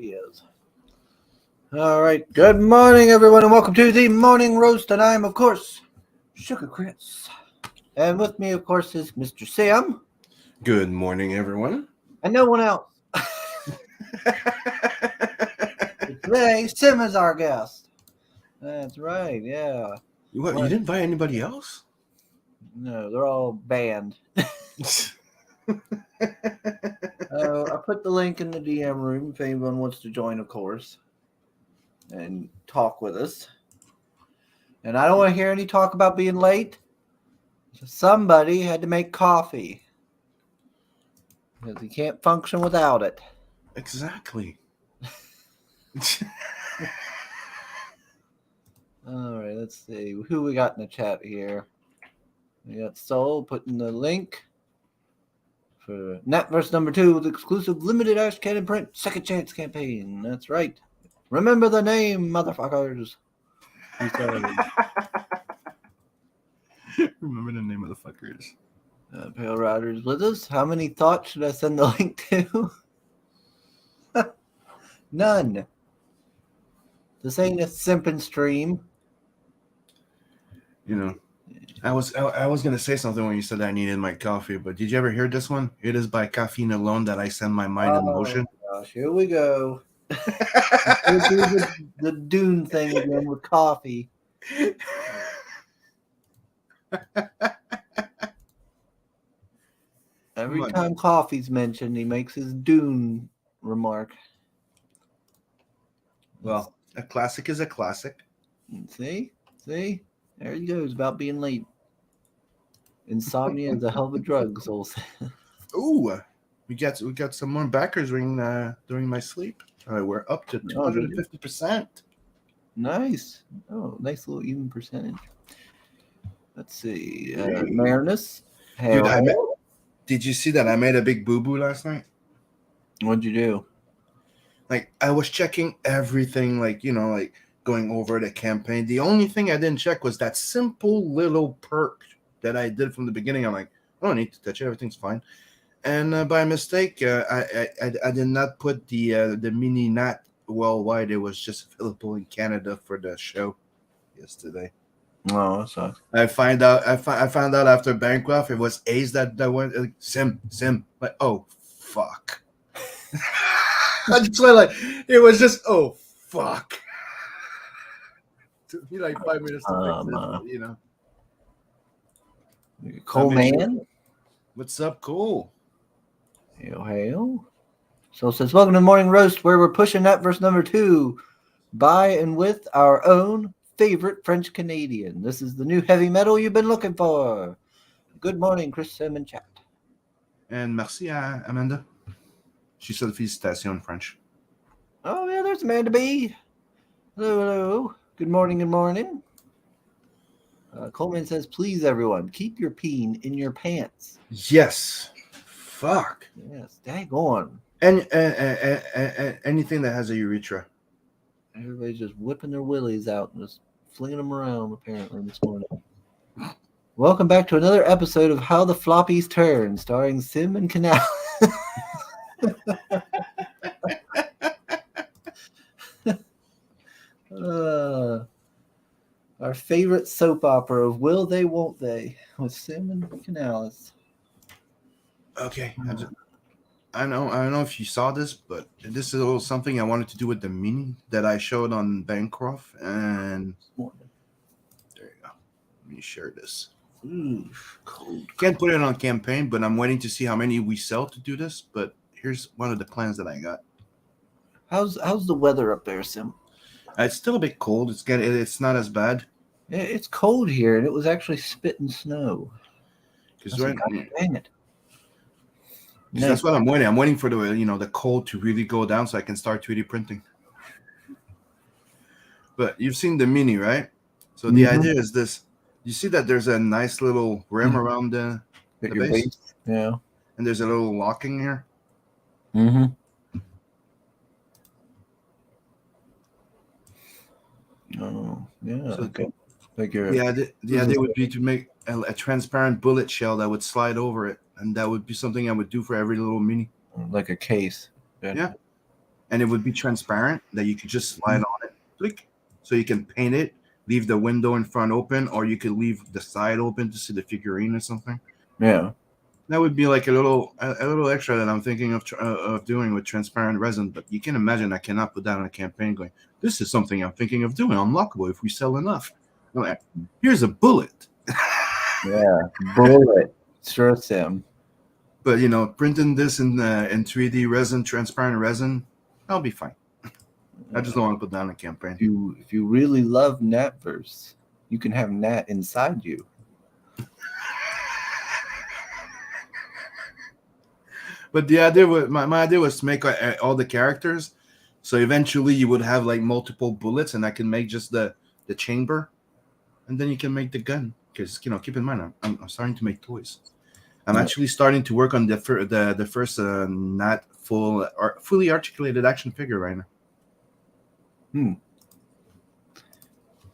he is. All right. Good morning, everyone, and welcome to the Morning Roast. And I'm, of course, Sugar Chris. And with me, of course, is Mr. Sam. Good morning, everyone. And no one else. Today, Sim is our guest. That's right, yeah. What, you didn't invite anybody else? No, they're all banned. I put the link in the DM room if anyone wants to join, of course, and talk with us. And I don't want to hear any talk about being late. Somebody had to make coffee because you can't function without it. Exactly. All right, let's see who we got in the chat here. We got Soul putting the link for Natverse number 2 with exclusive limited Ash Cannon print second chance campaign. That's right. Remember the name, motherfuckers. Remember the name of the fuckers. Pale Riders with us. How many thoughts should I send the link to? None. This ain't a simping stream. You know, I was gonna say something when you said I needed my coffee, but did you ever hear this one? It is by caffeine alone that I send my mind in motion. Gosh, here we go. We'll do the Dune thing again with coffee. Every time coffee's mentioned, he makes his Dune remark. Well, a classic is a classic. See? There he goes about being late. Insomnia is a hell of a drug, Soul says. Ooh, we got some more backers during my sleep. All right, we're up to 250%. Nice. Oh, nice little even percentage. Let's see. Marinus. Dude, did you see that I made a big boo-boo last night? What'd you do? Like, I was checking everything, like, going over the campaign. The only thing I didn't check was that simple little perk that I did from the beginning. I'm like, I don't need to touch it. Everything's fine. And by mistake, I did not put the mini nat worldwide. It was just available in Canada for the show yesterday. Oh, that sucks. I found out after Bancroft, it was Ace that went Sim. Like, oh fuck. That's why, like, it was just fuck. Took me like 5 minutes to fix it, Cole Man. What's up, Cole? Hail. So it says, welcome to Morning Roast, where we're pushing Natverse number 2 by and with our own favorite French Canadian. This is the new heavy metal you've been looking for. Good morning, Chris Sim in chat. And merci à Amanda. She said félicitations in French. Oh, yeah, there's Amanda B. Hello. Good morning. Coleman says, please, everyone, keep your peen in your pants. Yes. Fuck. Yes, dang on. And anything that has a urethra. Everybody's just whipping their willies out and just flinging them around, apparently, this morning. Welcome back to another episode of How the Floppies Turn, starring Sim and Canal. Our favorite soap opera of Will They, Won't They, with Sim and Canales. Okay. I don't know if you saw this, but this is a little something I wanted to do with the mini that I showed on Bancroft. And there you go. Let me share this. Cold. Can't put it on campaign, but I'm waiting to see how many we sell to do this. But here's one of the plans that I got. How's the weather up there, Sim? It's still a bit cold. It's not as bad. It's cold here, and it was actually spitting snow. Dang it! That's what I'm waiting. I'm waiting for the cold to really go down so I can start 3D printing. But you've seen the mini, right? So the idea is this. You see that there's a nice little rim around the base? Yeah. And there's a little locking here. Mm-hmm. Oh, yeah. So okay. The idea would be to make a transparent bullet shell that would slide over it. And that would be something I would do for every little mini. Like a case. Yeah. and it would be transparent that you could just slide on it, click, so you can paint it, leave the window in front open, or you could leave the side open to see the figurine or something. Yeah. That would be like a little extra that I'm thinking of doing with transparent resin. But you can imagine I cannot put that on a campaign going, this is something I'm thinking of doing, unlockable if we sell enough. I'm like, here's a bullet. Yeah. Bullet. Sure, Sim. But printing this in 3D resin, transparent resin, I'll be fine. I just don't want to put that on a campaign. If you really love Natverse, you can have Nat inside you. But the idea was my idea was to make all the characters, so eventually you would have like multiple bullets, and I can make just the chamber, and then you can make the gun. Because keep in mind, I'm starting to make toys. I'm actually starting to work on the first not fully articulated action figure right now.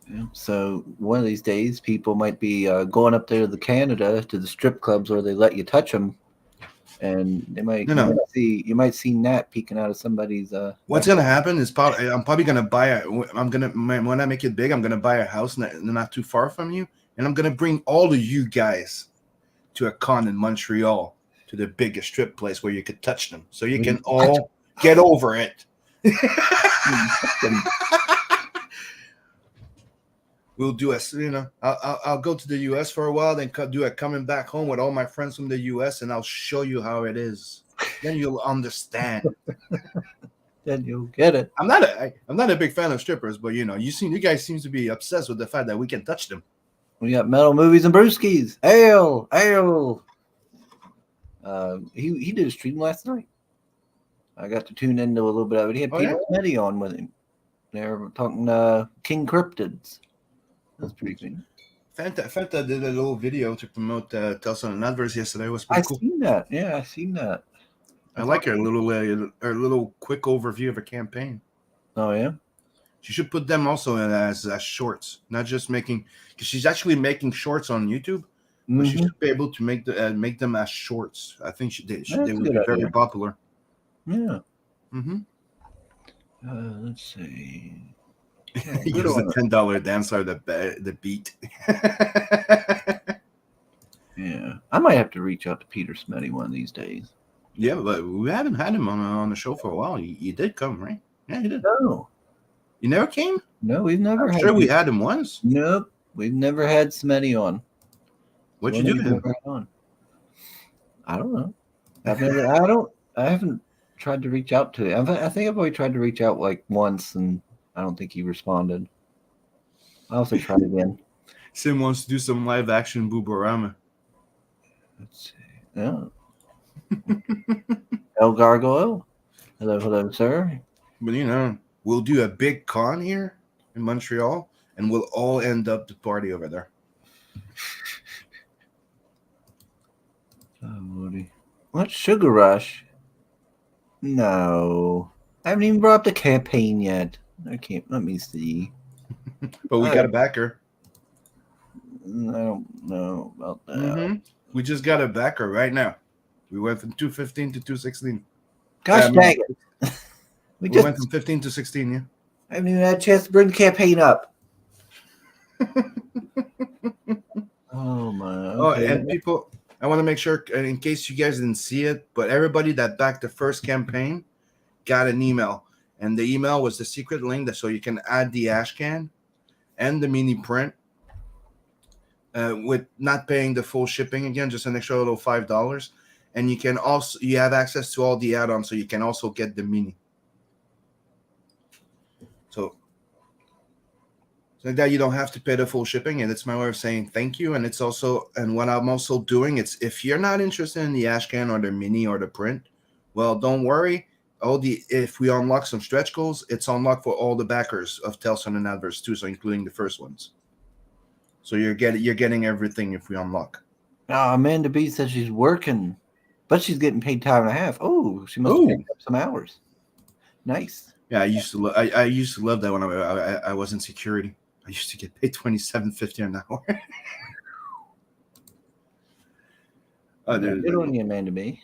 Yeah, so one of these days, people might be going up there to Canada to the strip clubs where they let you touch them. And they might, you might see Nat peeking out of somebody's. What's gonna happen is I'm probably gonna buy when I make it big, I'm gonna buy a house not too far from you, and I'm gonna bring all of you guys to a con in Montreal, to the biggest strip place where you could touch them, so you can all get over it. We'll do I'll go to the U.S. for a while, then do a coming back home with all my friends from the U.S. and I'll show you how it is. Then you'll understand. Then you'll get it. I'm not a big fan of strippers, but you guys seem to be obsessed with the fact that we can touch them. We got metal movies and brewskis. Ale. He did a stream last night. I got to tune into a little bit of it. He had Peter Smitty on with him. They were talking King Cryptids. That's pretty cool. Fanta did a little video to promote Tales from the Natverse yesterday. It was pretty cool. I seen that. Yeah, I seen that. I like her little quick overview of her campaign. Oh yeah. She should put them also as shorts, not just because she's actually making shorts on YouTube. But she should be able to make them as shorts. I think they would be very popular. Yeah. Let's see. Use the $10 dancer the beat. Yeah, I might have to reach out to Peter Smitty one of these days. Yeah, but we haven't had him on the show for a while. You did come, right? Yeah, you did. No, you never came. No, we've never. I'm sure we had him once. Nope, we've never had Smitty on. What'd you do to him? On? I don't know. I haven't tried to reach out to him. I think I've only tried to reach out like once, and I don't think he responded. I also tried again. Sim wants to do some live action Boobarama. Let's see. Yeah. El Gargoyle. Hello, sir. But we'll do a big con here in Montreal, and we'll all end up the party over there. What Sugar Rush? No, I haven't even brought up the campaign yet. I can't. Let me see. But we got a backer. I don't know about that. We just got a backer right now. We went from 215 to 216. Gosh dang it! we went from 15 to 16. Yeah. I haven't even had a chance to bring the campaign up. Oh my! Okay. Oh, and people, I want to make sure, in case you guys didn't see it, but everybody that backed the first campaign got an email, and the email was the secret link so you can add the ash can and the mini print with not paying the full shipping again, just an extra little $5. And you have access to all the add-ons, so you can also get the mini. So like that, you don't have to pay the full shipping, and it's my way of saying thank you. And what I'm also doing, it's if you're not interested in the ash can or the mini or the print, well, don't worry. If we unlock some stretch goals, it's unlocked for all the backers of Tales from the Natverse too, so including the first ones. So you're getting everything if we unlock. Amanda B says she's working, but she's getting paid time and a half. Oh, she must have picked up some hours. Nice. Yeah, I used to love that when I was in security. I used to get paid $27.50 an hour. Good on you, Amanda B.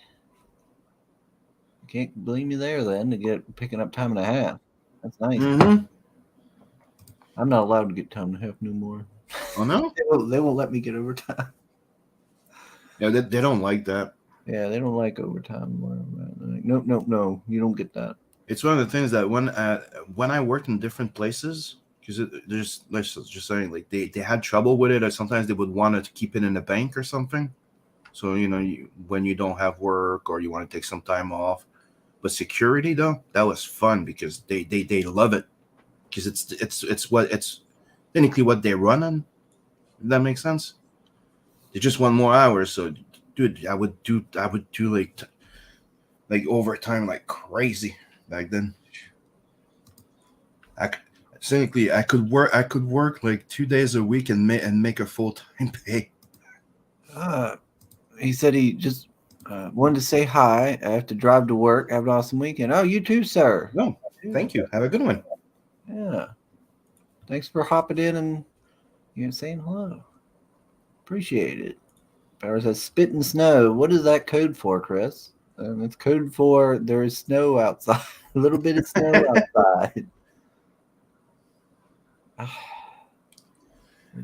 Can't blame you there then to get picking up time and a half. That's nice. Mm-hmm. I'm not allowed to get time and a half no more. Oh no? They won't let me get overtime. Yeah, they don't like that. Yeah, they don't like overtime. Like, no, you don't get that. It's one of the things that when I worked in different places, because there's let's just saying like they had trouble with it, or sometimes they would want to keep it in the bank or something. So when you don't have work or you want to take some time off, but security though that was fun because they love it because it's technically what they run on. If that makes sense. They just want more hours. So, dude, I would do like overtime like crazy back then. Technically, I could work like 2 days a week and make a full time pay. He said he just wanted to say hi. I have to drive to work. Have an awesome weekend. Oh, you too, sir. No, thank you. Have a good one. Yeah. Thanks for hopping in and saying hello. Appreciate it. Power says spit and snow. What is that code for, Chris? It's code for there is snow outside. A little bit of snow outside.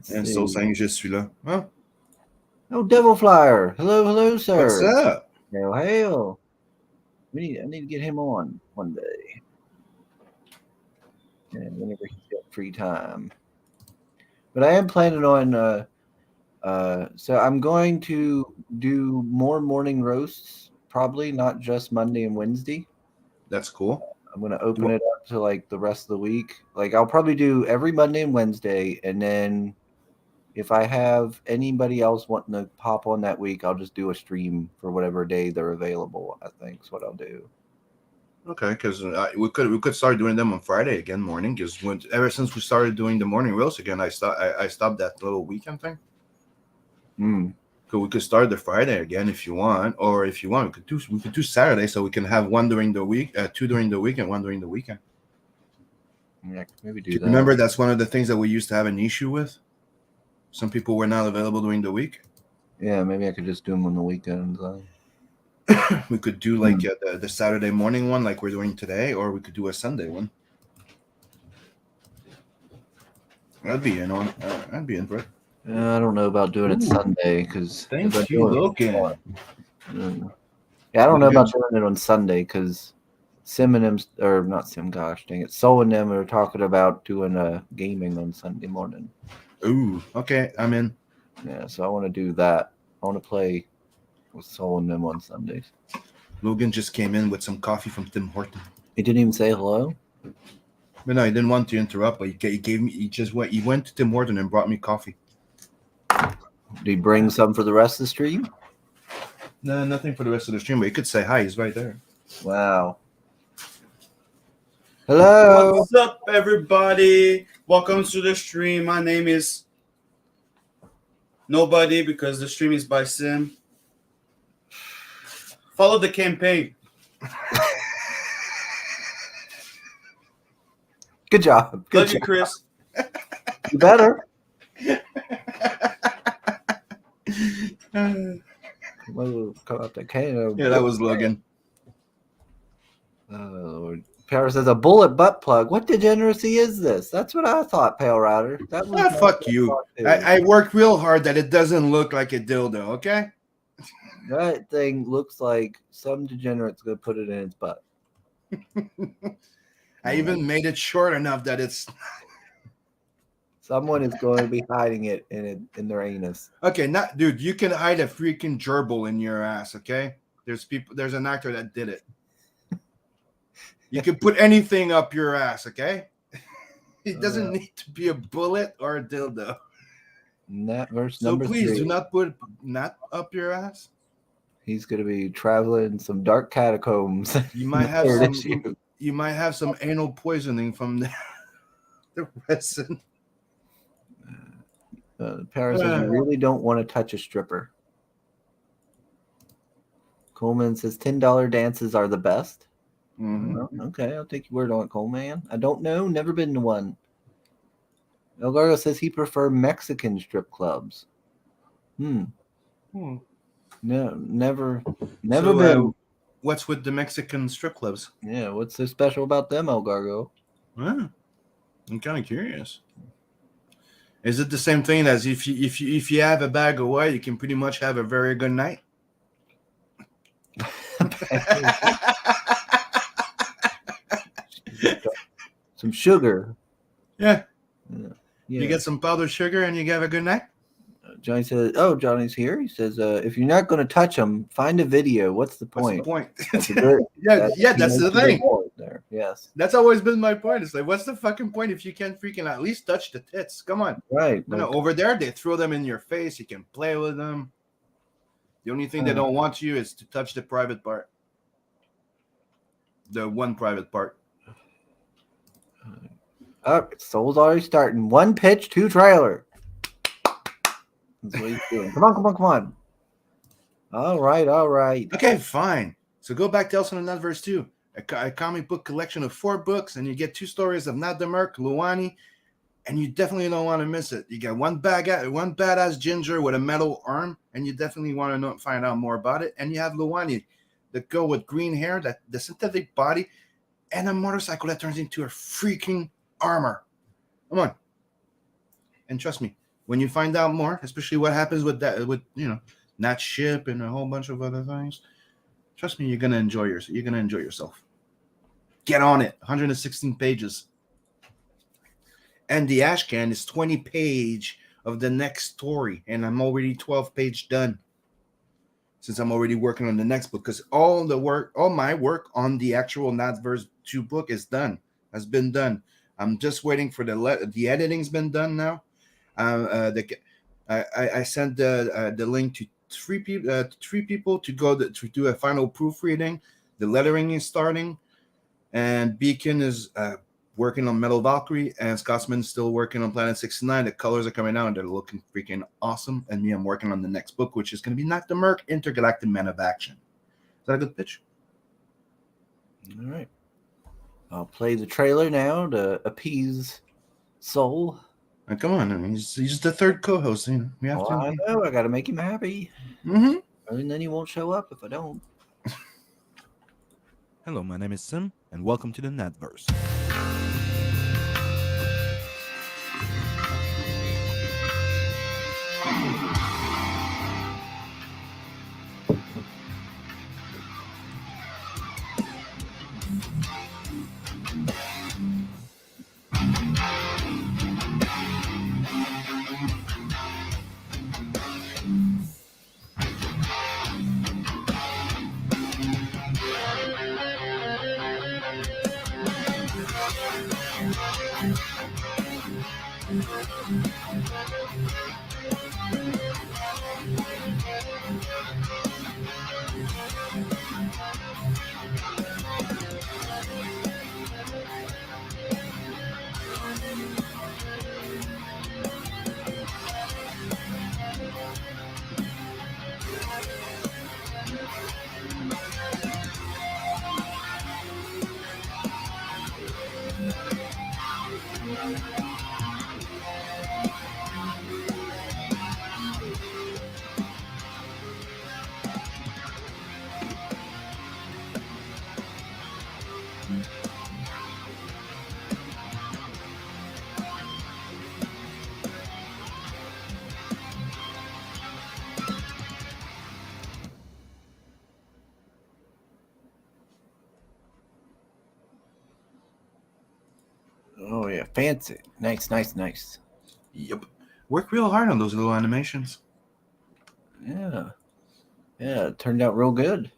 And so saying je suis là. Huh? Oh, Devil Flyer. Hello, sir. What's up? Hail. I need to get him on one day. And whenever he's got free time. But I am planning on so I'm going to do more morning roasts, probably not just Monday and Wednesday. That's cool. I'm going to open it up to like the rest of the week. Like I'll probably do every Monday and Wednesday, and then if I have anybody else wanting to pop on that week, I'll just do a stream for whatever day they're available. I think is what I'll do. Okay, because we could start doing them on Friday again morning. Because ever since we started doing the morning roast again, I stopped that little weekend thing. So we could start the Friday again if you want, or if you want, we could do Saturday, so we can have one during the week, two during the week, and one during the weekend. Yeah, maybe do that. Remember, that's one of the things that we used to have an issue with. Some people were not available during the week. Yeah, maybe I could just do them on the weekends. We could do like the Saturday morning one, like we're doing today, or we could do a Sunday one. I'd be in for it. I don't know about doing it Sunday because. Thank you, Logan. Yeah, I don't know about doing it on Sunday because Sim and them, or not Sim, gosh dang it, Soul and them are talking about doing gaming on Sunday morning. Ooh, okay, I'm in. Yeah, so I want to do that. I want to play with Soul and them on Sundays. Logan just came in with some coffee from Tim Horton. He didn't even say hello. But no, he didn't want to interrupt, but he went to Tim Horton and brought me coffee. Did he bring some for the rest of the stream? No, nothing for the rest of the stream, but he could say hi. He's right there. Wow. Hello. What's up, everybody? Welcome to the stream. My name is Nobody because the stream is by Sim. Follow the campaign. Good job. Love you, Chris. You better. We'll come up to Kano. Yeah, that was Logan. Paris says a bullet butt plug. What degeneracy is this? That's what I thought, Pale Rider. That was fuck you. I worked real hard that it doesn't look like a dildo, okay? That thing looks like some degenerate's gonna put it in its butt. I even made it short enough that it's someone is going to be hiding it in their anus. Okay, dude, you can hide a freaking gerbil in your ass, okay? There's an actor that did it. You can put anything up your ass, okay? It doesn't need to be a bullet or a dildo. Natverse so number please 3. do not put not up your ass. He's going to be traveling some dark catacombs. You might have you might have some anal poisoning from the resin. Paris says you really don't want to touch a stripper. Coleman says $10 dances are the best. Mm-hmm. Okay, I'll take your word on it, Coleman. I don't know, never been to one. Elgargo says he prefers Mexican strip clubs. No, never been. what's with the Mexican strip clubs? Yeah, what's so special about them, El Gargo? Huh. I'm kind of curious. Is it the same thing as if you have a bag of white, you can pretty much have a very good night? Some sugar. Yeah. Yeah. You get some powdered sugar and you have a good night? Johnny says, "Oh, Johnny's here." He says, "If you're not going to touch them, find a video. What's the point?" That's the thing. There, yes, That's always been my point. It's like, what's the fucking point if you can't freaking at least touch the tits? Come on. right. You know, over there, they throw them in your face. You can play with them. The only thing they don't want you is to touch the private part. The one private part. Soul's already starting. 1 pitch, 2 trailer. That's what he's doing. Come on. All right. Okay, fine. So go back to Elson and Natverse 2. A comic book collection of 4 books, and you get 2 stories of Natverse, Luani, and you definitely don't want to miss it. You got one badass ginger with a metal arm, and you definitely want to find out more about it. And you have Luani, the girl with green hair, the synthetic body, and a motorcycle that turns into a freaking armor. Come on. And trust me, when you find out more, especially what happens with that, with Nat ship and a whole bunch of other things, trust me, you're gonna enjoy yourself. Get on it. 116 pages. And the Ashcan is 20 page of the next story, and I'm already 12 page done. Since I'm already working on the next book, because all my work on the actual Natverse 2 book has been done. I'm just waiting for the editing's been done now. I sent the link to 3 people to go to do a final proofreading. The lettering is starting, and Beacon is working on Metal Valkyrie, and Scotsman's still working on Planet 69. The colors are coming out, and they're looking freaking awesome. And me, I'm working on the next book, which is going to be Not the Merc, Intergalactic Man of Action. Is that a good pitch? All right. I'll play the trailer now to appease Soul. Come on, he's the third co-host. We have to. I know. I got to make him happy. Mm-hmm. And then he won't show up if I don't. Hello, my name is Sim, and welcome to the Natverse. Oh, yeah. Fancy. Nice. Yep. Work real hard on those little animations. Yeah. It turned out real good.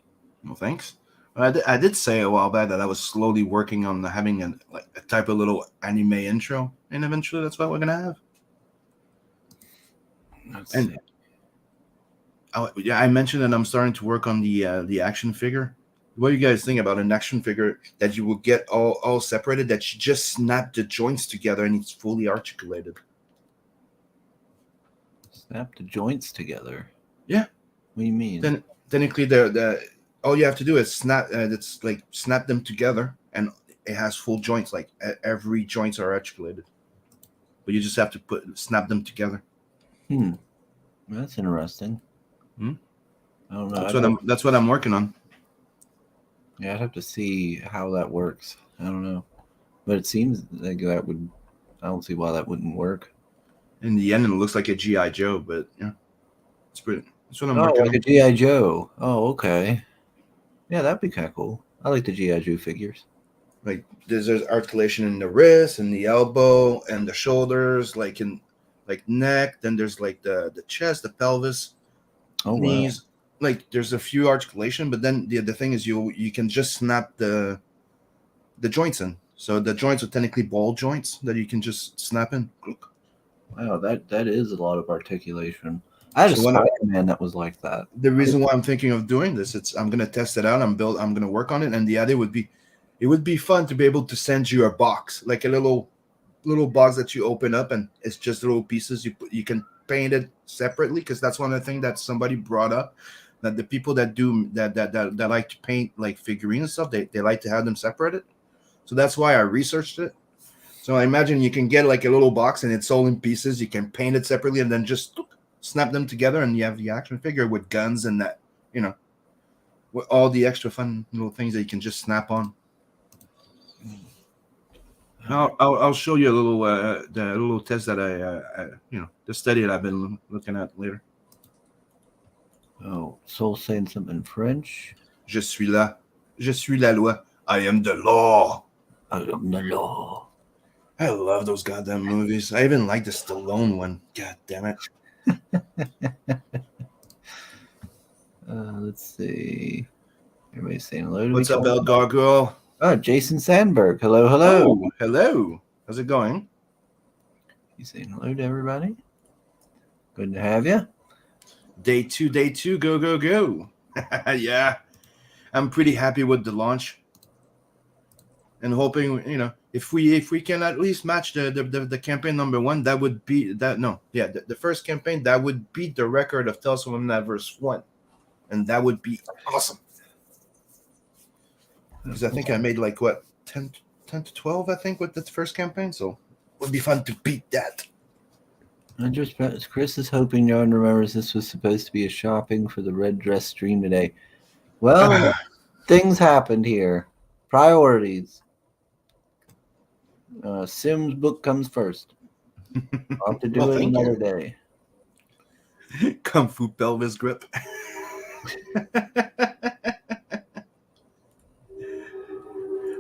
Well, thanks. I did say a while back that I was slowly working on having a type of little anime intro, and eventually that's what we're gonna have. I mentioned that I'm starting to work on the action figure. What do you guys think about an action figure that you will get all separated, that you just snap the joints together and it's fully articulated? Snap the joints together. Yeah. What do you mean? Then technically, the all you have to do is snap them together, and it has full joints. Like every joints are articulated, but you just have to snap them together. That's interesting. Hmm? I don't know. That's what I'm working on. Yeah, I'd have to see how that works. I don't know, but it seems like that would. I don't see why that wouldn't work. In the end, it looks like a GI Joe, but yeah, it's pretty. That's what I'm Oh, working like a on. GI Joe. Oh, okay. Yeah, that'd be kind of cool. I like the GI Joe figures. Like there's articulation in the wrist and the elbow and the shoulders, like in like neck. Then there's like the chest, the pelvis, Oh wow. knees. Like there's a few articulation, but then the thing is you can just snap the joints in. So the joints are technically ball joints that you can just snap in. Wow, that is a lot of articulation. I had a So when I, Spider-Man that was like that. the reason why I'm thinking of doing this, I'm gonna test it out. I'm gonna work on it, and the idea would be, it would be fun to be able to send you a box, like a little box that you open up, and it's just little pieces. You can paint it separately, because that's one of the things that somebody brought up, that the people that do that like to paint like figurines and stuff, they like to have them separated. So that's why I researched it. So I imagine you can get like a little box and it's all in pieces. You can paint it separately and then just snap them together, and you have the action figure with guns and that, with all the extra fun little things that you can just snap on. I'll show you a little the little test that I the study that I've been looking at later. Oh, Soul saying something in French. Je suis là. Je suis la loi. I am the law. I am the law. I love those goddamn movies. I even like the Stallone one. God damn it. Let's see. Everybody's saying hello to What's each up, other. El Gargoyle? Oh, Jason Sandberg. Hello, hello. Oh, hello. How's it going? He's saying hello to everybody. Good to have you. Day two, go, go, go. Yeah. I'm pretty happy with the launch. And hoping, if we can at least match the campaign number 1, that would be the first campaign, that would beat the record of Tales from Natverse 1. And that would be awesome. Because I think I made like what 10 to 12, I think, with the first campaign, so it would be fun to beat that. Chris is hoping no one remembers this was supposed to be a shopping for the red dress stream today. Well, things happened here. Priorities. Sim's book comes first. I'll have to do it another day. Kung Fu pelvis grip.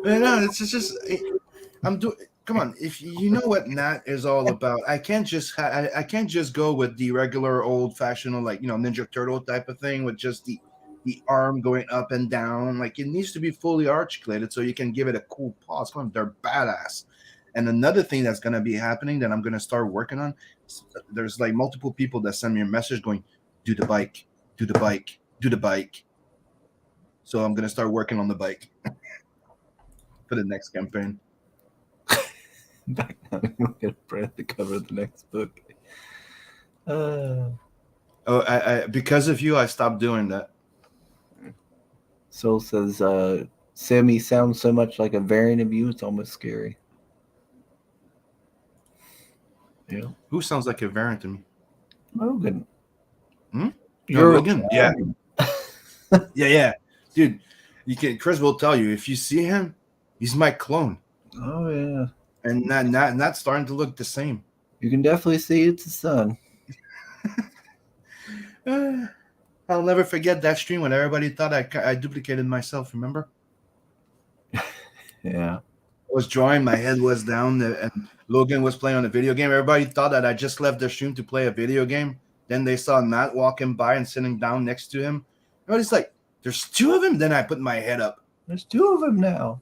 No, it's just I'm doing. Come on, if you know what Nat is all about, I can't just go with the regular old fashioned, like, Ninja Turtle type of thing with just the arm going up and down. Like, it needs to be fully articulated so you can give it a cool pause. Come on, they're badass. And another thing that's gonna be happening that I'm gonna start working on, there's like multiple people that send me a message going, do the bike, do the bike, do the bike. So I'm gonna start working on the bike for the next campaign. Back now, we'll get Brad to cover the next book. I because of you, I stopped doing that. Soul says, Sammy sounds so much like a variant of you, it's almost scary. Yeah. Who sounds like a variant to me? Logan. You're Logan? Yeah. yeah. Dude, Chris will tell you, if you see him, he's my clone. Oh, yeah. And not starting to look the same. You can definitely see it's the sun. I'll never forget that stream when everybody thought I duplicated myself, remember? Yeah. I was drawing, my head was down, and Logan was playing on a video game. Everybody thought that I just left their stream to play a video game. Then they saw Matt walking by and sitting down next to him. Everybody's like, there's 2 of them? Then I put my head up. There's 2 of them now.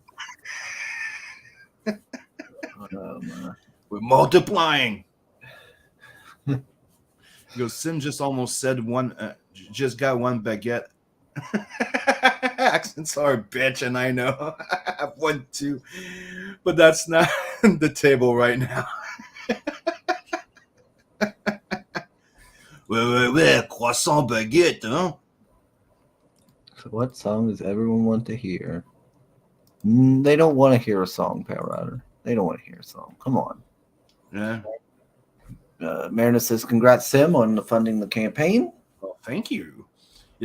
We're multiplying. Sim just almost said just got 1 baguette. Accents are a bitch, and I know. I have 1 too, but that's not the table right now. Ouais, croissant baguette, huh? So what song does everyone want to hear? They don't want to hear a song, Power Rider. They don't want to hear a song. Come on. Yeah. Marina says, congrats, Sim, on funding the campaign. Well, thank you.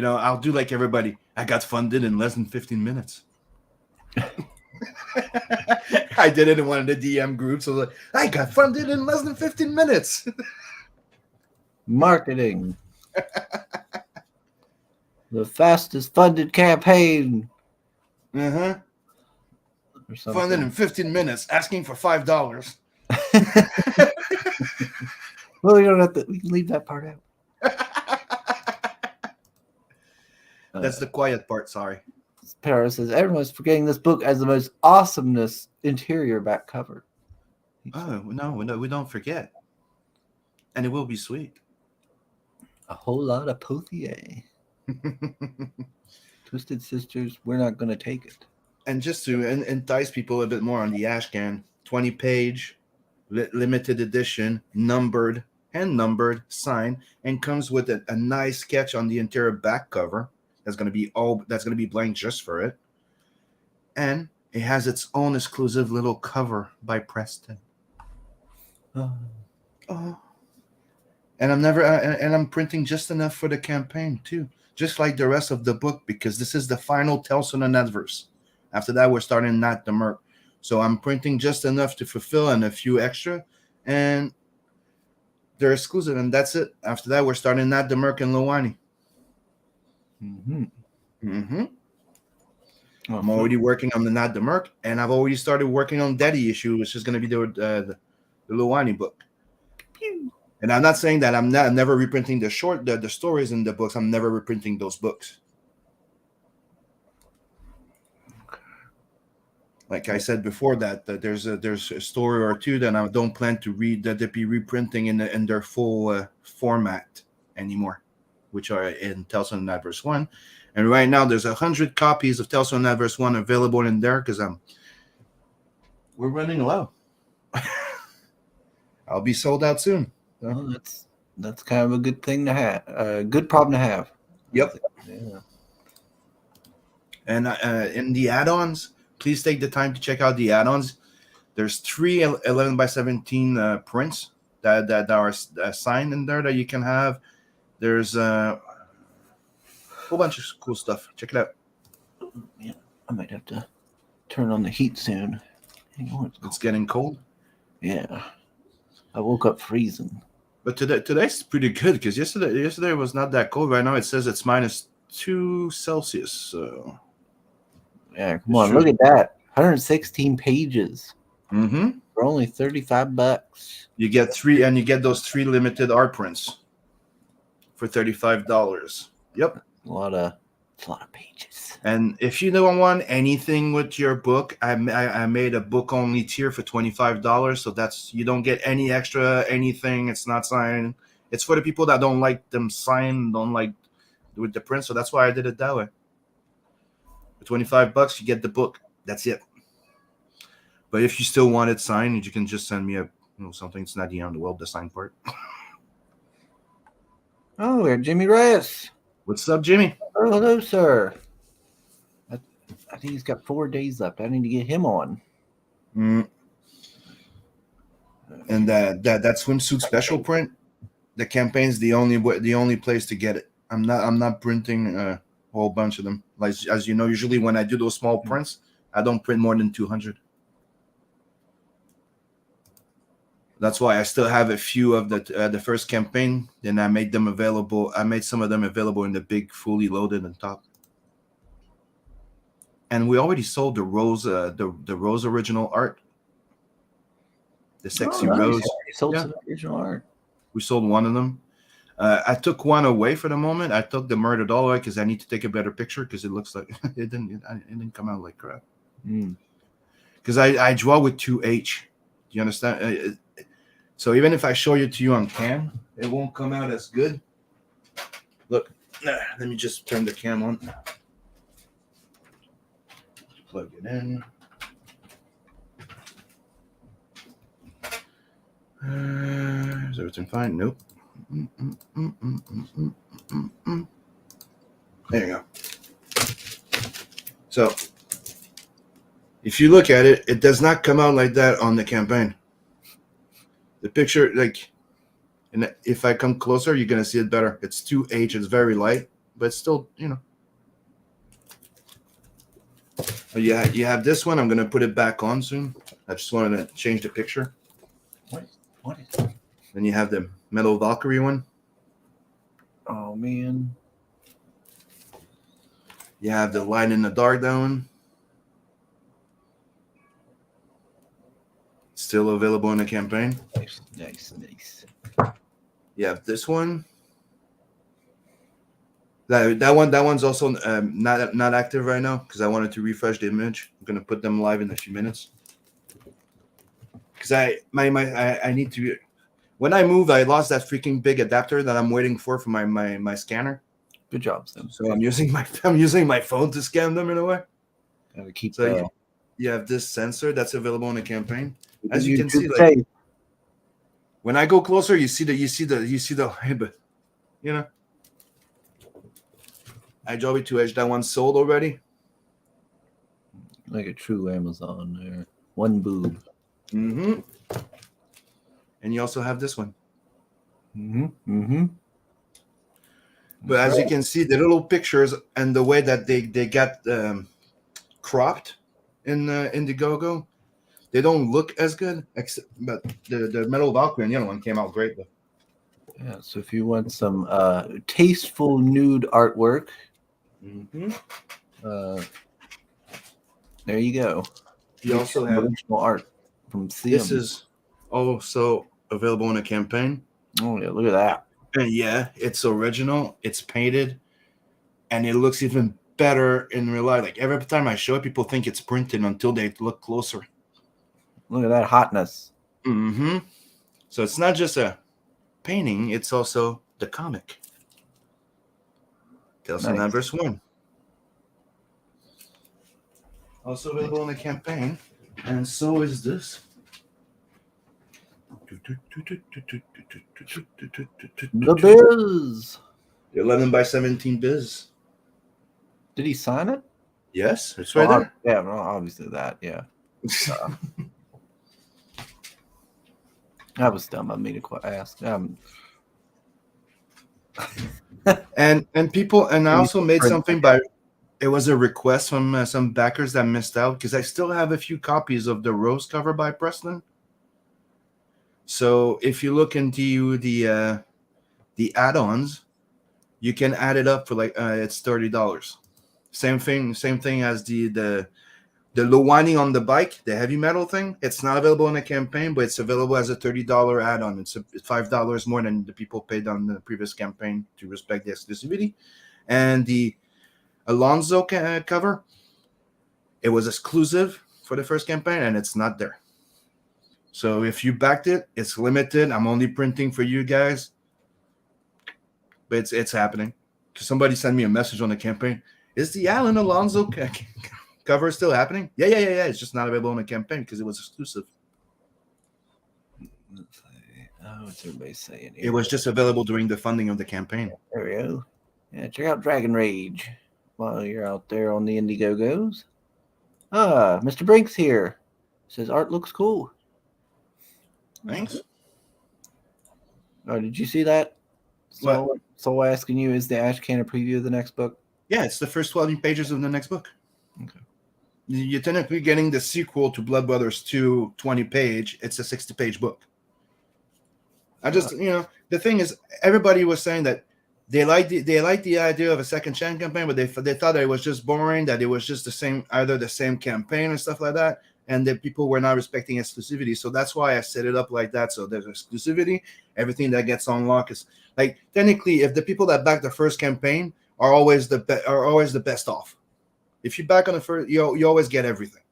I'll do like everybody. I got funded in less than 15 minutes. I did it in one of the DM groups. I was like, I got funded in less than 15 minutes. Marketing. The fastest funded campaign Uh-huh. or Funded in something. 15 minutes, asking for $5. Well, you don't have to. We can leave that part out. That's the quiet part, sorry. Paris says everyone's forgetting this book has the most awesomeness interior back cover. Oh, no, we don't forget. And it will be sweet. A whole lot of Pothier. Twisted Sisters, we're not going to take it. And just to entice people a bit more on the Ashcan, 20-page, limited edition, numbered, sign, and comes with a nice sketch on the interior back cover. That's going to be blank just for it. And it has its own exclusive little cover by Preston. Oh. And I'm printing just enough for the campaign too, just like the rest of the book, because this is the final Tales on the Netverse. After that, we're starting Not the Merc. So I'm printing just enough to fulfill and a few extra, and they're exclusive, and that's it. After that, we're starting Not the Merc and Lowani. I'm already working on the Not the Merc, and I've already started working on Daddy issue, which is going to be the Lowani book. And I'm not saying that I'm never reprinting the stories in the books. I'm never reprinting those books. Like I said before, that there's a story or two that I don't plan to read that they be reprinting in their full format anymore, which are in Tales on the Netverse 1. And right now there's 100 copies of Tales on the Netverse 1 available in there because we're running low. I'll be sold out soon. So. Well, that's kind of a good thing to have. A good problem to have. Yep. Yeah. And in the add-ons, please take the time to check out the add-ons. There's 3 11x17 prints that are signed in there that you can have. There's a whole bunch of cool stuff. Check it out. Yeah, I might have to turn on the heat soon. Hang on, It's getting cold. Yeah, I woke up freezing. But today's pretty good because yesterday was not that cold. Right now it says it's -2 Celsius. So yeah, come on, look at that. 116 pages for only $35. You get 3, and you get those 3 limited art prints for $35. Yep, It's a lot of pages. And if you don't want anything with your book, I made a book only tier for $25. So that's, you don't get any extra anything. It's not signed. It's for the people that don't like them signed, don't like with the print. So that's why I did it that way. For $25, you get the book. That's it. But if you still want it signed, you can just send me something. It's not the end of the world, the signed part. Oh, we have Jimmy Reyes. What's up, Jimmy? Oh, hello, sir. I think he's got 4 days left. I need to get him on. And that swimsuit special print, the campaign's the only place to get it. I'm not printing a whole bunch of them. Like, as you know, usually when I do those small prints, I don't print more than 200. That's why I still have a few of the first campaign. Then I made them available. I made some of them available in the big, fully loaded on top. And we already sold the Rose, the Rose original art, the sexy Rose. You sold some original art. We sold one of them. I took one away for the moment. I took the Murder Doll away because I need to take a better picture because it looks like it didn't come out like crap. Because I draw with 2H. Do you understand? So even if I show it to you on cam, it won't come out as good. Look, let me just turn the cam on. Plug it in. Is everything fine? Nope. There you go. So, if you look at it, it does not come out like that on the campaign. The picture, and if I come closer, you're gonna see it better. It's 2H. It's very light, but still, Yeah, you have this one. I'm gonna put it back on soon. I just wanted to change the picture. What is? Then you have the Metal Valkyrie one. Oh man. You have the Light in the Dark that one. Still available in the campaign. Nice. You have this one. That one's also not active right now because I wanted to refresh the image. I'm gonna put them live in a few minutes. Because I need to. When I moved, I lost that freaking big adapter that I'm waiting for my scanner. Good job, Sim. So I'm using my phone to scan them in a way. Gotta keep. So you have this sensor that's available in the campaign. As you can see, like safe. when I go closer, you see the but you know. I drove it to edge. That one's sold already. Like a true Amazon there. One boob. Mm-hmm. And you also have this one. Mm-hmm. But as you can see, the little pictures and the way that they got cropped in Indiegogo, they don't look as good. But the Metal Valkyrie and the other one came out great. Though. Yeah, so if you want some tasteful nude artwork, there you go. You also have original art from Sim. This is also available in a campaign. Oh yeah, look at that. And yeah, it's original. It's painted, and it looks even better in real life. Like every time I show it, people think it's printed until they look closer. Look at that hotness. Mm-hmm. So it's not just a painting; it's also the comic. Tales from Natverse 1. Also available in the campaign, and so is this. The Biz. 11 by 17 biz. Did he sign it? Yes, it's right there. Yeah, well, obviously that. Yeah. That was dumb. I made a ask. And people, and I also made something by. It was a request from some backers that missed out because I still have a few copies of the Rose cover by Preston. So if you look into the add-ons, you can add it up for like it's $30. Same thing as the Lowani on the bike, the heavy metal thing. It's not available in a campaign, but it's available as a $30 add-on. It's $5 more than the people paid on the previous campaign to respect the exclusivity. And the Alonso cover, it was exclusive for the first campaign, and it's not there. So if you backed it, it's limited. I'm only printing for you guys, but it's happening. Somebody sent me a message on the campaign. Is the Alan Alonso cover still happening? Yeah. It's just not available on the campaign because it was exclusive. What's everybody saying here? It was just available during the funding of the campaign. There we go. Yeah, check out Dragon Rage while you're out there on the Indiegogos. Mr. Brink's here. Says art looks cool. Thanks. Oh, did you see that? So asking you, is the Ash Can a preview of the next book? Yeah, it's the first 12 pages of the next book. Okay. You're technically getting the sequel to Blood Brothers 2, 20-page. It's a 60-page book. I just, the thing is, everybody was saying that they liked the idea of a second chance campaign, but they thought that it was just boring, that it was just either the same campaign and stuff like that, and that people were not respecting exclusivity. So that's why I set it up like that. So there's exclusivity. Everything that gets unlocked is like technically, if the people that back the first campaign are always the best off. If you back on the first, you always get everything.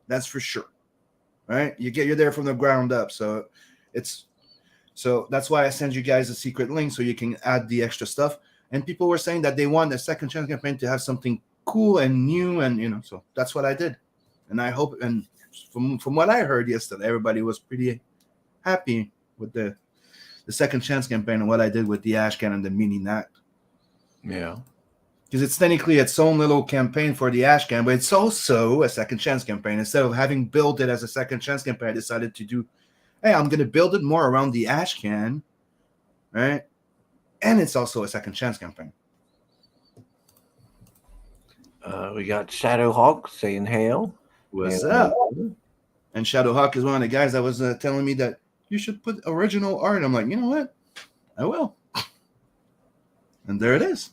That's for sure, right? You're there from the ground up. So that's why I send you guys a secret link so you can add the extra stuff. And people were saying that they want the second chance campaign to have something cool and new, and so that's what I did. And I hope, and from what I heard yesterday, everybody was pretty happy with the second chance campaign and what I did with the Ashcan and the mini Nat. Yeah. Because it's technically its own little campaign for the Ashcan, but it's also a second chance campaign. Instead of having built it as a second chance campaign, I decided to do, hey, I'm going to build it more around the Ashcan, right? And it's also a second chance campaign. We got Shadowhawk saying hail. What's Hail, up? hail. And Shadowhawk is one of the guys that was telling me that you should put original art. I'm like, you know what? I will. And there it is.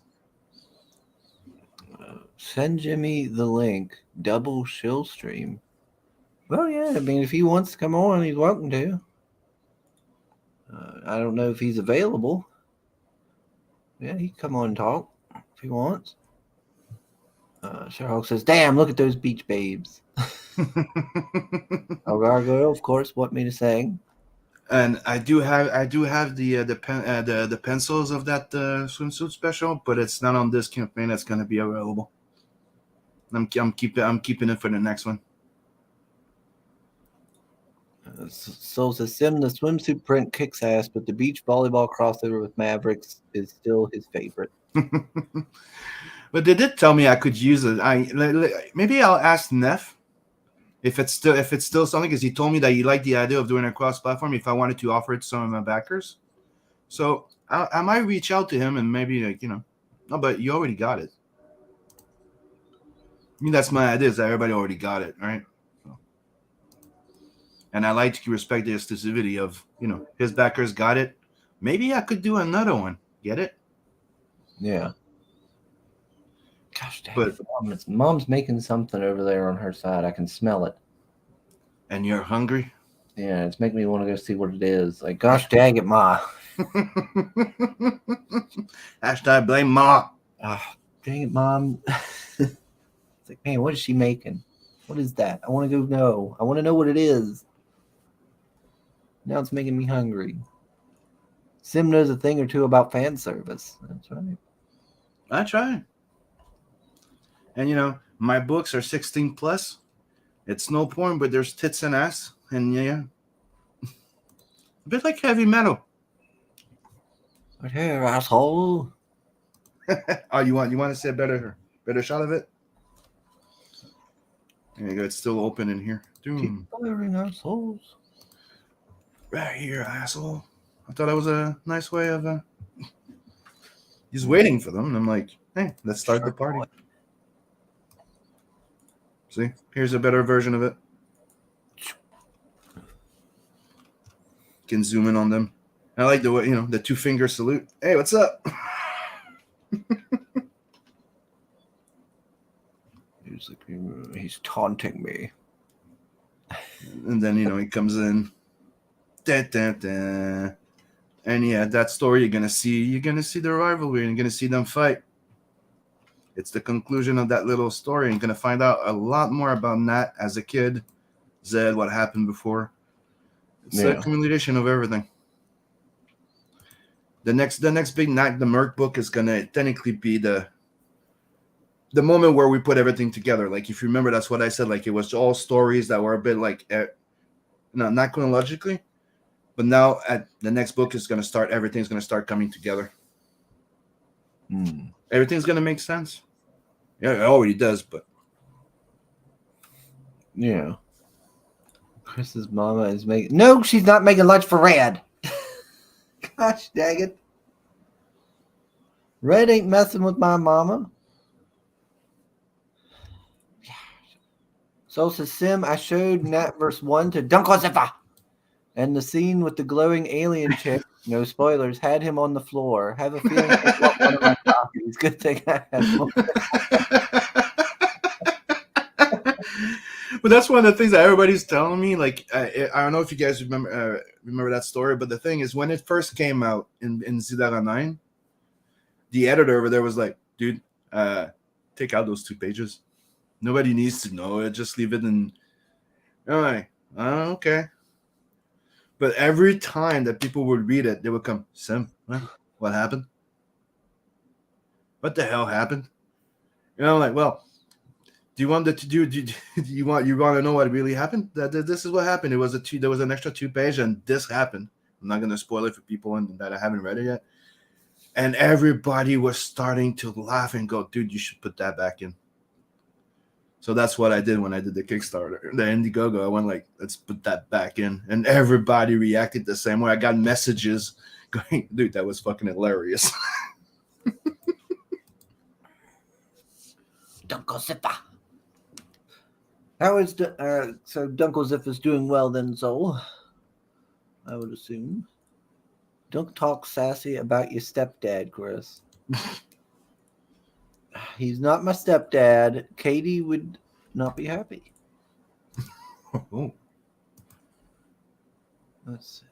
Send Jimmy the link. Double shill stream. Well, yeah. I mean, if he wants to come on, he's welcome to. I don't know if he's available. Yeah, he can come on and talk if he wants. Shadowhawk says, "Damn, look at those beach babes." Oh, Gargoyle, of course, what me to sing. And I do have the pencils of that swimsuit special, but it's not on this campaign. It's going to be available. I'm keeping it for the next one. Soul says, "Sim, the swimsuit print kicks ass, but the beach volleyball crossover with Mavericks is still his favorite." But they did tell me I could use it. Maybe I'll ask Neff if it's still something, because he told me that he liked the idea of doing a cross platform. If I wanted to offer it to some of my backers, so I might reach out to him and maybe no, but you already got it. I mean, that's my idea. Is that everybody already got it, right? So. And I like to respect the exclusivity of his backers got it. Maybe I could do another one. Get it? Yeah. Gosh dang But it. Mom's making something over there on her side. I can smell it. And you're hungry? Yeah, it's making me want to go see what it is. Like, gosh dang it, Ma. Hashtag blame Ma. Oh, dang it, Mom. It's like, man, what is she making? What is that? I want to go know. I want to know what it is. Now it's making me hungry. Sim knows a thing or two about fan service. That's right. I try. And my books are 16 plus. It's no porn, but there's tits and ass, and yeah, a bit like heavy metal. But here, asshole. Oh, you want to see a better shot of it? There you go. It's still open in here. Keep firing assholes. Right here, asshole. I thought that was a nice way of. He's waiting for them, and I'm like, hey, let's start the party. See, here's a better version of it. Can zoom in on them. I like the way the 2-finger salute. Hey, what's up? He's taunting me. And then he comes in. Da, da, da. And yeah, that story you're gonna see the rivalry, and you're gonna see them fight. It's the conclusion of that little story. You're gonna find out a lot more about Nat as a kid, Zed, what happened before. It's a accumulation of everything. The next big Nat the Merc book is gonna technically be the moment where we put everything together. Like, if you remember, that's what I said. Like, it was all stories that were a bit like, not chronologically, but now at the next book is going to start. Everything's going to start coming together. Everything's going to make sense. Yeah, it already does, but yeah. Chris's mama is making. No, she's not making lunch for Red. Gosh dang it. Red ain't messing with my mama. So says Sim, I showed Natverse 1 to Dunkozifa. And the scene with the glowing alien chick, no spoilers, had him on the floor. Have a feeling I want one of my copies. Good thing I have one. But that's one of the things that everybody's telling me. Like, I don't know if you guys remember that story, but the thing is, when it first came out in Zidara 9, the editor over there was like, dude, take out those 2 pages. Nobody needs to know it. Just leave it in. All right. Okay. But every time that people would read it, they would come, Sim, what happened? What the hell happened? I'm like, well, do you want you want to know what really happened? This is what happened. There was an extra 2-page, and this happened. I'm not going to spoil it for people that I haven't read it yet. And everybody was starting to laugh and go, dude, you should put that back in. So that's what I did when I did the Kickstarter, the Indiegogo. I went like, let's put that back in. And everybody reacted the same way. I got messages going, dude, that was fucking hilarious. Dunkel Zipper. How is so Dunkel Zipper's doing well then, Zol? I would assume. Don't talk sassy about your stepdad, Chris. He's not my stepdad. Katie would not be happy. Oh. Let's see.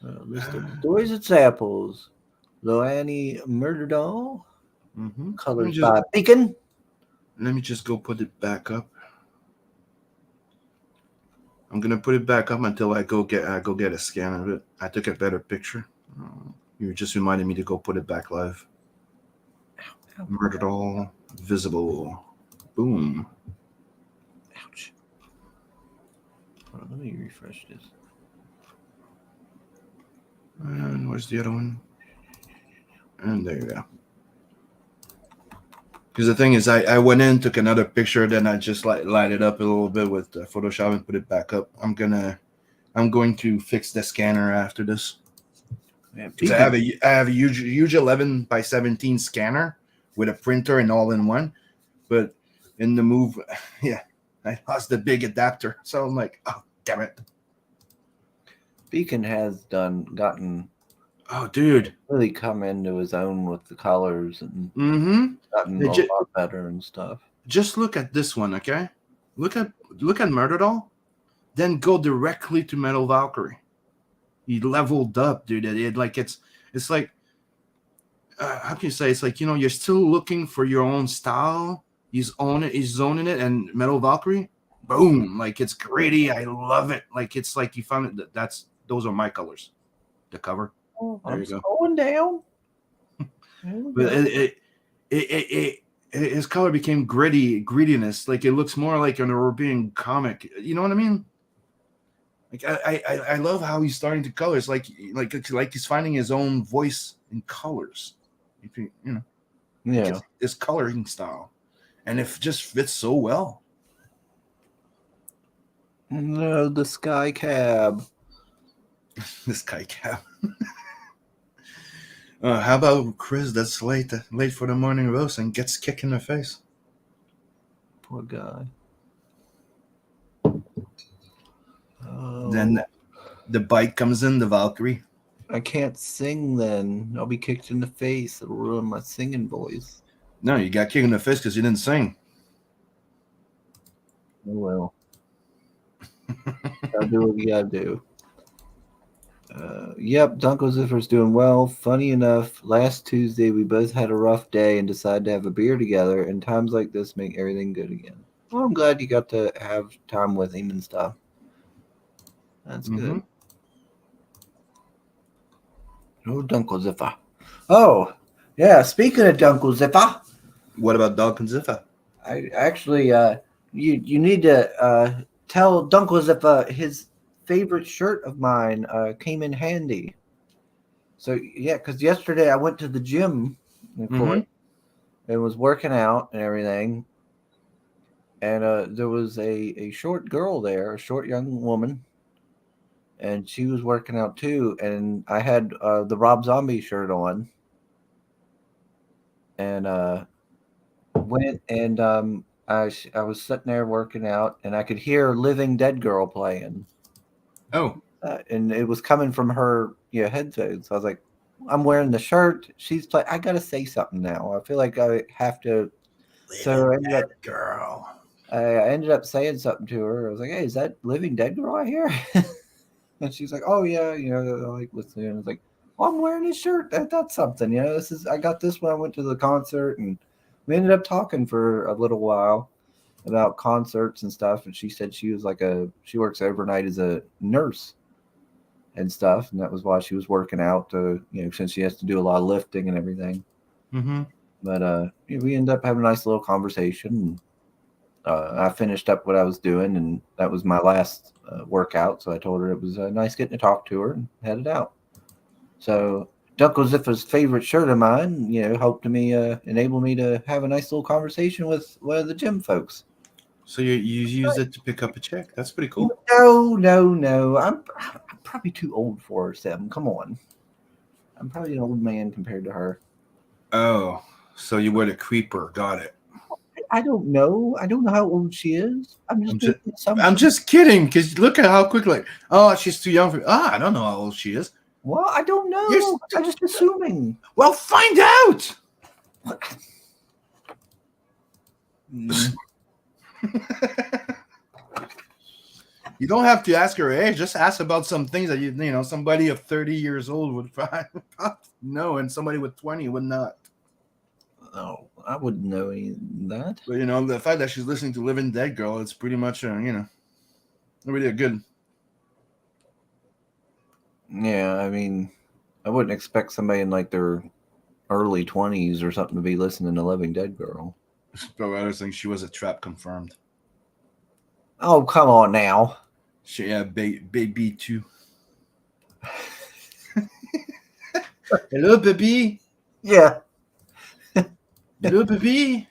List of stories and samples. Loannie Murder Doll. Mm-hmm. Colors by Beacon. Let me just go put it back up. I'm gonna put it back up until I go get a scan of it. I took a better picture. You just reminded me to go put it back live. Ow. Murdered all visible. Boom. Ouch. Hold on, let me refresh this. And where's the other one? And there you go. Because the thing is, I went in, took another picture, then I just light it up a little bit with Photoshop and put it back up. I'm going to fix the scanner after this. Yeah, I have a huge 11 by 17 scanner with a printer and all in one, but in the move, yeah, I lost the big adapter. So I'm like, oh damn it. Beacon has gotten Oh dude. really come into his own with the colors and gotten They a lot better and stuff. Just look at this one, okay? Look at Murder Doll, then go directly to Metal Valkyrie. He leveled up, dude. It's like how can you say? It's like, you know, you're still looking for your own style. He's zoning it, and Metal Valkyrie, boom, like it's gritty. I love it. Like it's like you found it. Those are my colors. The cover. Oh, There I'm you go. scrolling down. But his color became grittiness. Like it looks more like an European comic. You know what I mean? Like I love how he's starting to color. It's like he's finding his own voice in colors. You know, Yeah. his coloring style, and it just fits so well. No, the Sky Cab. This guy cap. How about Chris? That's late for the morning roast and gets kicked in the face. Poor guy. Oh, Then the bite comes in, the Valkyrie. I can't sing then. I'll be kicked in the face. It'll ruin my singing voice. No, you got kicked in the face because you didn't sing. Oh well. Gotta do what you gotta do. Yep, Dunkel Ziffer's doing well. Funny enough, last Tuesday we both had a rough day and decided to have a beer together, and times like this make everything good again. Well, I'm glad you got to have time with him and stuff. That's good. Oh, Dunkel Ziffer. Oh, yeah, speaking of Dunkel Ziffer, What about Dunkel Ziffer? I actually, you need to tell Dunkel Ziffer his favorite shirt of mine came in handy. So yeah, because yesterday I went to the gym and was working out and everything, and there was a short girl there, a short young woman, and she was working out too. And I had the Rob Zombie shirt on, and went and I was sitting there working out, and I could hear Living Dead Girl playing. Oh. And it was coming from her headphones. So I was like, I'm wearing the shirt. She's playing. I got to say something now. I feel like I have to. So I ended up saying something to her. I was like, hey, is that Living Dead Girl I hear? And she's like, oh, yeah. I like listening. I was like, well, I'm wearing this shirt. That's something. I got this when I went to the concert. And we ended up talking for a little while about concerts and stuff, and she said she was she works overnight as a nurse and stuff, and that was why she was working out to, since she has to do a lot of lifting and everything. But we ended up having a nice little conversation, and I finished up what I was doing, and that was my last workout, so I told her it was nice getting to talk to her and headed out. So Dunkel Ziffer's favorite shirt of mine, helped me enable me to have a nice little conversation with one of the gym folks. So you used it to pick up a check. That's pretty cool. No. I'm probably too old for her, Sam. Come on. I'm probably an old man compared to her. Oh. So you were the creeper. Got it. I don't know. I don't know how old she is. I'm just making assumptions. I'm just kidding, because look at how quick, like, oh, she's too young for me. I don't know how old she is. Well, I don't know. You're I'm just assuming. Well, find out. Mm. You don't have to ask her age. Just ask about some things that you know somebody of 30 years old would probably know, and somebody with 20 would not. No, I wouldn't know any of that. But you know, the fact that she's listening to Living Dead Girl, it's pretty much really a good. Yeah, I mean, I wouldn't expect somebody in like their early 20s or something to be listening to Living Dead Girl. But I was thinking she was a trap confirmed. Oh, come on now. She baby too. Hello, baby. Yeah. Hello, baby.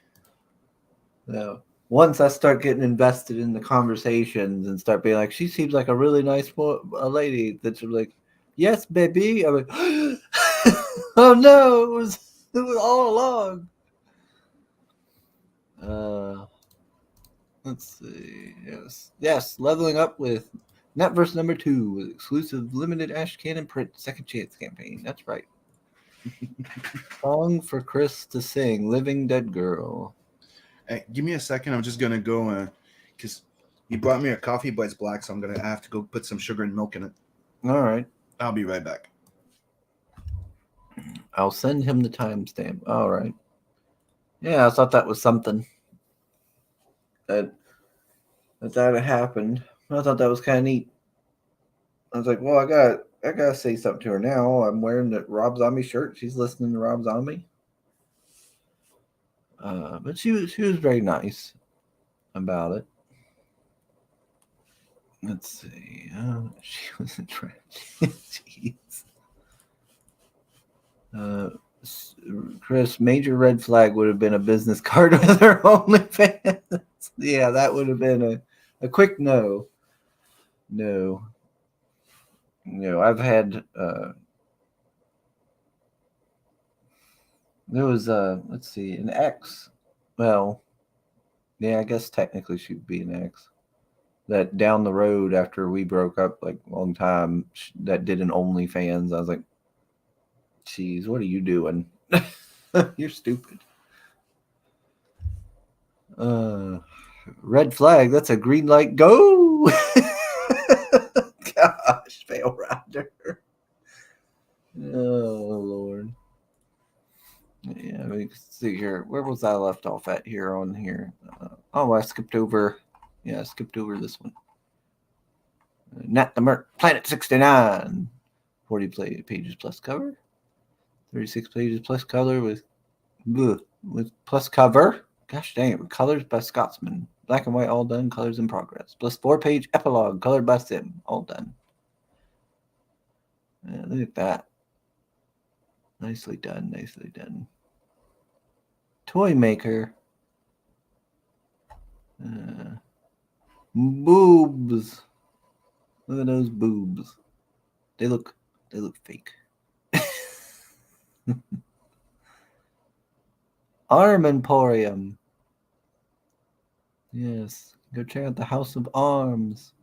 No. Once I start getting invested in the conversations and start being like, she seems like a really nice a lady, that's like, yes, baby. I'm like, oh no, it was all along. Let's see. Yes. Leveling up with Netverse number 2 with exclusive limited Ash Cannon print second chance campaign. That's right. Song for Chris to sing, Living Dead Girl. Hey, give me a second. I'm just gonna go because he brought me a coffee, but it's black, so I'm gonna have to go put some sugar and milk in it. All right. I'll be right back. I'll send him the timestamp. All right. Yeah, I thought that was something that had happened. I thought that was kind of neat. I was like, well, I gotta say something to her now. I'm wearing the Rob Zombie shirt. She's listening to Rob Zombie. But she was very nice about it. Let's see. She was a trend. Jeez. Chris, major red flag would have been a business card with her OnlyFans. Yeah, that would have been a quick no. No. I've had there was let's see, an ex. Well, yeah, I guess technically she'd be an ex. That down the road after we broke up, like a long time, that did an OnlyFans. I was like, "Geez, what are you doing? You're stupid." Red flag. That's a green light. Go. Gosh, fail rider. Oh Lord. Yeah, we can see here. Where was I left off at here on here? I skipped over. Yeah, I skipped over this one. Nat the Merc, Planet 69. 40 pages plus cover. 36 pages plus color with plus cover. Gosh dang it, with colors by Scotsman. Black and white, all done. Colors in progress. Plus 4-page epilogue, colored by Sim. All done. Look at that. Nicely done. Nicely done. Toy maker. Boobs. Look at those boobs. They look fake. Arm Emporium. Yes. Go check out the House of Arms.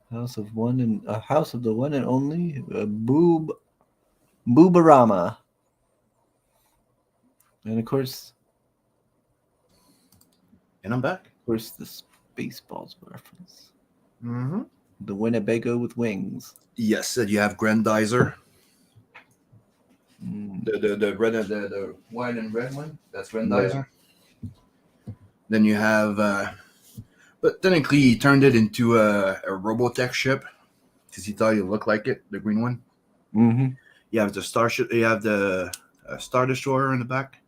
House of the one and only Boobarama. And of course, And I'm back. Of course, the Spaceballs reference. Mm-hmm. The Winnebago with wings. Yes, and you have Grandizer. Mm. The red, the white and red one. That's Grandizer. Yeah. Then you have, but technically he turned it into a Robotech ship because he thought it looked like it, the green one. Mm-hmm. You have the starship. You have the Star Destroyer in the back.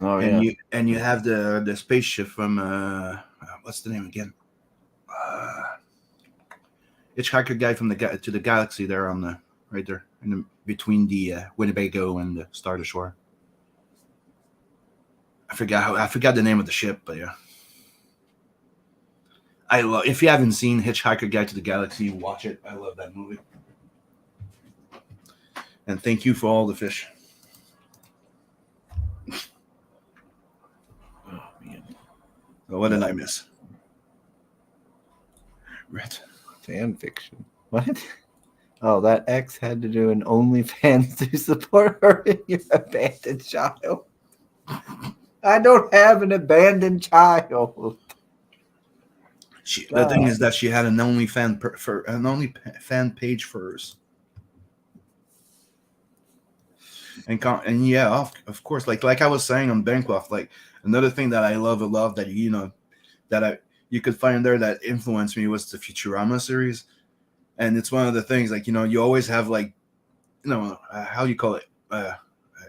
Oh and yeah. you have the spaceship from what's the name again? Hitchhiker Guide to the Galaxy. There on the right there in the, between the Winnebago and the Star Destroyer. I forgot the name of the ship, but yeah. I love. If you haven't seen Hitchhiker Guide to the Galaxy, watch it. I love that movie. And thank you for all the fish. Oh, man. So what did I miss? Red. Fan fiction. What? Oh, that ex had to do an OnlyFans to support her and your abandoned child. I don't have an abandoned child. The thing is that she had an OnlyFan page for hers. And yeah, of course, like I was saying on Bancroft, like another thing that I love that you could find there that influenced me was the Futurama series, and it's one of the things like you always have like how do you call it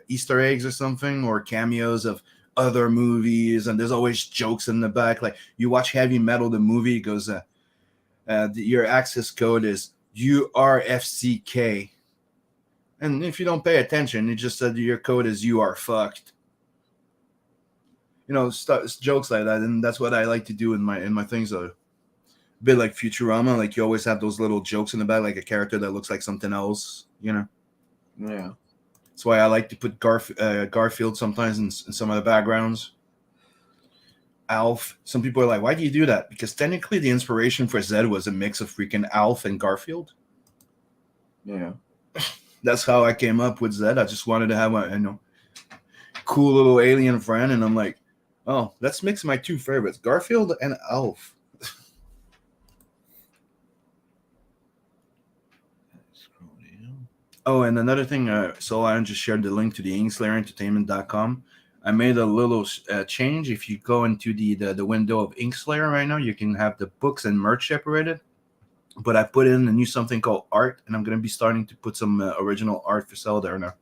Easter eggs or something or cameos of other movies, and there's always jokes in the back. Like you watch Heavy Metal, the movie, it goes your access code is URFCK. And if you don't pay attention, it just said your code is you are fucked. Jokes like that, and that's what I like to do in my things. A bit like Futurama, like you always have those little jokes in the back, like a character that looks like something else. Yeah. That's why I like to put Garfield sometimes in some of the backgrounds. Alf. Some people are like, why do you do that? Because technically the inspiration for Zed was a mix of freaking Alf and Garfield. Yeah. That's how I came up with Zed. I just wanted to have a cool little alien friend, and I'm like, oh, let's mix my two favorites, Garfield and Alf. Oh, and another thing, so I just shared the link to the InkSlayerEntertainment.com. I made a little change. If you go into the window of InkSlayer right now, you can have the books and merch separated. But I put in a new something called art, and I'm going to be starting to put some original art for sale there now.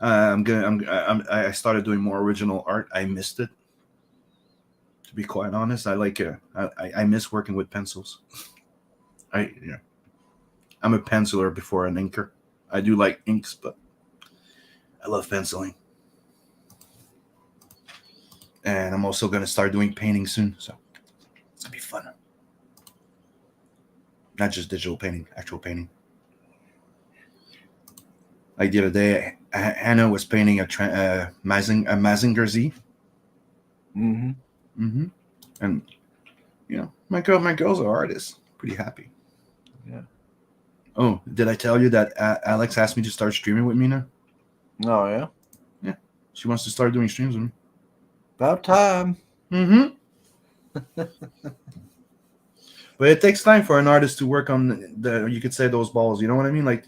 I started doing more original art. I missed it. To be quite honest, I miss working with pencils. I'm a penciler before an inker. I do like inks, but I love penciling. And I'm also going to start doing painting soon, so it's going to be fun. Not just digital painting, actual painting. Like the other day, Hannah was painting a Mazinger Z. And my girls are artists. Pretty happy. Yeah. Oh, did I tell you that Alex asked me to start streaming with me now? Oh yeah. Yeah, she wants to start doing streams with me. About time. But it takes time for an artist to work on you could say those balls. You know what I mean? Like,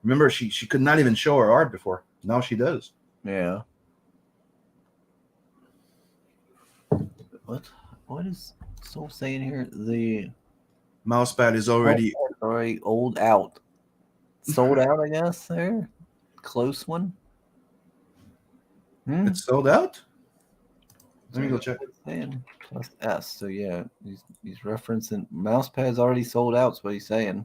remember, she could not even show her art before. Now she does. Yeah. What is Soul saying here? The mousepad is already old out. Sold out, I guess. There. Close one. It's sold out? Let me go check. Plus S. So yeah, he's referencing mousepad's already sold out. Is what he's saying.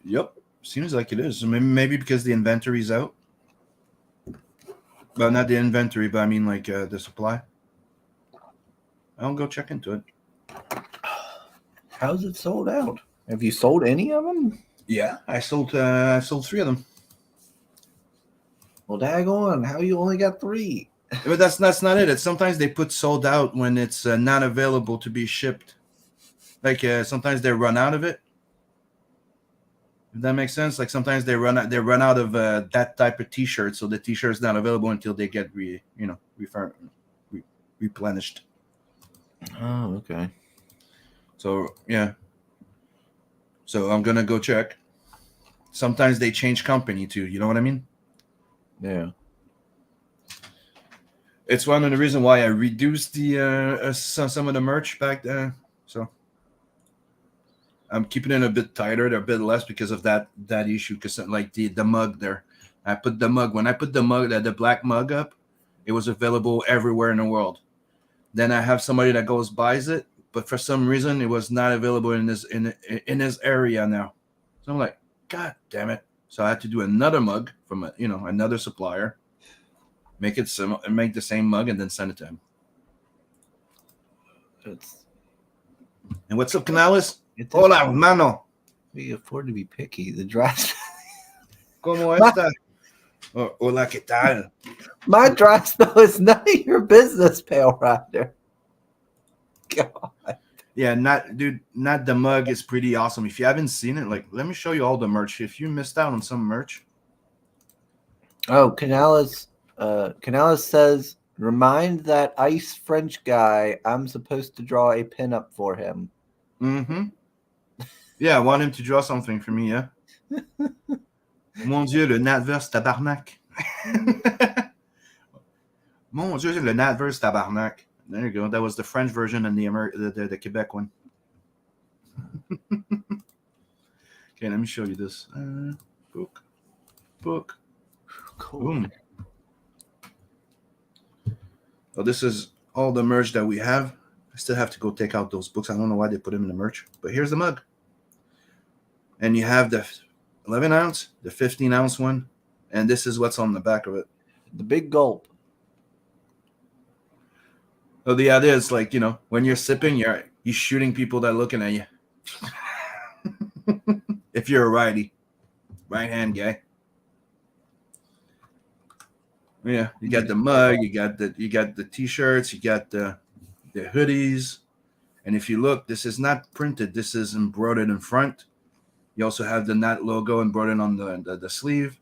Yep, seems like it is. Maybe because the inventory's out. Well, not the inventory, but I mean like the supply. I'll go check into it. How's it sold out? Have you sold any of them? Yeah, I sold 3 of them. Well, daggone, how you only got 3? But that's not it. It's sometimes they put sold out when it's not available to be shipped. Like sometimes they run out of it. If that makes sense. Like sometimes they run out of that type of T-shirt, so the T-shirt is not available until they get replenished. Oh, okay. So yeah. So I'm gonna go check. Sometimes they change company too. You know what I mean? Yeah. It's one of the reasons why I reduced the some of the merch back there. So I'm keeping it a bit tighter, a bit less because of that issue. Because like the mug there, I put the mug the black mug up. It was available everywhere in the world. Then I have somebody that goes buys it, but for some reason it was not available in this area now. So I'm like, God damn it! So I had to do another mug from another supplier. Make it similar, make the same mug, and then send it to him. It's And what's up, Canales? it's Hola, mano. we afford to be picky. The draft, ¿Cómo está? Hola, ¿qué tal? my dry spell is none of your business, Pale Rider. God. Yeah, not the mug is pretty awesome. If you haven't seen it, like, let me show you all the merch. If you missed out on some merch, Oh, Canales says, remind that ice French guy I'm supposed to draw a pin up for him. Yeah, I want him to draw something for me, yeah. Mon Dieu, le Natverse tabarnak. Mon Dieu, le Natverse tabarnak. There you go. That was the French version and the Quebec one. Okay, let me show you this. Book. Cool. Boom. So this is all the merch that we have. I still have to go take out those books. I don't know why they put them in the merch, but here's the mug. And you have the 11 ounce, the 15 ounce one, and this is what's on the back of it. The big gulp. So the idea is, like, you know, when you're sipping, you're shooting people that are looking at you. If you're a righty, right hand guy. Yeah, you got the mug, you got the t-shirts, you got the hoodies, and if you look, this is not printed. This is embroidered in front. You also have the Nat logo embroidered on the sleeve,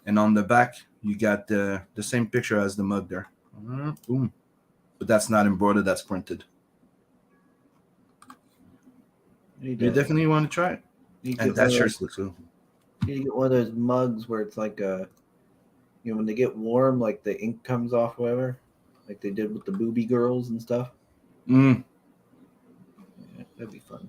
and on the back you got the same picture as the mug there. Boom, but that's not embroidered. That's printed. You definitely want to try it. And that shirt looks cool. You get one of those mugs where it's like when they get warm, like the ink comes off, whatever, like they did with the booby girls and stuff. Yeah, that'd be fun.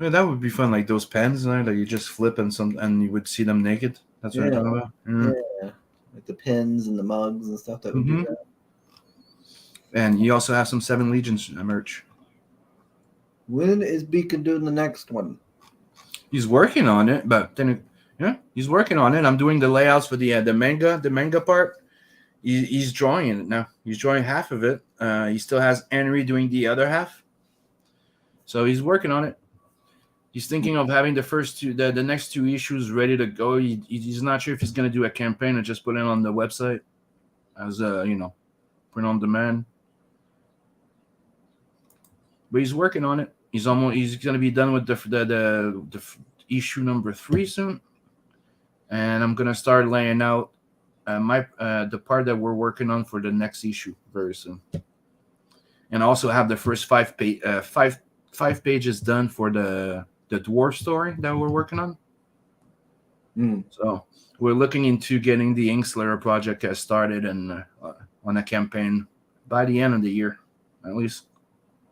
Yeah, that would be fun, like those pens, that you just flip and you would see them naked. That's what I'm talking about. Yeah, like the pins and the mugs and stuff that would do that. And you also have some Seven Legions merch. When is Beacon doing the next one? He's working on it, but then he's working on it. I'm doing the layouts for the manga part. He's drawing it now. He's drawing half of it. He still has Henry doing the other half. So he's working on it. He's thinking of having the next two issues ready to go. He's not sure if he's going to do a campaign or just put it on the website as print on demand. But he's working on it. He's going to be done with the issue number 3 soon, and I'm going to start laying out the part that we're working on for the next issue very soon, and also have the first 5 pages done for the dwarf story that we're working on. So we're looking into getting the Inkslayer project started and on a campaign by the end of the year, at least.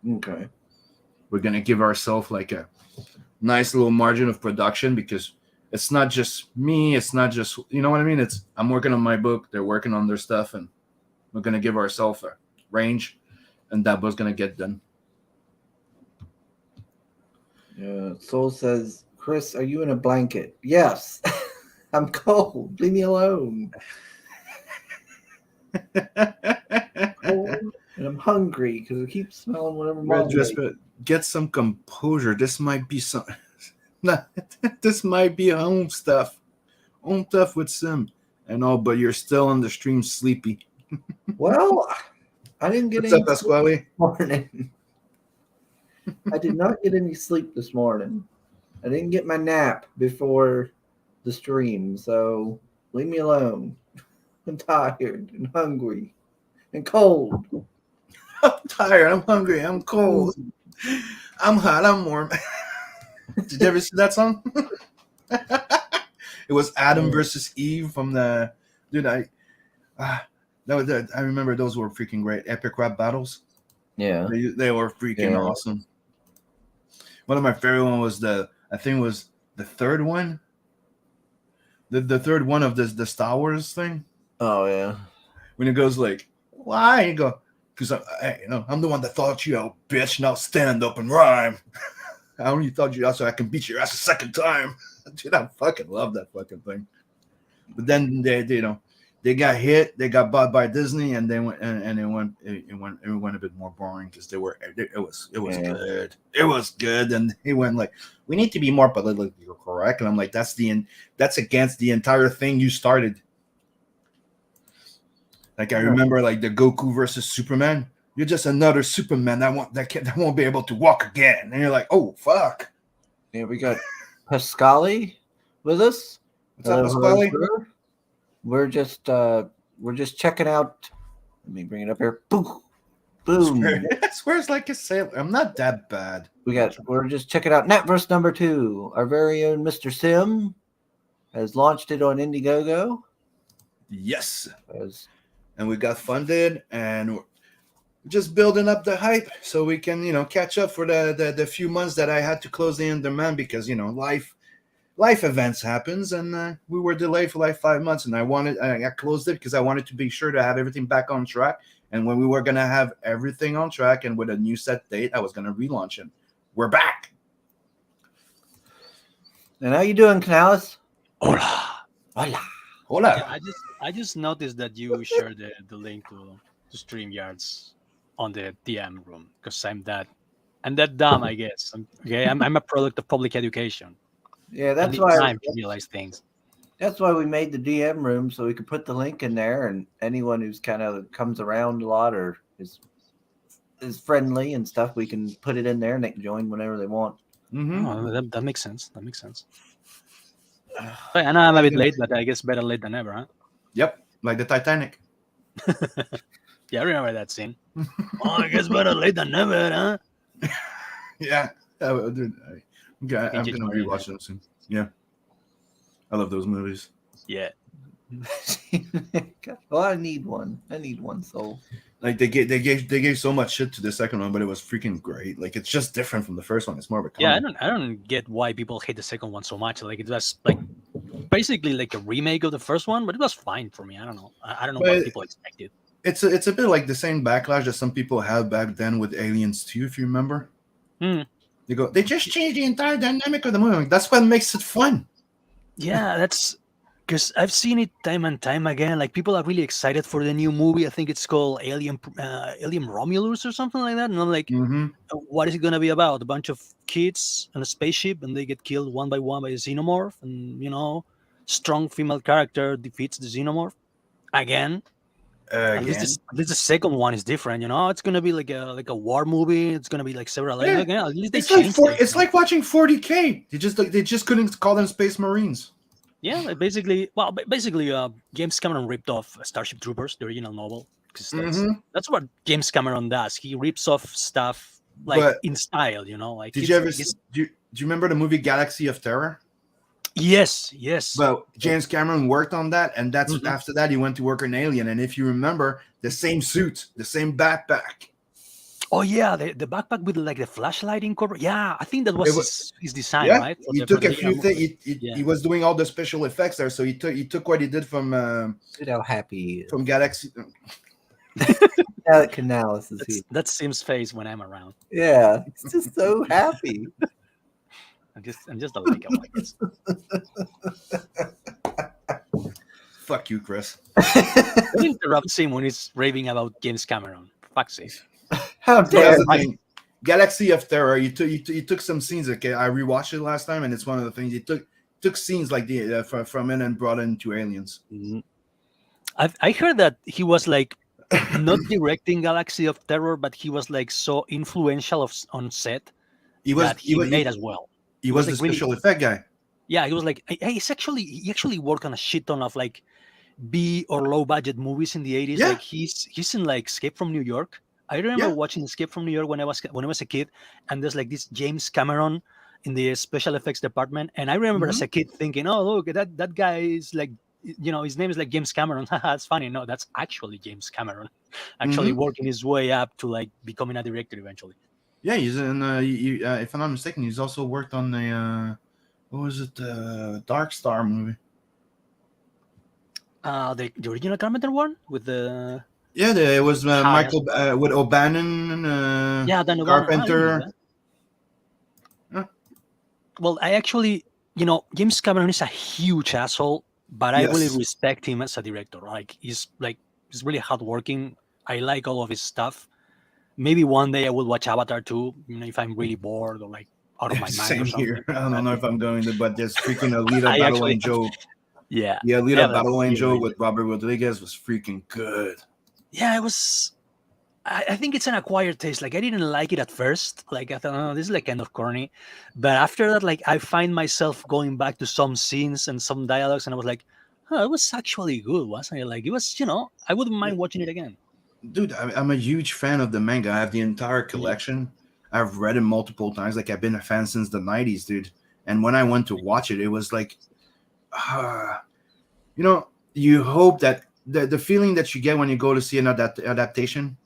Okay. We're going to give ourselves like a nice little margin of production, because it's not just me. It's not just, you know what I mean? I'm working on my book. They're working on their stuff, and we're going to give ourselves a range, and that book's going to get done. Soul says, Chris, are you in a blanket? Yes. I'm cold. Leave me alone. Cold, and I'm hungry because I keep smelling whatever. Get some composure. This might be some. This might be home stuff with Sim and all, but you're still on the stream sleepy. Well, I didn't get What's any up, Pasquale? sleep this morning. I did not get any sleep this morning. I didn't get my nap before the stream, so leave me alone. I'm tired and hungry and cold. I'm tired. I'm hungry. I'm cold. I'm hot. I'm warm. Did you ever see that song? It was Adam versus Eve from the dude. I remember those were freaking great epic rap battles. Yeah, they were freaking awesome. One of my favorite one was I think it was the third one. The third one of the Star Wars thing. Oh yeah. When it goes like, why? You go, because I'm the one that thought you out, bitch. Now stand up and rhyme. I only thought you out so I can beat your ass a second time. Dude, I fucking love that fucking thing. But then they They got hit. They got bought by Disney, and they went and it went a bit more boring because it was Yeah. good. It was good, and he went like, we need to be more politically correct, and I'm like, that's against the entire thing you started. Like I remember, like the Goku versus Superman. You're just another Superman that won't be able to walk again, and you're like, oh fuck. Yeah, we got Pascali with us. What's up, Pasquale? We're just checking out. Let me bring it up here. Boom, boom. I swear it's like a sailor. I'm not that bad. We're just checking out Natverse number 2. Our very own Mr. Sim has launched it on Indiegogo. Yes. And we got funded, and we're just building up the hype so we can, catch up for the few months that I had to close the on-demand because, life events happens, and we were delayed for like 5 months, and I closed it because I wanted to be sure to have everything back on track. And when we were going to have everything on track and with a new set date, I was going to relaunch it. We're back. And how you doing, Canales? Hola. Hola. Hola. Yeah, I just noticed that you shared the link to StreamYards on the DM room because I'm that dumb, I guess. I'm a product of public education. Yeah, I that's need why time to realize things. that's why we made the DM room so we could put the link in there, and anyone who's kind of comes around a lot or is friendly and stuff, we can put it in there and they can join whenever they want. Mm-hmm. Oh, that makes sense. That makes sense. But I know I'm a bit late, but I guess better late than never, huh? Yep, like the Titanic. Yeah, I remember that scene. Oh, I guess better late than never, huh? Yeah. Dude, I'm going Change to my rewatch them soon. Yeah. I love those movies. Yeah. Well, I need one soul. Like they gave so much shit to the second one, but it was freaking great. Like it's just different from the first one. It's more of a comedy. Yeah, I don't get why people hate the second one so much. Like it was like basically like a remake of the first one, but it was fine for me. I don't know. I don't know what people expected. It's a bit like the same backlash that some people had back then with Aliens 2, if you remember. They just changed the entire dynamic of the movie. Like, that's what makes it fun. Yeah, that's because I've seen it time and time again. Like people are really excited for the new movie. I think it's called Alien Romulus or something like that. And I'm like, what is it gonna be about? A bunch of kids on a spaceship and they get killed one by one by a xenomorph, and strong female character defeats the xenomorph again. At least the second one is different. It's gonna be like a war movie. It's gonna be like several. Yeah. Again, at least they It's like watching 40K. They just couldn't call them Space Marines. Yeah, basically, James Cameron ripped off Starship Troopers, the original novel, because that's what James Cameron does. He rips off stuff in style, Like, did you ever? Do you remember the movie Galaxy of Terror? Yes. Well, James Cameron worked on that, and that's after that he went to work on Alien. And if you remember, the same suit, the same backpack. Oh yeah, the backpack with like the flashlight incorporated. Yeah, I think that was his design, yeah, right? He took a few things. He was doing all the special effects there, so he took what he did from. Look how happy he is. From Galaxy. Canales is here. That's Sim's face when I'm around. Yeah, he's just so happy. I'm just a like this. Fuck you, Chris. Don't interrupt Sim when he's raving about James Cameron. For fuck's sake. How dare you? Galaxy of Terror. You took some scenes. Okay, I rewatched it last time, and it's one of the things you took scenes like the from it and brought it into Aliens. I heard that he was like not directing Galaxy of Terror, but he was like so influential on set. He made as well. He was the special effect guy. Yeah, he was like he actually worked on a shit ton of like B or low budget movies in the 80s. Yeah. Like he's in like Escape from New York. I remember watching Escape from New York when I was a kid, and there's like this James Cameron in the special effects department, and I remember as a kid thinking, oh look, that guy is like, his name is like James Cameron. That's funny. No, that's actually James Cameron, actually working his way up to like becoming a director eventually. Yeah, he's in. If I'm not mistaken, he's also worked on the what was it, Dark Star movie? The original Carpenter one with the. Yeah, it was Michael with O'Bannon and Carpenter. Well, I actually, James Cameron is a huge asshole but I really Yes. respect him as a director. He's really hardworking. I like all of his stuff. Maybe one day I will watch Avatar 2, if I'm really bored or like out of my mind or Same something. here. I don't know if I'm going to, but this freaking Alita I Battle actually, Angel. yeah, The yeah, Alita like, Battle really, Angel really with Robert Rodriguez was freaking good. yeah, it was. I think it's an acquired taste. Like I didn't like it at first. Like I thought, oh, this is like kind of corny. But after that, like I find myself going back to some scenes and some dialogues, and I was like, oh, it was actually good, wasn't it? Like it was, I wouldn't mind watching it again. Dude, I'm a huge fan of the manga. I have the entire Mhm. collection. I've read it multiple times. Like I've been a fan since the '90s, dude. And when I went to watch it, it was like, you know, you hope that the feeling that you get when you go to see an adaptation,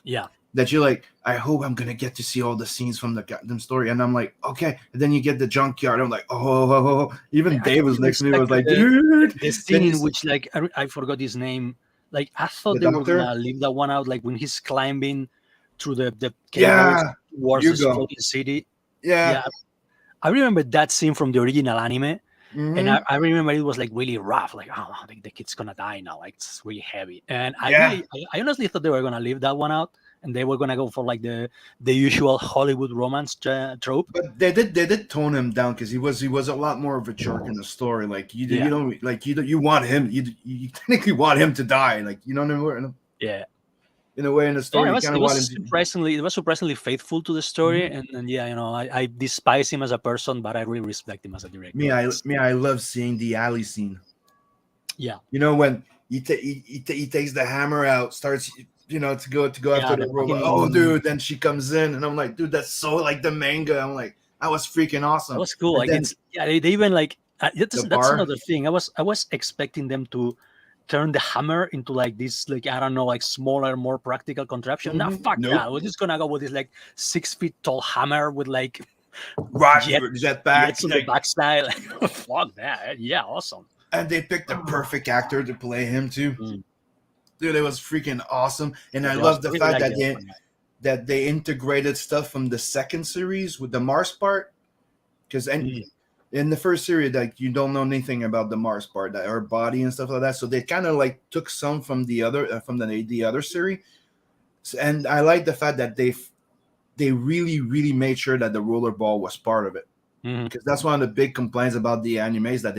Yeah. that you're like, I hope I'm gonna get to see all the scenes from the goddamn story. And I'm like, okay. And then you get the junkyard. I'm like, oh. Even I Dave was really next to me. Was like, respected dude. the Then scene you in see which like I forgot his name. Like I thought the they were doctor. gonna leave that one out. Like when he's climbing through the cables Yeah, towards the Hugo. floating city. Yeah. Yeah, I remember that scene from the original anime. And Mhm. I remember it was like really rough, like oh, the kid's gonna die now, like it's really heavy. And Yeah. I honestly thought they were gonna leave that one out, and they were gonna go for like the usual Hollywood romance trope. But they did tone him down because he was a lot more of a jerk in the story. Like you Yeah, don't like you want him you technically want him to die. Like you know what I mean? yeah, In a way in the yeah. story you kind of want him to. It was surprisingly faithful to the story, Mhm. and yeah, I despise him as a person, but I really respect him as a director. Me, Like, I love seeing the alley scene. yeah, You know when he takes the hammer out, starts to go yeah, after the the robot. Oh, fucking dude! Then she comes in, and I'm like, dude, that's so like the manga. I'm like, that was freaking that awesome. was cool. And Like then it's yeah, they even like the that's bar. another thing. I was expecting them to turn the hammer into like this, like I don't know, like smaller, more practical contraption. Nah, fuck Nope. that. We're just gonna go with this like 6 feet tall hammer with like Rock jet jet back. jets on the backside. Like, fuck that. Yeah, awesome. And they picked the perfect actor to play him too. Mm. Dude, it was freaking awesome. And I Yeah, love I the really fact like that the they other one. that they integrated stuff from the second series with the Mars part. Because Mm. in the first series, like you don't know anything about the Mars part, that her body and stuff like that. So they kind of like took some from the other from the other series. And I like the fact that they really made sure that the rollerball was part of it. Mhm. Because that's one of the big complaints about the animes that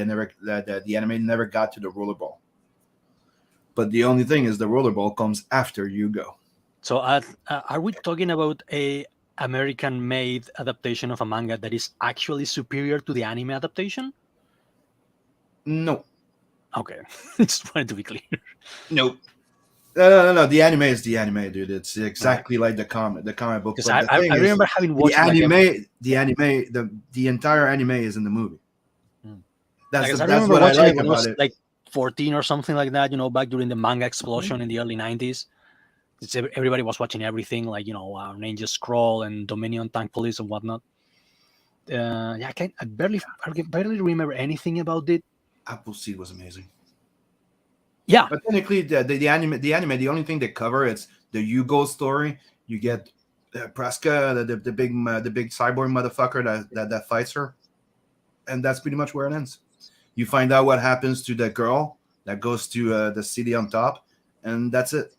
the anime never got to the rollerball. But the only thing is the rollerball comes after you go. So are we talking about a American made adaptation of a manga that is actually superior to the anime adaptation? No, Okay. Just wanted to be clear. nope. No. The anime is the anime, dude. It's Right. exactly like the comic book. Because But the thing I is, remember having the watched the entire anime is in the movie. Mm. That's I that's remember what I watching it like when I about was it. like 14 or something like that, back during the manga explosion in the early 90s. Everybody was watching everything, like, Ninja Scroll and Dominion Tank Police and whatnot. Yeah, I barely remember anything about it. Appleseed was amazing. Yeah. But technically, the the only thing they cover is the Yugo story. You get Praska, the big cyborg motherfucker that fights her, and that's pretty much where it ends. You find out what happens to the girl that goes to the city on top, and that's it.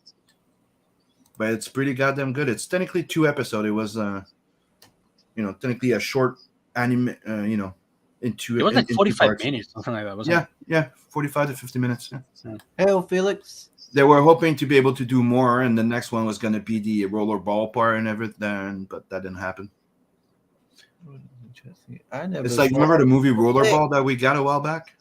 But it's pretty goddamn good. It's technically 2 episodes. It was, technically a short anime. It was like in 2 45 parts. minutes, something like that, wasn't it? Yeah, 45 to 50 minutes. Yeah. Hey, Felix. They were hoping to be able to do more, and the next one was going to be the roller ball part and everything, but that didn't happen. I never. It's like, remember the movie Rollerball that we got a while back?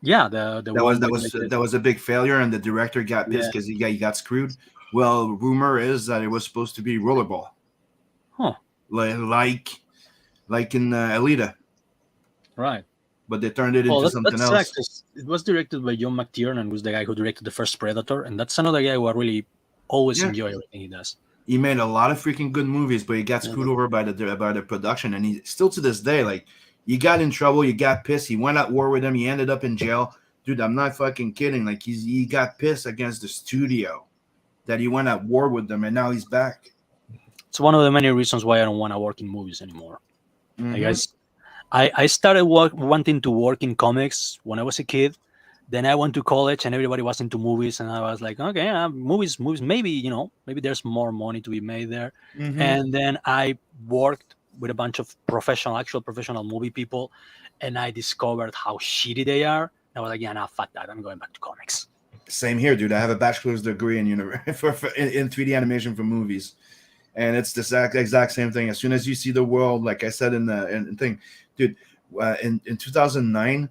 Yeah, the That one was with, like, that was a big failure, and the director got pissed because he got screwed. Well, rumor is that it was supposed to be Rollerball, Huh. like in Alita, Right. but they turned it Well, into something that's else. 'cause it was directed by John McTiernan, who's the guy who directed the first Predator, and that's another guy who I really always Yeah. enjoy everything he does. He made a lot of freaking good movies, but he got Yeah. screwed over by the production, and he still to this day, like, he got in trouble, he got pissed, he went at war with him, he ended up in jail. Dude, I'm not fucking kidding. Like, he got pissed against the studio that he went at war with them, and now he's back. It's one of the many reasons why I don't want to work in movies anymore. Mhm. I guess I started wanting to work in comics when I was a kid. Then I went to college, and everybody was into movies, and I was like, okay, movies. Maybe maybe there's more money to be made there. Mm-hmm. And then I worked with a bunch of actual professional movie people, and I discovered how shitty they are. I was like, yeah, nah, fuck that. I'm going back to comics. Same here, dude. I have a bachelor's degree in in 3D animation for movies, and it's the exact same thing. As soon as you see the world, like I said in the thing, dude, in 2009,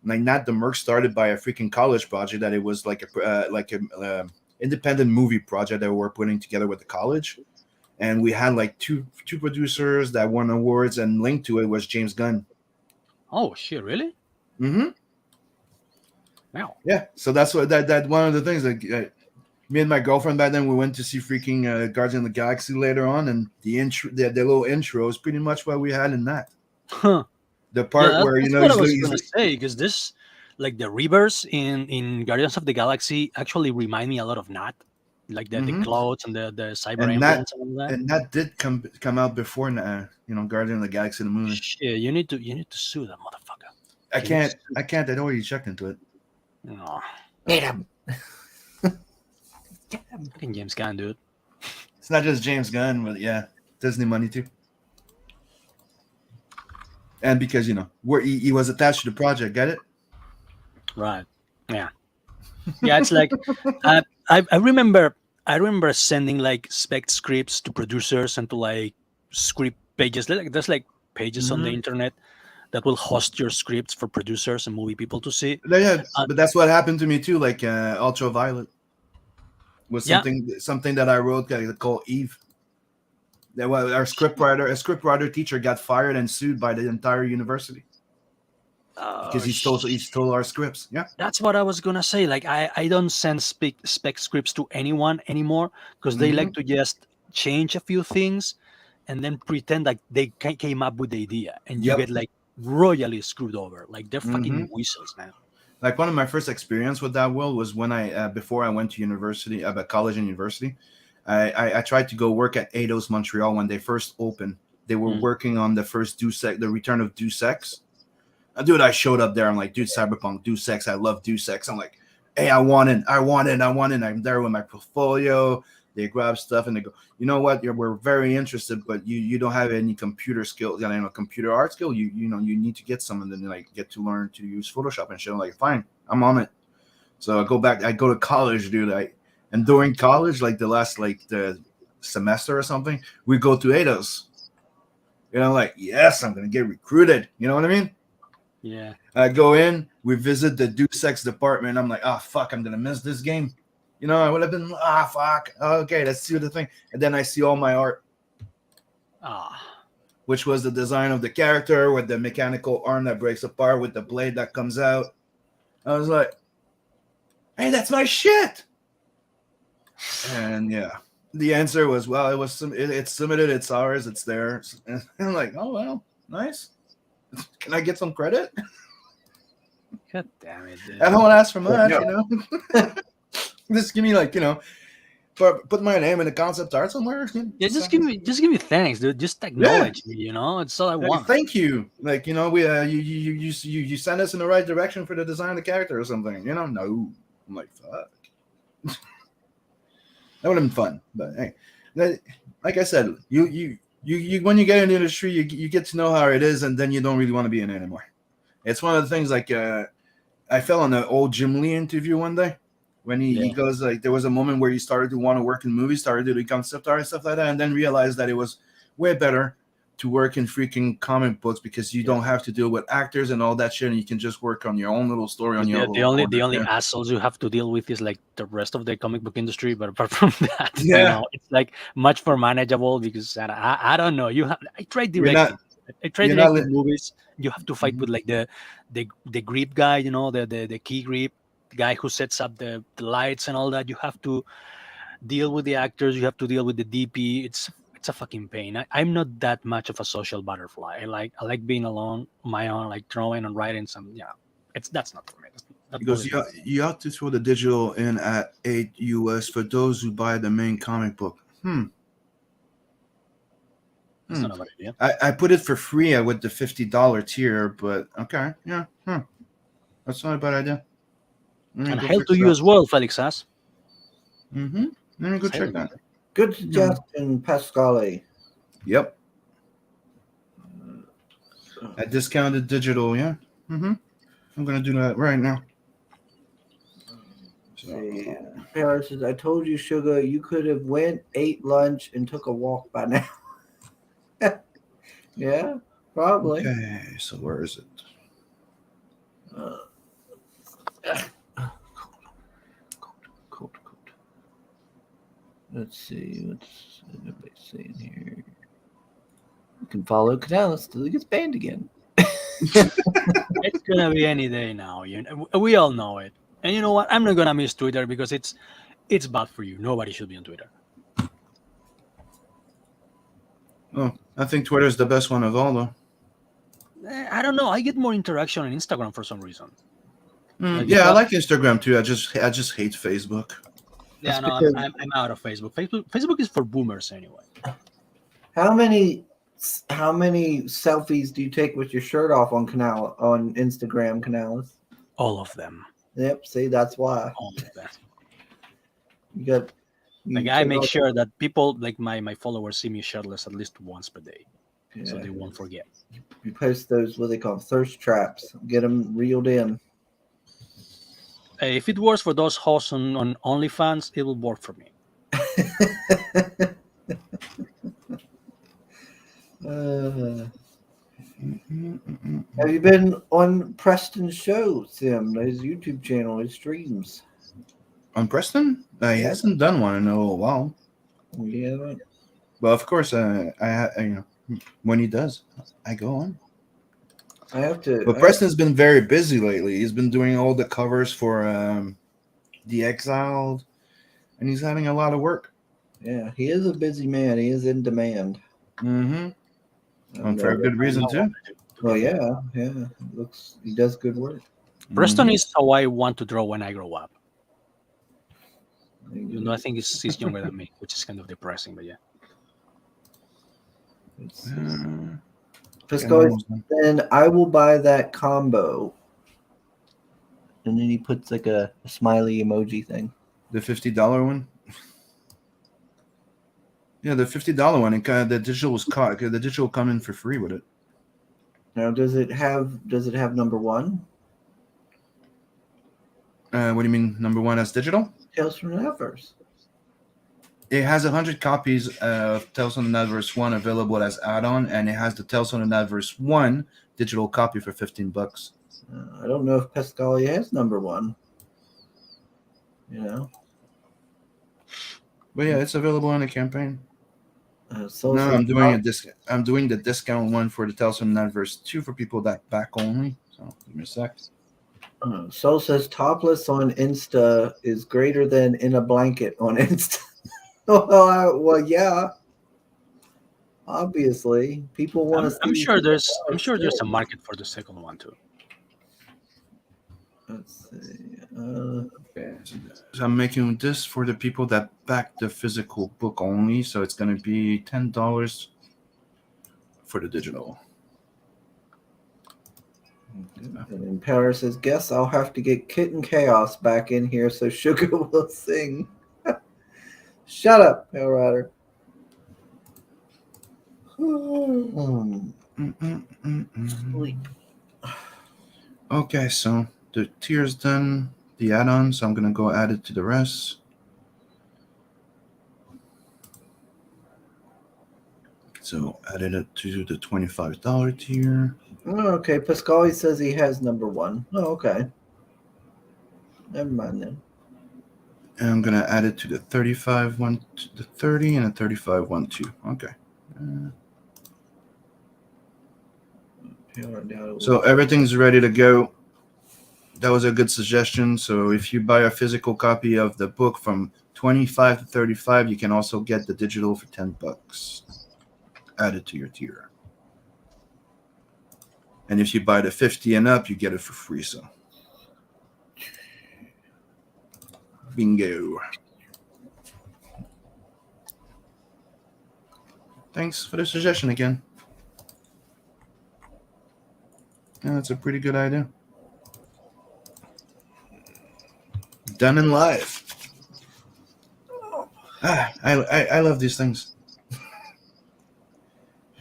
like Nat the Merc started by a freaking college project that it was like a independent movie project that we were putting together with the college, and we had like two producers that won awards, and linked to it was James Gunn. Oh shit, really? Mm-hmm. Wow. Yeah, so that's what that one of the things that me and my girlfriend back then we went to see freaking Guardian of the Galaxy later on, and the intro, the little intro is pretty much what we had in that. Huh. The part Yeah, where that's what I was gonna say, because this, like the rivers in Guardians of the Galaxy, actually remind me a lot of Nat, like the Mhm. clouds and the cyber and emblems that and all that. and that did come out before Guardian of the Galaxy the movie. Shit, you need to sue that motherfucker. I You need can't. I already checked into it. No, Get him. fucking James Gunn, dude. It's not just James Gunn, but yeah, Disney money too. And because where he was attached to the project, get it? Right. Yeah. Yeah, it's like I remember sending like spec scripts to producers and to like script pages. There's like pages on the Mhm. internet that will host your scripts for producers and movie people to see. Yeah, Uh, but that's what happened to me too. Like Ultraviolet was Yeah. something that I wrote called Eve. That was our a scriptwriter teacher got fired and sued by the entire university because he stole our scripts. Yeah. That's what I was gonna say. Like I don't send spec scripts to anyone anymore because they like Mhm. to just change a few things and then pretend like they came up with the idea, and you Yep. get like royally screwed over. Like they're fucking Mhm. weasels, man. Like one of my first experience with that world was when I before I went to university, college and university. I tried to go work at Eidos Montreal when they first opened. They were Mm. working on the first the return of Deus Ex. Dude, I showed up there. I'm like, dude, Cyberpunk, Deus Ex. I love Deus Ex. I'm like, hey, I want it. I'm there with my portfolio. They grab stuff and they go, you know what? We're very interested, but you don't have any computer skills, computer art skill. You need to get some and then like get to learn to use Photoshop and shit. I'm like, fine, I'm on it. So I go back. I go to college, dude. And during college, like the last the semester or something, we go to Eidos. Like, yes, I'm gonna get recruited. You know what I mean? Yeah. I go in, we visit the Deus Ex department. I'm like, oh fuck, I'm gonna miss this game. I would have been fuck. Okay, let's see the thing. And then I see all my art, Ah. which was the design of the character with the mechanical arm that breaks apart with the blade that comes out. I was like, hey, that's my shit. And yeah, the answer was, well, it's submitted, it's ours, it's theirs. And I'm like, oh well, nice. Can I get some credit? God damn it, dude. I don't want to ask for much, No. Just give me put my name in the concept art somewhere. Yeah, just give me thanks, dude. Just acknowledge me, It's all I want. Thank you. We you send us in the right direction for the design of the character or something. No. I'm like, fuck. That would have been fun, but hey, like I said, you when you get in the industry, you get to know how it is, and then you don't really want to be in it anymore. It's one of the things. Like I fell on an old Jim Lee interview one day when he goes like there was a moment where he started to want to work in movies, started to do concept art and stuff like that, and then realized that it was way better to work in freaking comic books because you don't have to deal with actors and all that shit, and you can just work on your own little story on your own. The only assholes you have to deal with is like the rest of the comic book industry. But apart from that, it's like much more manageable because I don't know. I tried directing. I tried directing movies. You have to fight with like the grip guy, the key grip guy who sets up the lights and all that. You have to deal with the actors. You have to deal with the DP. It's a fucking pain. I'm not that much of a social butterfly. I like being alone on my own, like drawing and writing some. That's not for me. Because you have to throw the digital in at $8 US for those who buy the main comic book. That's not a bad idea. I put it for free with the $50 tier, but okay, yeah, that's not a bad idea. And hail to you as well, Felix Sass. Mm-hmm. Let me go Hail check to that. Good suggestion, Pascale. Yep. At discounted digital, yeah. Mm-hmm. I'm gonna do that right now. See, Paris says, I told you, Sugar, you could have went, ate lunch, and took a walk by now. Yeah, probably. Okay, so where is it? Cool. Let's see. What's everybody saying here? You can follow Canales till he gets banned again. It's gonna be any day now. We all know it. And you know what? I'm not gonna miss Twitter because it's bad for you. Nobody should be on Twitter. Oh, I think Twitter is the best one of all, though. I don't know. I get more interaction on Instagram for some reason. Like, Yeah, I like Instagram too. I just hate Facebook. Yeah, That's no, because- I'm out of Facebook. Facebook is for boomers anyway. How many selfies do you take with your shirt off on Instagram, Canales? All of them. Yep. See, that's why All of them. you got. Like I make sure that people, like my followers, see me shirtless at least once per day, so they won't forget. You post those, what they call them, thirst traps. Get them reeled in. Hey, if it works for those hosts on OnlyFans, it will work for me. Have you been on Preston's show, Sim? His YouTube channel, his streams. On Preston? He hasn't done one in a little while. Yeah. Well, of course, when he does, I go on. I have to. But Preston's been very busy lately. He's been doing all the covers for The Exiled, and he's having a lot of work. Yeah, he is a busy man. He is in demand. Mm-hmm. And for a good reason too. Well, yeah. He does good work. Preston is how I want to draw when I grow up. You know, I think he's younger than me, which is kind of depressing, but yeah. Then I will buy that combo. And then he puts like a smiley emoji thing. The $50 one. Yeah, the $50 one. The digital was caught. The digital come in for free with it. Now, does it have number one? What do you mean, number one as digital? Tales from the Natverse. It has 100 copies of Tales from the Natverse 1 available as add-on, and it has the Tales from the Natverse 1 digital copy for $15. I don't know if Pascalia has number one. You know. But yeah, it's available on the campaign. So No, I'm doing I'm doing the discount one for the Tales from the Natverse 2 for people that back only. So give me a sec. Soul says topless on Insta is greater than in a blanket on Insta. Well, yeah. Obviously, people want to see. I'm sure there's a market for the second one too. Let's see. Okay. So I'm making this for the people that back the physical book only. So it's going to be $10 for the digital. And then Power says, guess I'll have to get Kitten Chaos back in here so Sugar will sing. Shut up, Power Rider. Sleep. Okay, so the tier's done, the add-on, so I'm going to go add it to the rest. So added it to the $25 tier. Oh, okay, Pascali says he has number one. Oh, okay. Never mind then. And I'm going to add it to the 35 one, to the 30, and a 35 one too. Okay. So everything's ready to go. That was a good suggestion. So if you buy a physical copy of the book from 25 to 35, you can also get the digital for $10. Add it to your tier. And if you buy the 50 and up, you get it for free. So bingo. Thanks for the suggestion again. Yeah, that's a pretty good idea. Done in live. I love these things.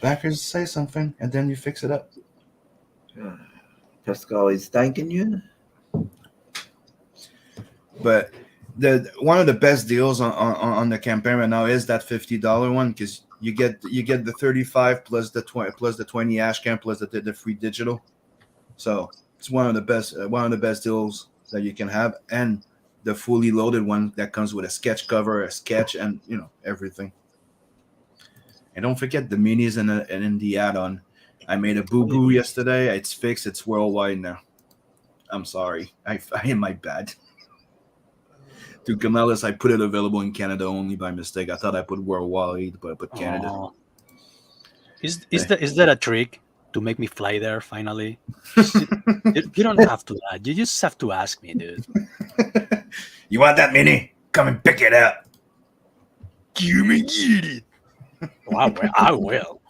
Backers say something, and then you fix it up. Pascali's thanking you. But one of the best deals on the campaign right now is that $50 one, because you get the 35 plus the 20 Ashcan plus the free digital. So it's one of the best deals that you can have, and the fully loaded one that comes with a sketch cover, a sketch, and everything. And don't forget the minis and in the add-on. I made a boo-boo yesterday. It's fixed. It's worldwide now. I'm sorry. I am my bad. To Camellus, I put it available in Canada only by mistake. I thought I put worldwide, but I put Canada. Oh. Is that a trick to make me fly there finally? You don't have to that. You just have to ask me, dude. You want that mini? Come and pick it up. Give me it. Well, I will.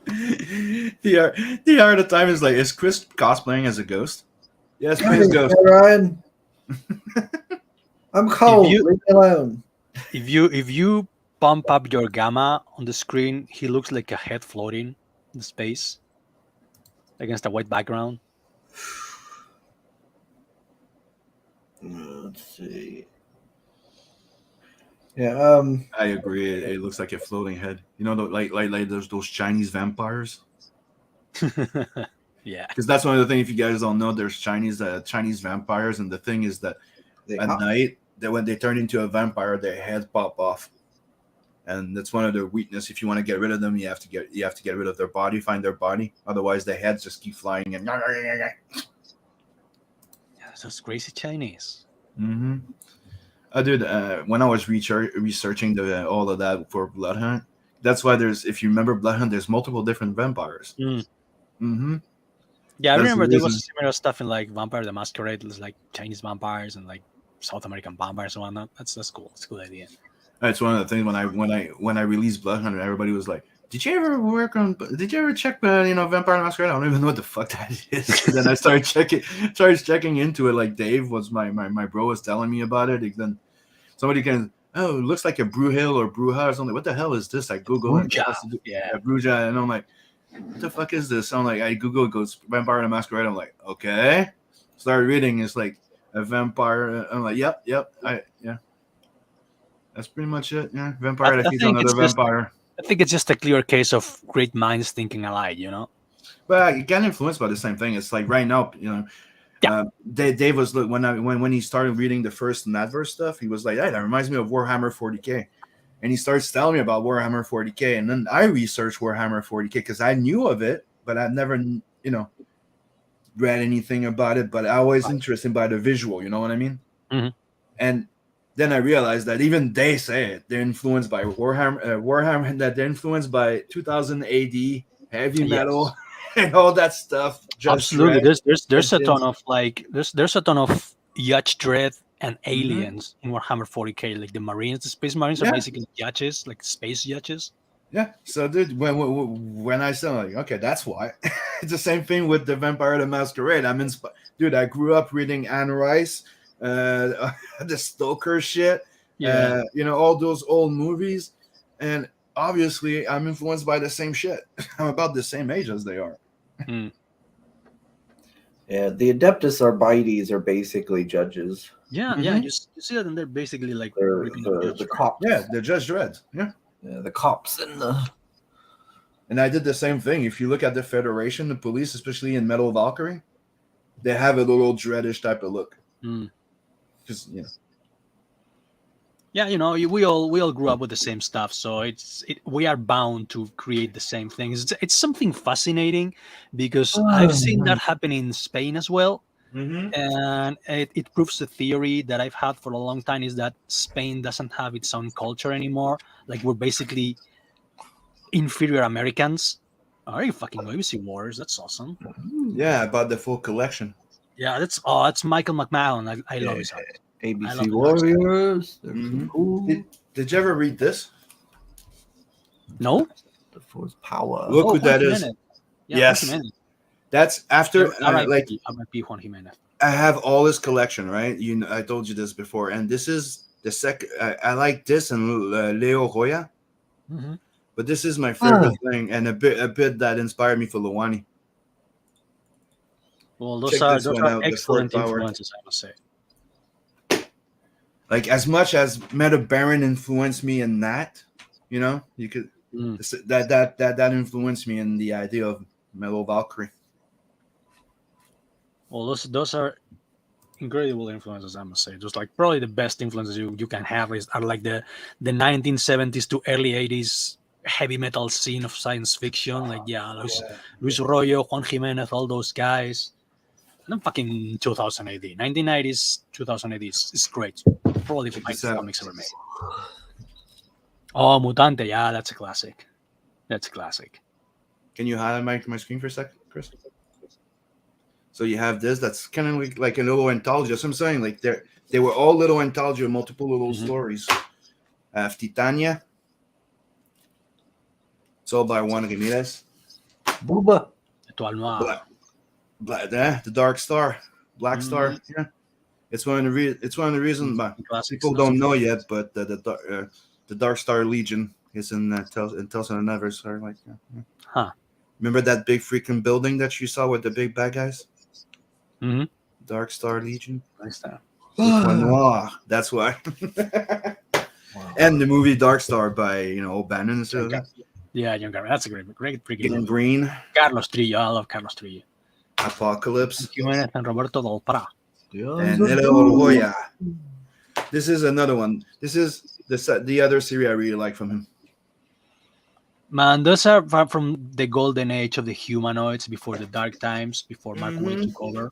The art of time is like, is Chris cosplaying as a ghost? Yes, please, ghost. Ryan. I'm cold. Leave me alone. If you pump up your gamma on the screen, he looks like a head floating in space against a white background. Let's see. Yeah. I agree. It looks like a floating head. Like there's those Chinese vampires. Yeah. Because that's one of the things. If you guys don't know, there's Chinese vampires, and the thing is that at night, that when they turn into a vampire, their heads pop off, and that's one of their weakness. If you want to get rid of them, you have to get rid of their body, find their body. Otherwise, their heads just keep flying and. Yeah, those crazy Chinese. Mm-hmm. Dude, when I was researching all of that for Bloodhunt, that's why if you remember Bloodhunt, there's multiple different vampires. Mm-hmm. Yeah, I remember there was similar stuff in like Vampire the Masquerade. There's like Chinese vampires and like South American vampires and whatnot. That's cool. It's a good idea. That's one of the things when I released Bloodhunt, everybody was like, Did you ever check Vampire the Masquerade? I don't even know what the fuck that is. And then I started checking into it. Like Dave was my bro was telling me about it. And then somebody it looks like a Bruja or Bruja or something. What the hell is this? I Google it. Yeah, Bruja. And I'm like, what the fuck is this? I'm like, I Google it, goes Vampire the Masquerade. I'm like, okay. Started reading. It's like a vampire. I'm like, yep. Yeah. That's pretty much it. Yeah, vampire. He's another vampire. I think it's just a clear case of great minds thinking alike, But you get influenced by the same thing. It's like right now, Dave was when he started reading the first Natverse stuff, he was like, "Hey, that reminds me of Warhammer 40k," and he starts telling me about Warhammer 40k, and then I researched Warhammer 40k because I knew of it, but I'd never, read anything about it. But I was interested by the visual. You know what I mean? Mm-hmm. And then I realized that even they say it. They're influenced by Warhammer, that they're influenced by 2000 AD heavy metal and all that stuff. Absolutely. There's a ton of there's a ton of yacht dread and aliens in Warhammer 40k. Like the Space Marines are basically yachts, like space yachts. Yeah. So dude, when I said like, okay, that's why. It's the same thing with the Vampire the Masquerade. I'm inspired. Dude, I grew up reading Anne Rice. The Stoker shit, all those old movies, and obviously I'm influenced by the same shit. I'm about the same age as they are. Yeah, the Adeptus Arbites are basically judges. Yeah, you see that, and they're basically like the cops. Yeah, they're Judge Dredd. Yeah, the cops and I did the same thing. If you look at the Federation, the police, especially in Metal Valkyrie, they have a little Dreddish type of look. Because we all grew up with the same stuff, so we are bound to create the same things. It's something fascinating because I've seen that happen in Spain as well, and it proves the theory that I've had for a long time, is that Spain doesn't have its own culture anymore. Like, we're basically inferior Americans. Are you fucking ABC Wars? That's awesome. Yeah, about the full collection. Yeah, that's Michael McMahon. I love his art. ABC Warriors. Cool. Did you ever read this? No. The Force power. Look who Juan that is. Jimenez. Yeah, Yes. Juan Jimenez. That's after like R.I.P. Juan Jimenez. I have all his collection, right? I told you this before, and this is the second. I like this and Leo Hoya, Mm-hmm. but this is my favorite thing, and a bit that inspired me for Luwani. Well, those Check are this one out, the excellent Fort Power. influences, I must say. Like as much as Meta Baron influenced me in that, you could that influenced me in the idea of Mellow Valkyrie. Well, those are incredible influences, I must say. Just like probably the best influences you can have are like the 1970s to early 80s heavy metal scene of science fiction. Like Luis Royo, Juan Jimenez, all those guys. And then fucking 2000 AD, 1990s, 2000 AD is great. Probably the finest comics ever made. Oh, Mutante, yeah, that's a classic. That's a classic. Can you highlight my screen for a second, Chris? So you have this. That's kind of like a little anthology. That's what I'm saying. Like they were all little anthology, multiple little stories. Titania. It's all by Juan Ramirez. Booba. Étoile Noire. The Dark Star, Black Star. Yeah, it's one of the reasons people don't know yet. But the Dark Star Legion is in Tales of the Natverse. Like, Huh. Remember that big freaking building that you saw with the big bad guys? Mm-hmm. Dark Star Legion. Nice time. Noir. That's why. Wow. And the movie Dark Star by O'Bannon. Yeah, John Garvin. That's a great freaking movie. Green. Carlos Trillo. I love Carlos Trillo. Apocalypse. Jimenez and Roberto Dolpra. And Hoya. This is another one. This is the other series I really like from him. Man, those are from the golden age of the humanoids before the dark times, before Mark Waid took over.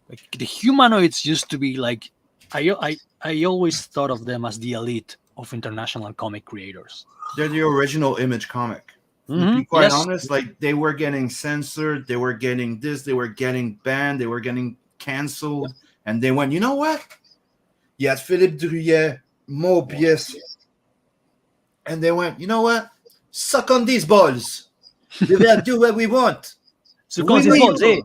Like the humanoids used to be like, I always thought of them as the elite of international comic creators. They're the original Image comic. To be quite honest, like they were getting censored, they were getting this, they were getting banned, they were getting canceled, and they went, you know what? You had Philippe Druyet, Mobius, and they went, you know what? Suck on these balls. We will do what we want. Suck on these balls, eh?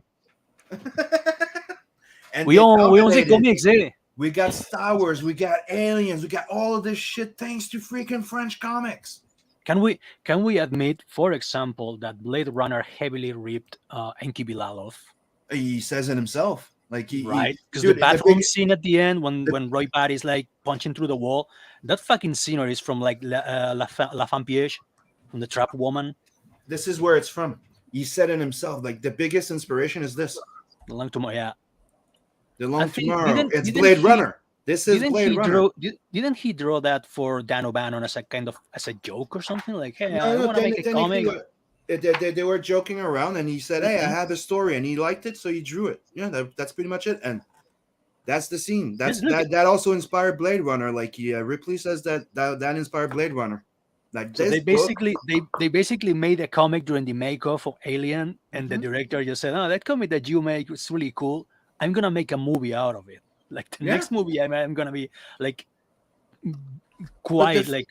And we own the comics, eh? We got Star Wars, we got Aliens, we got all of this shit thanks to freaking French comics. Can we admit, for example, that Blade Runner heavily ripped Enki Bilalov? He says it himself. Like right? Because the bathroom scene at the end when Roy Batty's like punching through the wall, that fucking scenery is from like La Femme Piège, from the Trap Woman. This is where it's from. He said it himself. Like the biggest inspiration is this. The Long Tomorrow, yeah. The Long Tomorrow. It's Blade Runner. This is Blade Runner. Didn't he draw that for Dan O'Bannon as a joke or something? Like, hey, I want to make a comic. They were joking around, and he said, "Hey, I have a story," and he liked it, so he drew it. Yeah, that's pretty much it. And that's the scene. That also inspired Blade Runner. Like Ripley says that inspired Blade Runner. Like so they basically made a comic during the makeoff of Alien, and the director just said, "Oh, that comic that you make was really cool. I'm gonna make a movie out of it. Like the next movie, I'm gonna be like quite like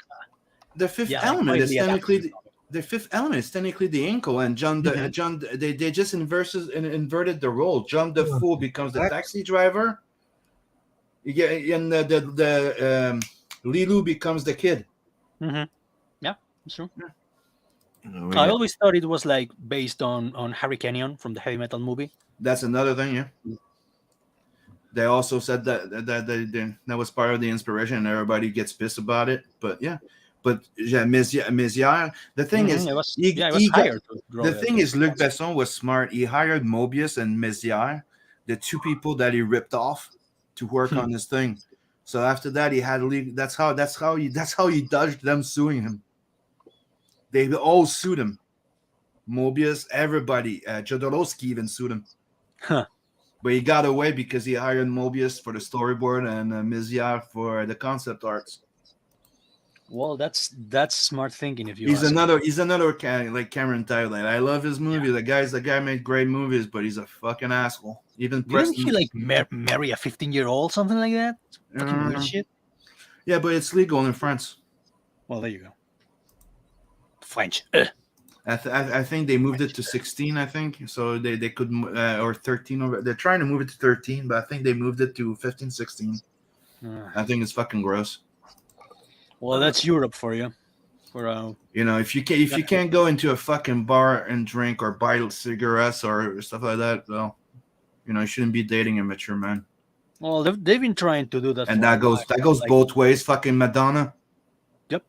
the Fifth Element is technically." The Fifth Element is technically the ankle, and John. They just inverted the role. John the Fool becomes the taxi driver. Yeah, and the Lilu becomes the kid. Mm-hmm. Yeah, that's true. Yeah. I always thought it was like based on Harry Kenyon from the Heavy Metal movie. That's another thing. Yeah. They also said that was part of the inspiration, and everybody gets pissed about it. But yeah. But Mézières, the thing is, Luc Besson was smart. He hired Mobius and Mézières, the two people that he ripped off to work on this thing. So after that, he had to leave. That's how he dodged them suing him. They all sued him. Mobius, everybody, Jodorowsky even sued him. Huh. But he got away because he hired Mobius for the storyboard and Mézières for the concept arts. Well, that's smart thinking. If you he's another like Cameron Tyler. I love his movie. Yeah. The guy made great movies, but he's a fucking asshole. Even didn't he like marry a 15-year-old, something like that? Fucking weird shit. Yeah, but it's legal in France. Well, there you go. French. I think they moved it to 16. I think so. They could or 13 over. They're trying to move it to 13, but I think they moved it to 15, 16. I think it's fucking gross. Well, that's Europe for you. For You know, if you can't go into a fucking bar and drink or buy cigarettes or stuff like that, well, you know, you shouldn't be dating a mature man. well, they've been trying to do that. And for that a goes while, like, both ways. Fucking Madonna. Yep.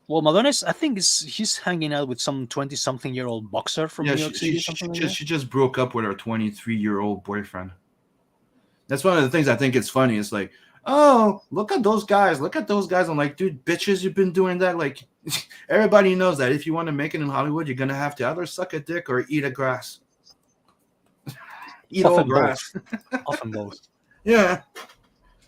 Well, Madonna's, I think she's hanging out with some 20-something-year-old boxer from New York City. She just broke up with her 23-year-old boyfriend. That's one of the things I think it's funny. It's like, oh, look at those guys. Look at those guys. I'm like, dude, bitches, you've been doing that. Like, everybody knows that if you want to make it in Hollywood, you're going to have to either suck a dick or eat a grass. Eat all grass. Often both. Yeah.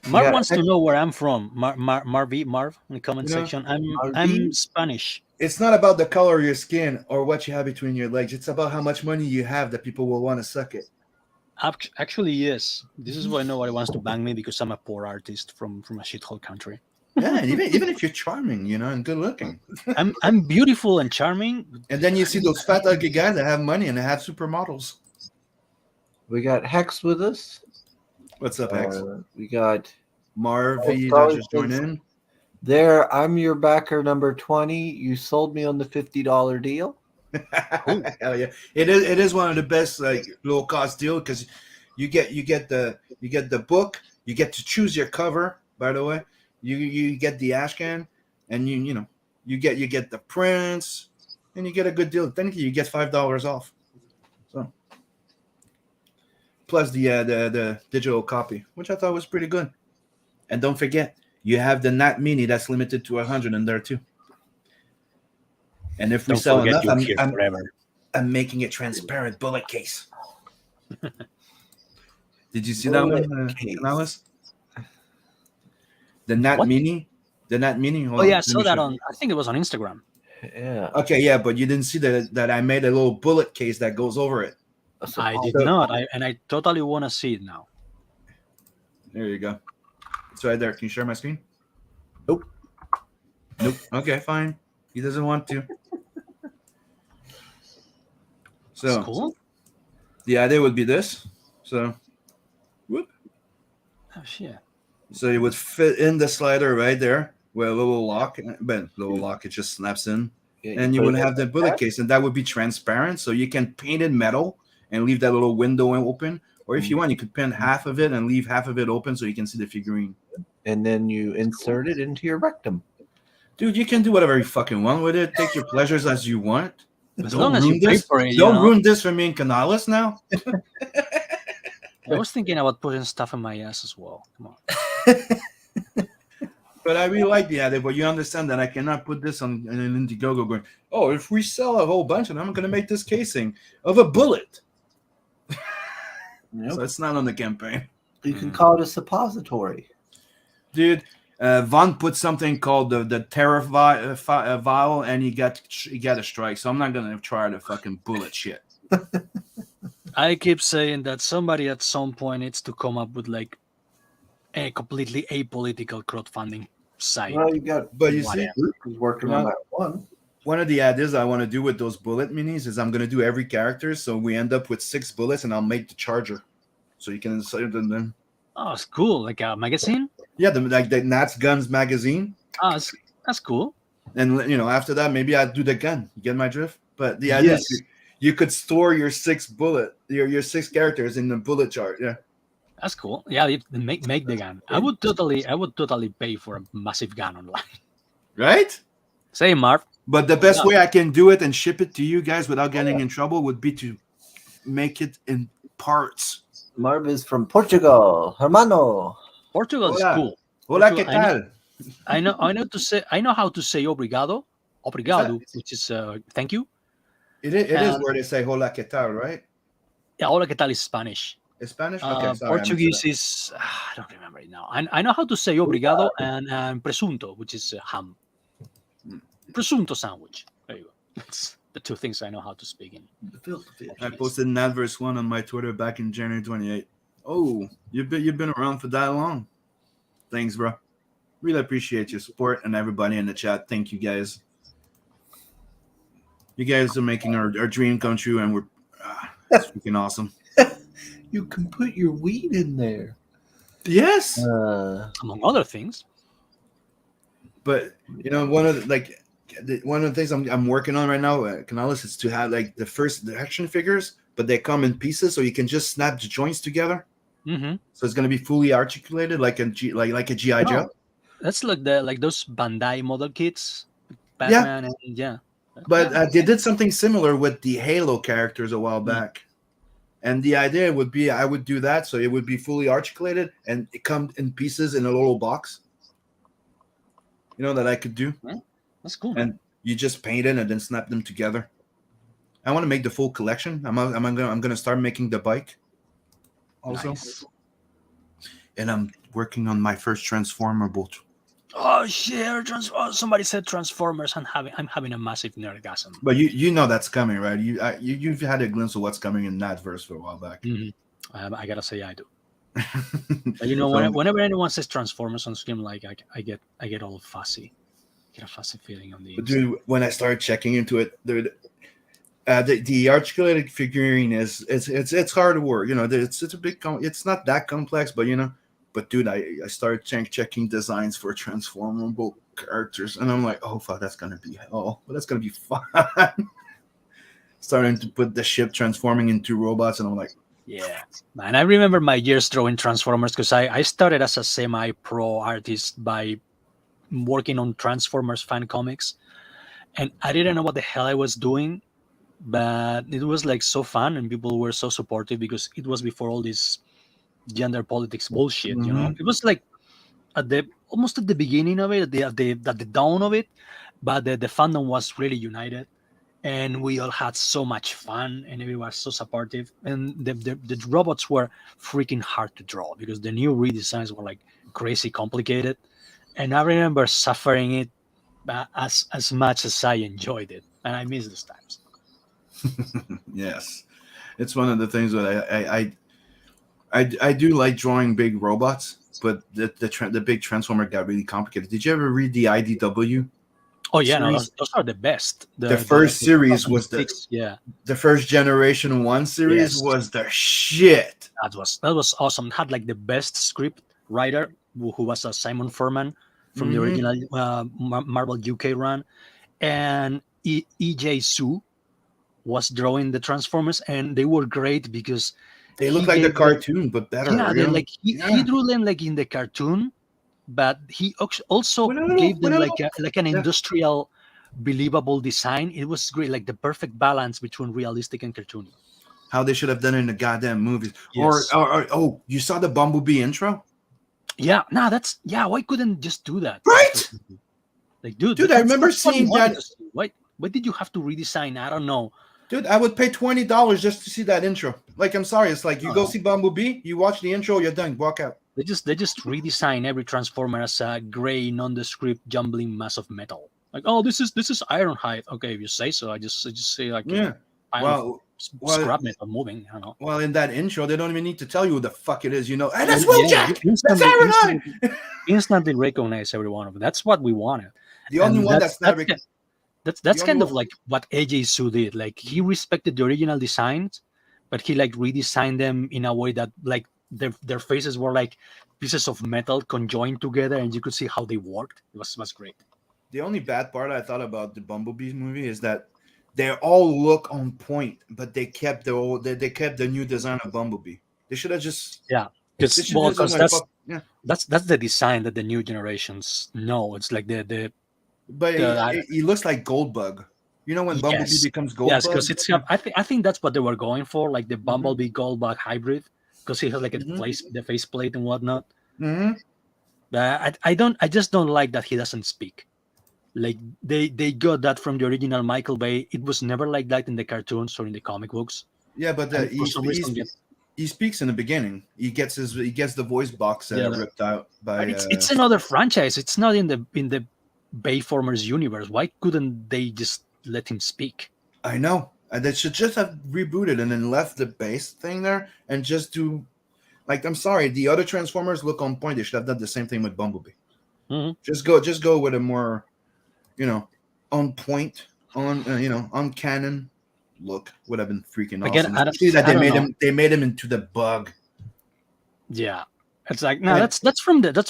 Marv wants to know where I'm from. Marv in the comment section. I'm Spanish. It's not about the color of your skin or what you have between your legs. It's about how much money you have that people will want to suck it. Actually, yes. This is why nobody wants to bang me, because I'm a poor artist from a shithole country. Yeah, even if you're charming, you know, and good looking. I'm beautiful and charming. And then you see those fat ugly guys that have money and they have supermodels. We got Hex with us. What's up, Hex? We got Marvy that just joined in. There, I'm your backer number 20. You sold me on the $50 deal. Hell yeah! It is one of the best like low cost deal because you get the book, you get to choose your cover. By the way, you get the ashcan, and you get the prints, and you get a good deal. Technically, you get $5 off. So plus the digital copy, which I thought was pretty good. And don't forget, you have the Nat Mini that's limited to 100 in there too. And if we sell enough, I'm making it transparent bullet case. Did you see that one, Alice? The Nat Mini? The Nat Mini? Oh, yeah, I saw that on, I think it was on Instagram. Yeah. Okay, yeah, but you didn't see that I made a little bullet case that goes over it. I did not, and I totally want to see it now. There you go. It's right there. Can you share my screen? Nope. Okay, fine. He doesn't want to. So that's cool. The idea would be this. So, whoop. Oh shit. So it would fit in the slider right there with a little lock, but little lock it just snaps in, and you would have the bullet case, and that would be transparent, so you can paint it metal and leave that little window open, or if you want, you could paint half of it and leave half of it open so you can see the figurine. And then you insert it into your rectum. Dude, you can do whatever you fucking want with it. Take your pleasures as you want. As long as you pay for it. Don't ruin this for me and Canales now. I was thinking about putting stuff in my ass as well. Come on. But I really like the idea, but you understand that I cannot put this on an Indiegogo going, oh, if we sell a whole bunch, and I'm going to make this casing of a bullet. Nope. So it's not on the campaign. You can call it a suppository. Dude, Vaughn put something called the terror vial, and he got a strike. So I'm not gonna try the fucking bullet shit. I keep saying that somebody at some point needs to come up with like a completely apolitical crowdfunding site. Well, you got, but you see, who's working on that one. One of the ideas I want to do with those bullet minis is I'm gonna do every character, so we end up with 6 bullets, and I'll make the charger, so you can insert them in. Oh, it's cool. Like a magazine? Yeah, like the Nats Guns magazine. Oh, that's cool. And after that, maybe I'd do the gun. You get my drift? But the idea is you could store your 6 your 6 characters in the bullet chart. Yeah. That's cool. Yeah, you make the gun. I would totally pay for a massive gun online. Right? Say, Marv. But the best way I can do it and ship it to you guys without getting in trouble would be to make it in parts. Marv is from Portugal, hermano. Portugal is cool. Hola, ¿qué tal? I know how to say obrigado, which is thank you. It is where they say hola, ¿qué tal, right? Yeah, hola, ¿qué tal is Spanish. Is Spanish? Okay, sorry, Portuguese is I don't remember it now. I know how to say obrigado and presunto, which is ham. Presunto sandwich. There you go. That's the 2 things I know how to speak in. I posted Natverse 1 on my Twitter back in January 28th. Oh, you've been around for that long. Thanks, bro. Really appreciate your support and everybody in the chat. Thank you, guys. You guys are making our dream come true, and it's freaking awesome. You can put your weed in there. Yes, Among other things. but one of the things I'm working on right now, Canales, is to have like the action figures, but they come in pieces, so you can just snap the joints together. Mm-hmm. So it's going to be fully articulated, like a GI Joe. That's like those Bandai model kits, Yeah. Batman, and yeah. But Yeah. they did something similar with the Halo characters a while back. And the idea would be I would do that, so it would be fully articulated and it comes in pieces in a little box. That I could do. That's cool. And you just paint it and then snap them together. I want to make the full collection. I'm gonna start making the bike. Also, Nice. and I'm working on my first Transformer boat. Oh shit! Somebody said Transformers. I'm having a massive nerdgasm. But you know that's coming, right? You've had a glimpse of what's coming in Natverse for a while back. Mm-hmm. I gotta say I do. But whenever anyone says Transformers on stream, like I get all fussy. Get a fussy feeling on the. Dude, when I started checking into it, the articulated figurine it's hard to work. It's a big. It's not that complex, but But dude, I started checking designs for transformable characters, and I'm like, oh fuck, that's gonna be hell, but that's gonna be fun. Starting to put the ship transforming into robots, and I'm like, yeah, man. I remember my years drawing Transformers because I started as a semi-pro artist by working on Transformers fan comics, and I didn't know what the hell I was doing, but it was like so fun, and people were so supportive because it was before all this gender politics bullshit. It was like almost at the beginning of it, at the dawn of it, but the fandom was really united, and we all had so much fun, and everyone was so supportive, and the robots were freaking hard to draw because the new redesigns were like crazy complicated, and I remember suffering it as much as I enjoyed it, and I miss those times. Yes, it's one of the things that I do like drawing big robots, but the big Transformer got really complicated. Did you ever read the IDW? Oh yeah, no, series? those are the best. The first series was the first generation 1 series was the shit. That was awesome. It had like the best script writer who was Simon Furman from the original Marvel UK run, and EJ Su was drawing the Transformers, and they were great because they look like the cartoon, but better. Yeah, he drew them like in the cartoon, but he also gave them like an industrial, believable design. It was great, like the perfect balance between realistic and cartoony. How they should have done it in the goddamn movies. Yes. Or you saw the Bumblebee intro? Yeah, why couldn't just do that? Right? Like, dude, I remember seeing that. Why did you have to redesign? I don't know. Dude, I would pay $20 just to see that intro. Like, I'm sorry, it's like you go see Bumblebee, you watch the intro, you're done, walk out. They just redesign every Transformer as a gray, nondescript, jumbling mass of metal. Like, oh, this is Ironhide. Okay, if you say so. I just say like, scrap metal moving. I don't know. Well, in that intro, they don't even need to tell you who the fuck it is. Hey, that's Wheeljack. That's Ironhide. Instantly recognize every one of them. That's what we wanted. The only one that's not. That's kind of like what AJ Su did. Like, he respected the original designs, but he like redesigned them in a way that like their faces were like pieces of metal conjoined together, and you could see how they worked. It was great. The only bad part I thought about the Bumblebee movie is that they all look on point, but they kept the new design of Bumblebee. They should have just because that's the design that the new generations know. It's like he looks like Goldbug. You know when Bumblebee becomes Goldbug? Yes, because it's I think that's what they were going for, like the Bumblebee Goldbug hybrid, because he has like the faceplate and whatnot. I just don't like that he doesn't speak. Like they got that from the original Michael Bay. It was never like that in the cartoons or in the comic books. Yeah, but he speaks in the beginning. He gets the voice box ripped out by. It's another franchise. It's not in the Bayformers universe. Why couldn't they just let him speak? I know. They should just have rebooted and then left the base thing there and just do. Like, I'm sorry, the other Transformers look on point. They should have done the same thing with Bumblebee. Just go with a more, on point on canon look would have been freaking Again, awesome. I don't- Especially that I don't know. they made him into the Bug. Yeah, it's like no, And- that's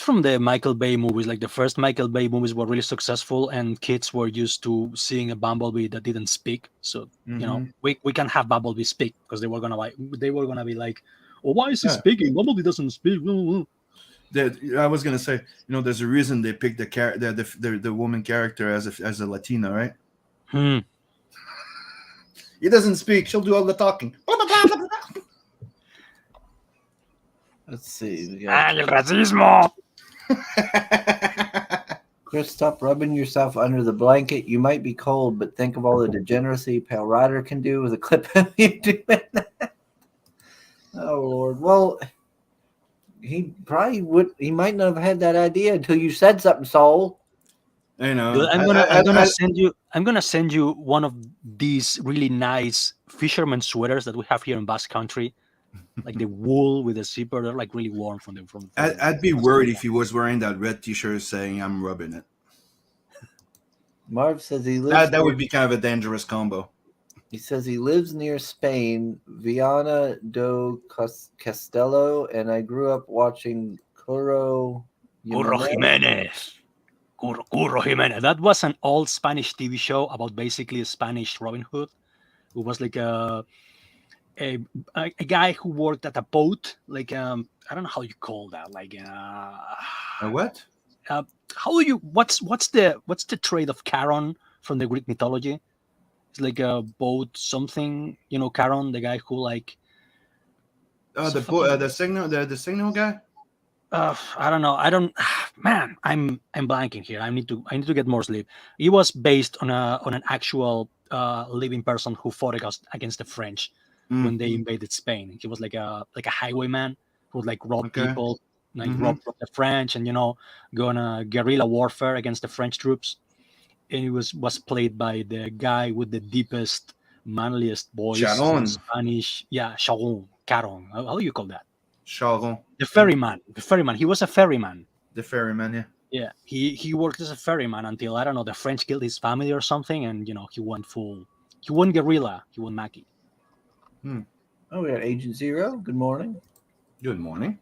from the Michael Bay movies. Like the first Michael Bay movies were really successful, and kids were used to seeing a Bumblebee that didn't speak. So Mhm. we can have Bumblebee speak because they were gonna be like, oh, why is he Yeah. speaking? Bumblebee doesn't speak. I was gonna say, there's a reason they picked the woman character as a Latina, right? Hmm. He doesn't speak; she'll do all the talking. Let's see. We got El racismo. Chris, stop rubbing yourself under the blanket. You might be cold, but think of all the degeneracy Pale Rider can do with a clip of you doing that. Oh Lord. Well, he probably would. He might not have had that idea until you said something, Soul. Dude, I- I'm gonna send you one of these really nice fisherman sweaters that we have here in Basque Country, like the wool with the zipper. They're like really warm from the. I'd be worried if he was wearing that red T-shirt saying "I'm rubbing it." Marv says he lives. That would be kind of a dangerous combo. He says he lives near Spain, Viana do Castelo, and I grew up watching Curro Jimenez. Curro Jimenez. That was an old Spanish TV show about basically a Spanish Robin Hood, who was like a guy who worked at a boat, like I don't know how you call that, like A what? how do you what's the trade of Charon from the Greek mythology? It's like a boat something, Charon, the guy who like The signal guy. I don't know. I don't. Man, I'm blanking here. I need to get more sleep. He was based on an actual living person who fought against the French when they invaded Spain. He was like a highwayman who would like rob Okay. people, like rob the French, and go on a guerrilla warfare against the French troops. And he was played by the guy with the deepest, manliest voice Charon. in Spanish. Yeah, Charon. How do you call that? Charon, The ferryman. He was a ferryman. the ferryman. Yeah. Yeah, he worked as a ferryman until I don't know the French killed his family or something, and he went guerrilla, he went Mackie. Oh, we got Agent Zero. Good morning. Good morning.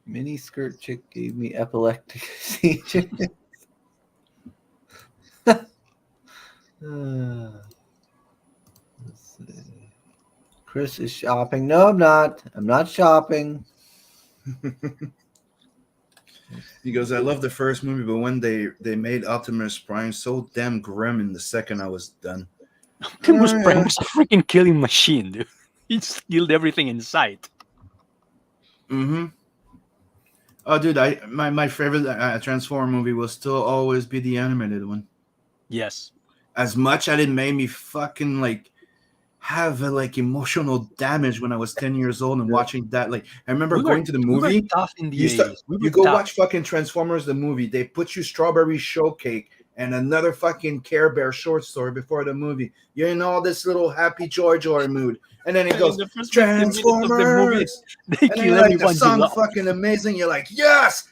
Mini skirt chick gave me epileptic seizure. Let's see. Chris is shopping. No, I'm not. I'm not shopping. He goes, I love the first movie, but when they made Optimus Prime so damn grim in the second, I was done. Optimus Prime was a freaking killing machine, dude. He just killed everything in sight. Mm-hmm. Oh, dude, my favorite Transformer movie will still always be the animated one. Yes. As much as it made me fucking like have emotional damage when I was 10 years old and watching that. Like, I remember going to the movie. We were tough in the You 80s. you go watch fucking Transformers the movie. They put you strawberry shortcake and another fucking Care Bear short story before the movie. You're in all this little happy joy mood, and then it goes the first 15 minutes of the movie, Transformers. they And then kill you're like, the everyone you song love. fucking amazing. You're like, yes,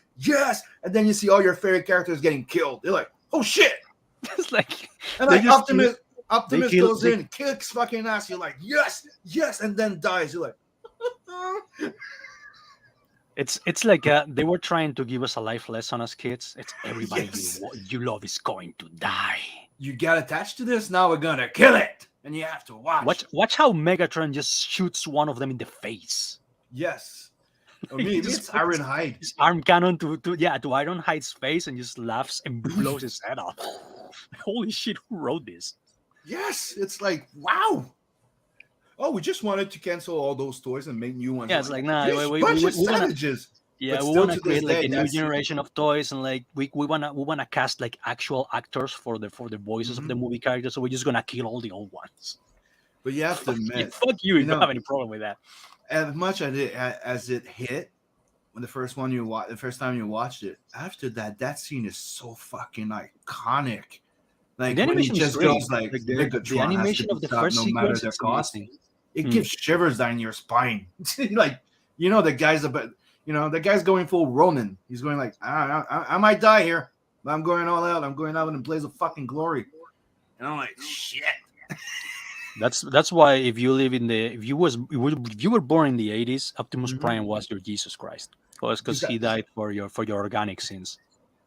and then you see all your favorite characters getting killed. You're like, oh shit! It's like And they like just Optimus kill- goes they- in, kicks fucking ass. You're like, yes, and then dies. You're like, it's like they were trying to give us a life lesson as kids. It's everybody Yes. you love is going to die. you got attached to this. Now we're gonna kill it, and you have to watch. Watch how Megatron just shoots one of them in the face. Yes. I He mean, just it's puts Ironhide. His arm cannon to Ironhide's face and just laughs and blows his head off. Holy shit! Who wrote this? Yes, it's like, wow. Oh, we just wanted to cancel all those toys and make new ones. Yeah, it's like, nah, This we bunch of wanna- savages. Yeah, But we still want to to create this like day, a new that's- generation of toys, and like we wanna cast like actual actors for the voices of the movie characters. So we're just gonna kill all the old ones. But you have to Fuck you, admit, fuck you if you know- have any problem with that. as much as it hit when the first time you watched it, after that scene is so fucking iconic. Like The when he animation is just great. goes like, Like, Megatron the has animation to of be the stopped first no matter sequence the is cost. amazing. It gives shivers down your spine. Like, the guy's the guy's going full Ronin. He's going like, I might die here, but I'm going all out. I'm going out in a blaze of fucking glory. And I'm like, shit. That's why if you live in the if you were born in the 80s, Optimus Mhm. Prime was your Jesus Christ. Because he died for your organic sins.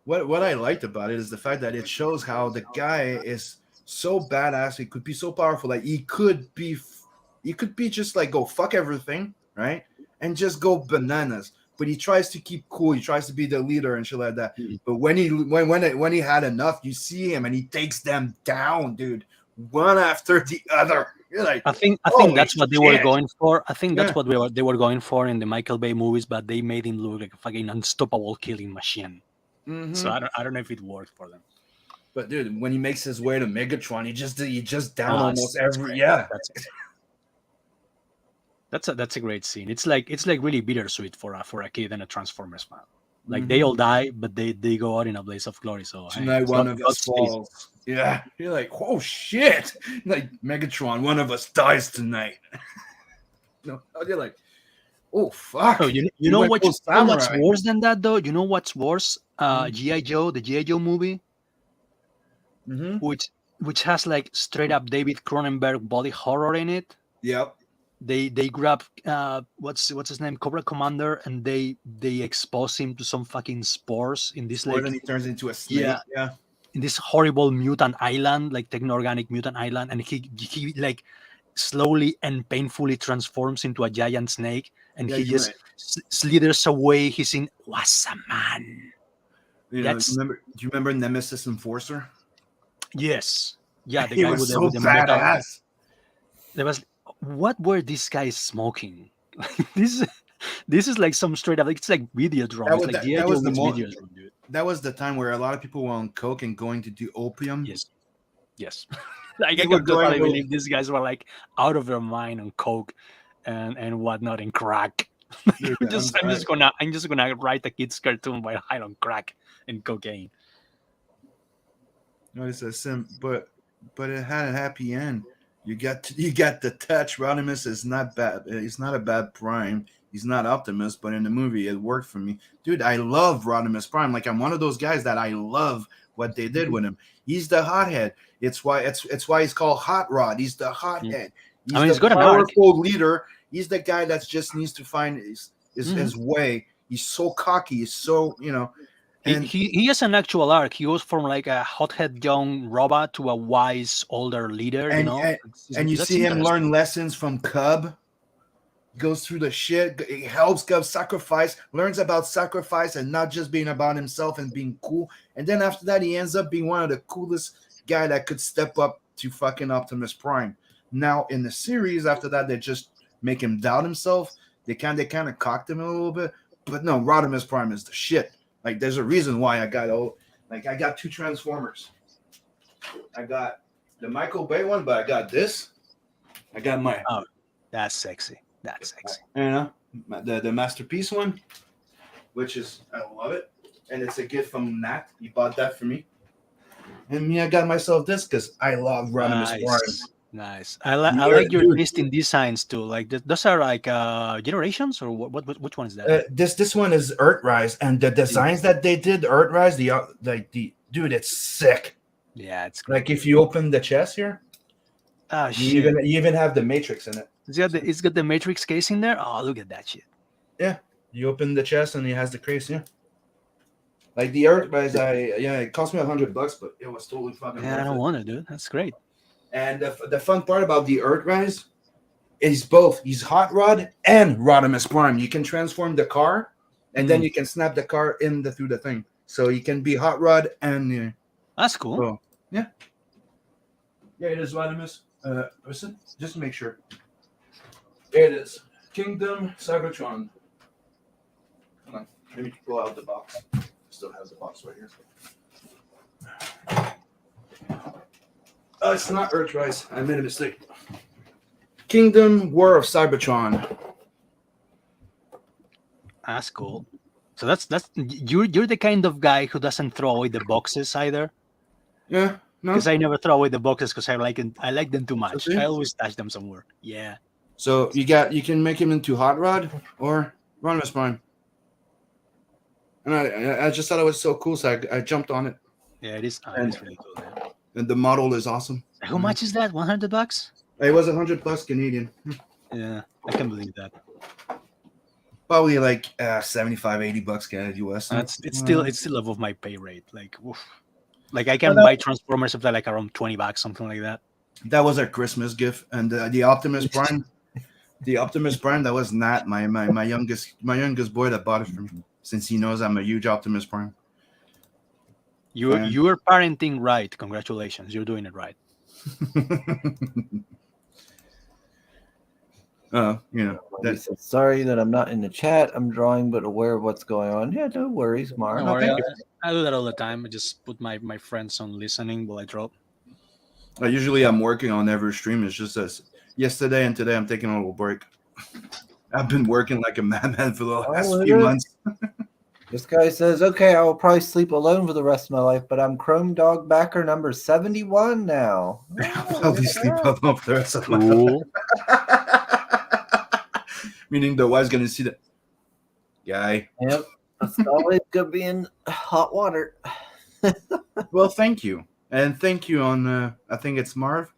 What I liked about it is the fact that it shows how the guy is so badass. He could be so powerful. Like he could be just like go fuck everything, right? And just go bananas. But he tries to keep cool. He tries to be the leader and shit like that. Mhm. But when he had enough, you see him and he takes them down, dude, one after the other. You're like, I think holy that's what they were shit. going for. I think that's Yeah. what they were going for in the Michael Bay movies, but they made him look like a fucking unstoppable killing machine. Mhm. So I don't know if it worked for them. But dude, when he makes his way to Megatron, he just down Ah, almost that's every great. yeah. That's a great scene. It's like really bittersweet for a kid and a Transformers fan. Like Mhm. they all die, but they go out in a blaze of glory. So hey, Tonight one of us God's face. falls. Yeah, you're like, oh shit! Like Megatron, one of us dies tonight. No, you're like, oh fuck! Oh, you He know went what? full You know what's samurai. worse than that though? You know what's worse? Mhm. GI Joe, the GI Joe movie, Mm-hmm. which has like straight up David Cronenberg body horror in it. Yep. They grab what's his name, Cobra Commander, and they expose him to some fucking spores in this Or like then he turns into a snake. yeah Yeah. in this horrible mutant island, like techno-organic mutant island, and he like slowly and painfully transforms into a giant snake, and Yeah, he you just might. slithers away. He's in Wasserman. You know, That's do you remember Nemesis Enforcer? yes, yeah, the He guy was with so with the metal. badass. There was what were these guys smoking? this is like some straight up. It's like Videodrome. That It's was like that, G.I. that Joe was the meets mo- Videodrome, dude. that was the time where a lot of people were on coke and going to do opium. Yes. Like They I were can totally going- believe these guys were like out of their mind on coke and whatnot and crack. Dude, I'm just gonna write a kid's cartoon by high on crack and cocaine. No, it's a sim, but it had a happy end. You got the touch. Rodimus is not bad. He's not a bad Prime. He's not Optimus, but in the movie it worked for me, dude. I love Rodimus Prime. Like I'm one of those guys that I love what they did with him. He's the hothead. It's why he's called Hot Rod. He's the hothead. He's he's the got an arc. powerful leader. He's the guy that just needs to find his way. He's so cocky. He's so And He has an actual arc. He goes from like a hothead young robot to a wise older leader. and and you That's see him interesting. learn lessons from Cub. Goes through the shit. He helps Cub sacrifice. Learns about sacrifice and not just being about himself and being cool. And then after that, he ends up being one of the coolest guy that could step up to fucking Optimus Prime. Now in the series, after that, they just make him doubt himself. They kind of cocked him a little bit. But no, Rodimus Prime is the shit. Like, there's a reason why I got two Transformers. I got the Michael Bay one, but I got this. I got my That's sexy. That's sexy. the Masterpiece one, which is I love it, and it's a gift from Nat. He bought that for me, and me I got myself this because I love Rodimus Prime. Nice. I like your taste in designs too. Like those are like generations or which one is that? This one is Earthrise, and the designs that they did, Earthrise, the dude, it's sick. Yeah, it's great. Like if you open the chest here, Oh you shit! even have the Matrix in it. It's got the Matrix case in there. Oh, look at that shit. Yeah, you open the chest and it has the case. Yeah, like the Earthrise, it cost me $100, but it was totally fucking. Yeah, I don't want it, dude. That's great. And the fun part about the Earthrise is both. He's Hot Rod and Rodimus Prime. You can transform the car, and then you can snap the car through the thing. So you can be Hot Rod and. That's cool. Oh, yeah. Yeah, it is Rodimus. Listen, just to make sure. There it is. Kingdom Cybertron. Hold on. Let me pull out the box. Still has the box right here. It's not Earthrise. I made a mistake. Kingdom War of Cybertron. That's cool. So that's you're the kind of guy who doesn't throw away the boxes either. Yeah, no. Because I never throw away the boxes because I like them too much. see? I always stash them somewhere. Yeah. So you can make him into Hot Rod or Rodimus Prime. And I just thought it was so cool, so I jumped on it. Yeah, it is. It's really cool. Man. and the model is awesome. How much is that? $100? It was 100 plus Canadian. Yeah, I can believe that. Probably like 75, $80 Canadian US. It's still above my pay rate. Like, oof. Like I But can buy Transformers for like around $20, something like that. that was our Christmas gift, and the Optimus Prime, that was not my youngest boy that bought it for me, since he knows I'm a huge Optimus Prime. You're parenting right. Congratulations, you're doing it right. Sorry that I'm not in the chat. I'm drawing, but aware of what's going on. Yeah, no worries, Mark. Don't worry, thank you. I do that all the time. I just put my friends on listening while I draw. Usually I'm working on every stream. It's just as yesterday and today I'm taking a little break. I've been working like a madman for the last few months. This guy says, okay, I will probably sleep alone for the rest of my life, but I'm Chrome Dog backer number 71 now. I'll probably sleep alone for the rest of my Cool. life. Meaning the wife's going to see that guy. Yep. It's always good being hot water. Well, thank you. And thank you on, I think it's Marv.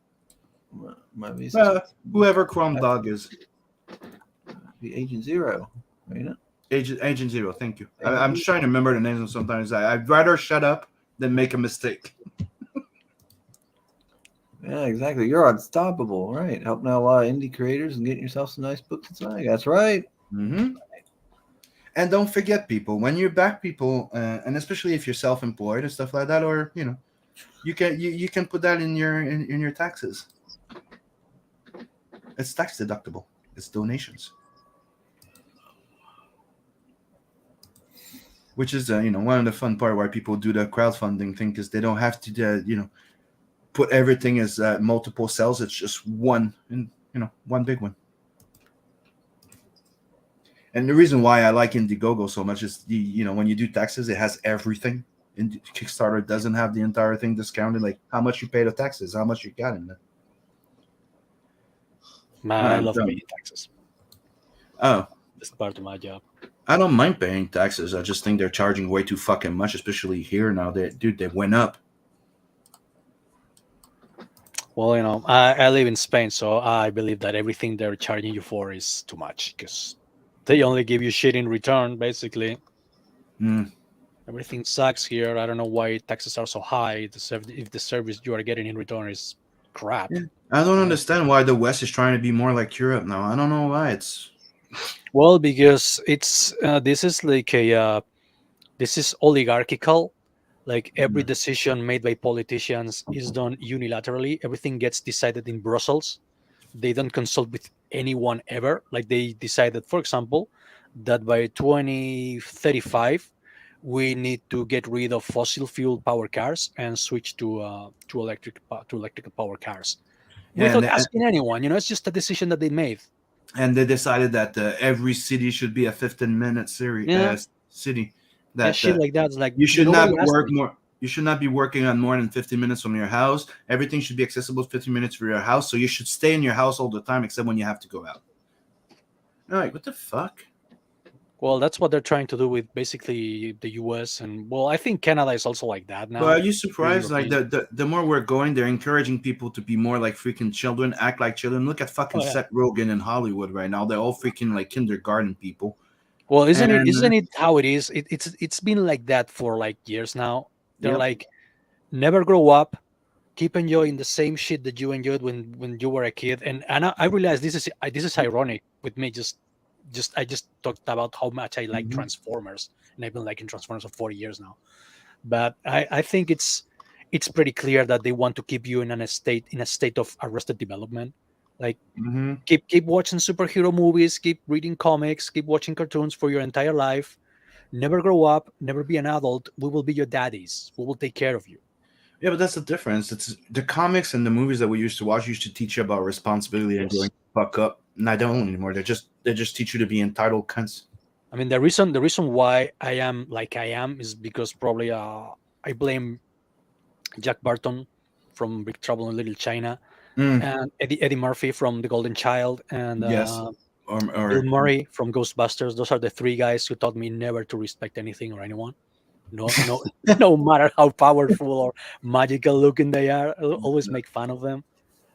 Whoever Chrome Dog is. Be Agent Zero, ain't it? Agent Zero, thank you. I'm just trying to remember the names, and sometimes I'd rather shut up than make a mistake. Yeah, exactly. You're unstoppable, right? Helping out a lot of indie creators and getting yourself some nice books and swag. That's right. Mm-hmm. And don't forget, people, when you back people, and especially if you're self-employed and stuff like that, or you can put that in your taxes. It's tax deductible. It's donations. Which is one of the fun part why people do the crowdfunding thing, because they don't have to put everything as multiple cells. It's just one, and one big one. And the reason why I like Indiegogo so much is when you do taxes, it has everything. And Kickstarter doesn't have the entire thing discounted, like how much you pay the taxes, how much you got in there. Man, I love paying taxes. Oh, It's part of my job. I don't mind paying taxes. I just think they're charging way too fucking much, especially here now. They went up. Well, I live in Spain, so I believe that everything they're charging you for is too much because they only give you shit in return, basically. Everything sucks here. I don't know why taxes are so high. If the service you are getting in return is crap. Yeah. I don't understand why the West is trying to be more like Europe now. I don't know why. It's well, because it's this is like this is oligarchical. Like every decision made by politicians is done unilaterally. Everything gets decided in Brussels. They don't consult with anyone ever. Like they decided, for example, that by 2035 we need to get rid of fossil fuel power cars and switch to electrical power cars without asking anyone. It's just a decision that they made. And they decided that every city should be a 15-minute city. That shit like that. It's like you should not work more. You should not be working on more than 50 minutes from your house. Everything should be accessible 50 minutes from your house. So you should stay in your house all the time, except when you have to go out. All right, what the fuck? Well, that's what they're trying to do with basically the US, and well, I think Canada is also like that now. But are you surprised? Like the more we're going, they're encouraging people to be more like freaking children, act like children. Look at fucking Seth Rogen in Hollywood right now. They're all freaking like kindergarten people. Well, isn't it how it is? It's been like that for like years now. They're like, never grow up, keep enjoying the same shit that you enjoyed when you were a kid. And I realize this is ironic with me. I just talked about how much I like Transformers, and I've been liking Transformers for 40 years now. But I think it's pretty clear that they want to keep you in a state of arrested development. Like keep watching superhero movies, keep reading comics, keep watching cartoons for your entire life. Never grow up, never be an adult. We will be your daddies. We will take care of you. Yeah, but that's the difference. It's the comics and the movies that we used to watch used to teach you about responsibility and going fuck up. And I don't anymore. They just teach you to be entitled cunts. I mean, the reason why I am like I am is because probably I blame Jack Barton from Big Trouble in Little China and Eddie Murphy from The Golden Child and Bill Murray from Ghostbusters. Those are the three guys who taught me never to respect anything or anyone. No, no matter how powerful or magical looking they are, I'll always make fun of them.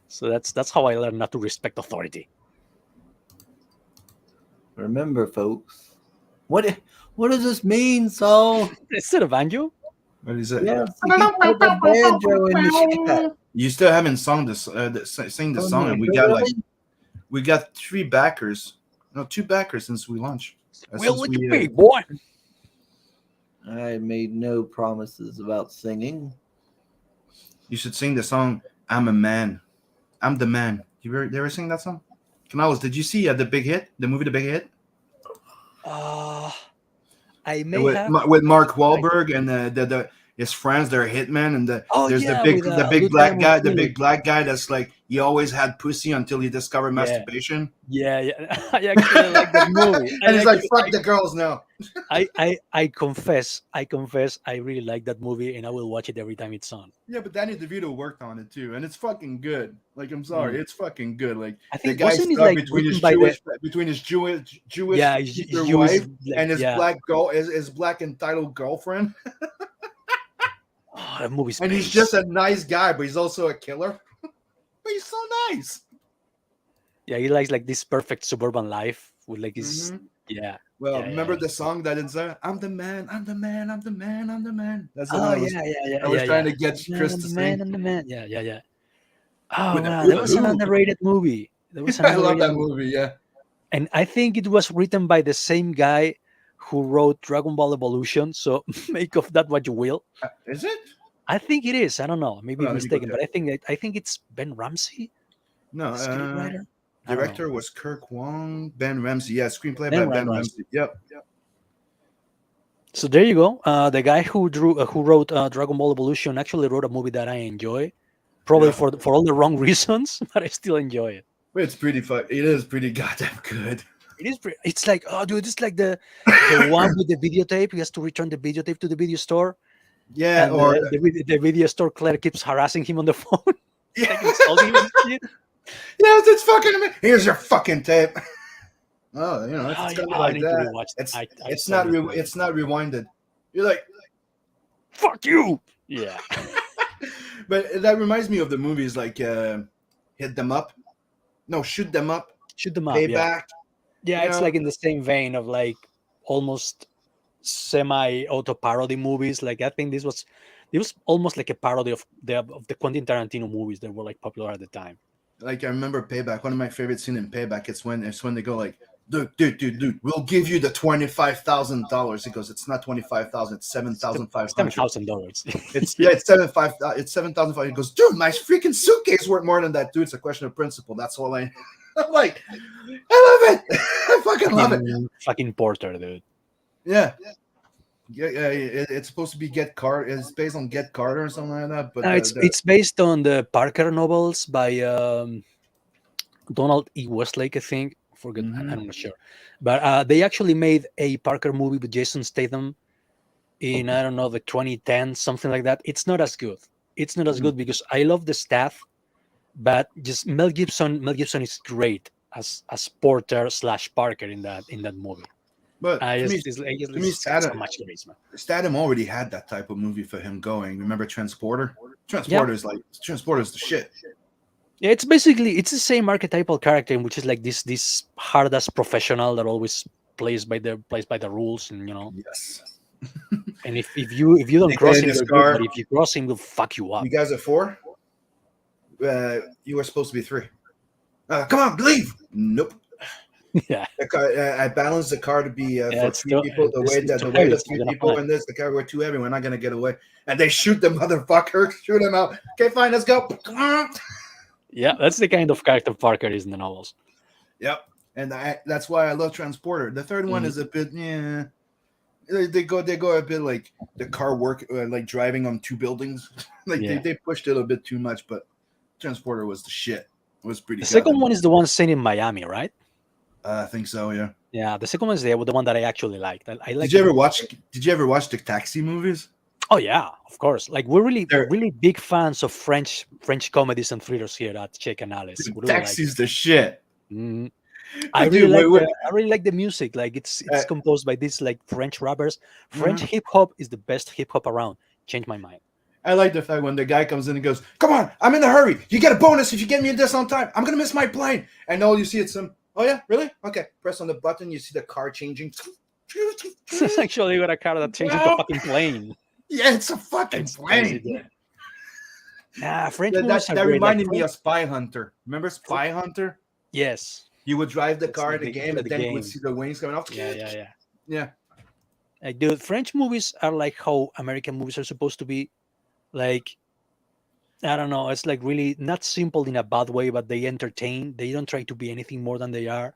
So that's how I learned not to respect authority. Remember, folks. What does this mean, Saul? Instead of banjo, What is it? Yes, he put the banjo in the chat. You still haven't sung this, sing the Oh, song, no, and we really? got 3 backers. No, 2 backers since we launched. well, Since with we, the big boy. I made no promises about singing. you should sing the song "I'm a Man." I'm the man. You ever sing that song? Canales, did you see the Big Hit? The movie The Big Hit? I may with, have. with Mark Wahlberg and his friends, they're hitmen, and there's yeah, the with, big Lou black guy, Diamond the Phillips. big black guy that's like he always had pussy until he discovered Yeah. masturbation, Yeah. I actually like that movie. and he's like, "Fuck the girls now." I confess, I really like that movie, and I will watch it every time it's on. Yeah, but Danny DeVito worked on it too, and it's fucking good. Like, I'm sorry, it's fucking good. Like, I the think guy's wasn't it stuck like between his written by Jewish yeah, his future Jewish, wife like, and his yeah. his black entitled girlfriend, Oh, that movie's and he's based. just a nice guy, but he's also a killer. But he's so nice. Yeah, he likes like this perfect suburban life with like his Mhm. yeah. Well, Yeah, remember yeah. the song that is "I'm the man, I'm the man, I'm the man, I'm the man." That's the Oh one yeah. I was trying to get Chris to the sing. man and the man. Yeah. Oh With the wow, there hula was an hoop. underrated movie. There was an I love that underrated movie. Yeah. and I think it was written by the same guy who wrote Dragon Ball Evolution. So make of that what you will. Is it? I think it is. I don't know. Maybe Hold on, let me go mistaken, but I think it's Ben Ramsey, No, the screenwriter. I don't know. director was Kirk Wong, Ben Ramsey. Yeah, screenplay Ben by Ben Ramsey. Ramsey. Yep. So there you go. The guy who wrote Dragon Ball Evolution actually wrote a movie that I enjoy, probably Yeah. for all the wrong reasons, but I still enjoy it. But it's pretty fun. It is pretty goddamn good. It is. It's like, oh, dude, it's like the one with the videotape. He has to return the videotape to the video store, Yeah, and or the video store clerk keeps harassing him on the phone, yeah, like insulting him and shit. yes, it's fucking amazing. Here's your fucking tape. Oh, you know, it's Oh, kind yeah, of I like need to that. rewatch it. It's I it's saw not it. it's not rewinded. You're like, Fuck you. Yeah. but that reminds me of the movies like Hit Them Up. No, Shoot Them Up. Shoot them up. Yeah. Payback. Yeah, You it's know? like in the same vein of like almost semi-auto parody movies. Like I think this was almost like a parody of the Quentin Tarantino movies that were like popular at the time. Like I remember Payback. One of my favorite scenes in Payback. It's when they go like, dude, we'll give you the $25,000. He goes, it's not 25,000, it's 7,500. $7,000. It's it's 7,500. He goes, dude, my freaking suitcase worth more than that, dude. It's a question of principle. That's all I'm like, I love it. I fucking love it. Fucking Porter, dude. Yeah. It's supposed to be Get Carter. It's based on Get Carter or something like that. But It's based on the Parker novels by Donald E. Westlake, I think. Forget, Mhm. I'm not sure, but they actually made a Parker movie with Jason Statham in I don't know the 2010 something like that. It's not as good. It's not as good because I love the staff, but just Mel Gibson is great as Porter / Parker in that movie. But I to me, just, it's to me, so much charisma. Statham already had that type of movie for him going. Remember Transporter? Transporter's the shit. Yeah, it's basically the same archetypal character, which is like this hard ass professional that always plays by the rules, and Yes. and if you don't They cross get in him, his you're good, car. but if you cross him, he'll fuck you up. You guys are 4? You were supposed to be 3. Come on, leave. Nope. Yeah, The car, I balanced the car to be for it's 3 too- people. The it's- way it's that too the way heavy, the it's 3 not gonna people fly. in this, the car were too heavy. We're not gonna get away. And they shoot the motherfucker. Shoot him out. Okay, fine. Let's go. yeah, that's the kind of character Parker is in the novels. Yep. And that's why I love Transporter. The third one is a bit, yeah. They go a bit like the car work, like driving on 2 buildings. Like Yeah. they pushed it a bit too much, but Transporter was the shit. It was pretty. The second goddamn- one is the one set in Miami, right? I think so. Yeah. Yeah, the second one is the one that I actually liked. I like. Did you ever watch the Taxi movies? Oh yeah, of course. Like we're They're- really big fans of French comedies and thrillers here at Check and Alice. We really like Taxi's the shit. it. I But really dude, like wait. I really like the music. Like it's Uh, composed by these like French rappers. French mhm. hip hop is the best hip hop around. Change my mind. I like the fact when the guy comes in and goes, "Come on, I'm in a hurry. You get a bonus if you get me this on time. I'm gonna miss my plane." And all you see it's some. Oh yeah, really? Okay. Press on the button. You see the car changing. Actually, got a car that changed into a Wow. fucking plane. Yeah, it's a fucking It's crazy, plane. dude. Nah, French That, movies that are that great. Like reminded me of Spy Hunter. Remember Spy Hunter? yes, You would drive the it's car like in the game, the and then you would game. see the wings coming off. Yeah, yeah, yeah. Yeah. Like, dude, French movies are like how American movies are supposed to be. Like, I don't know. It's like really not simple in a bad way, but they entertain. They don't try to be anything more than they are.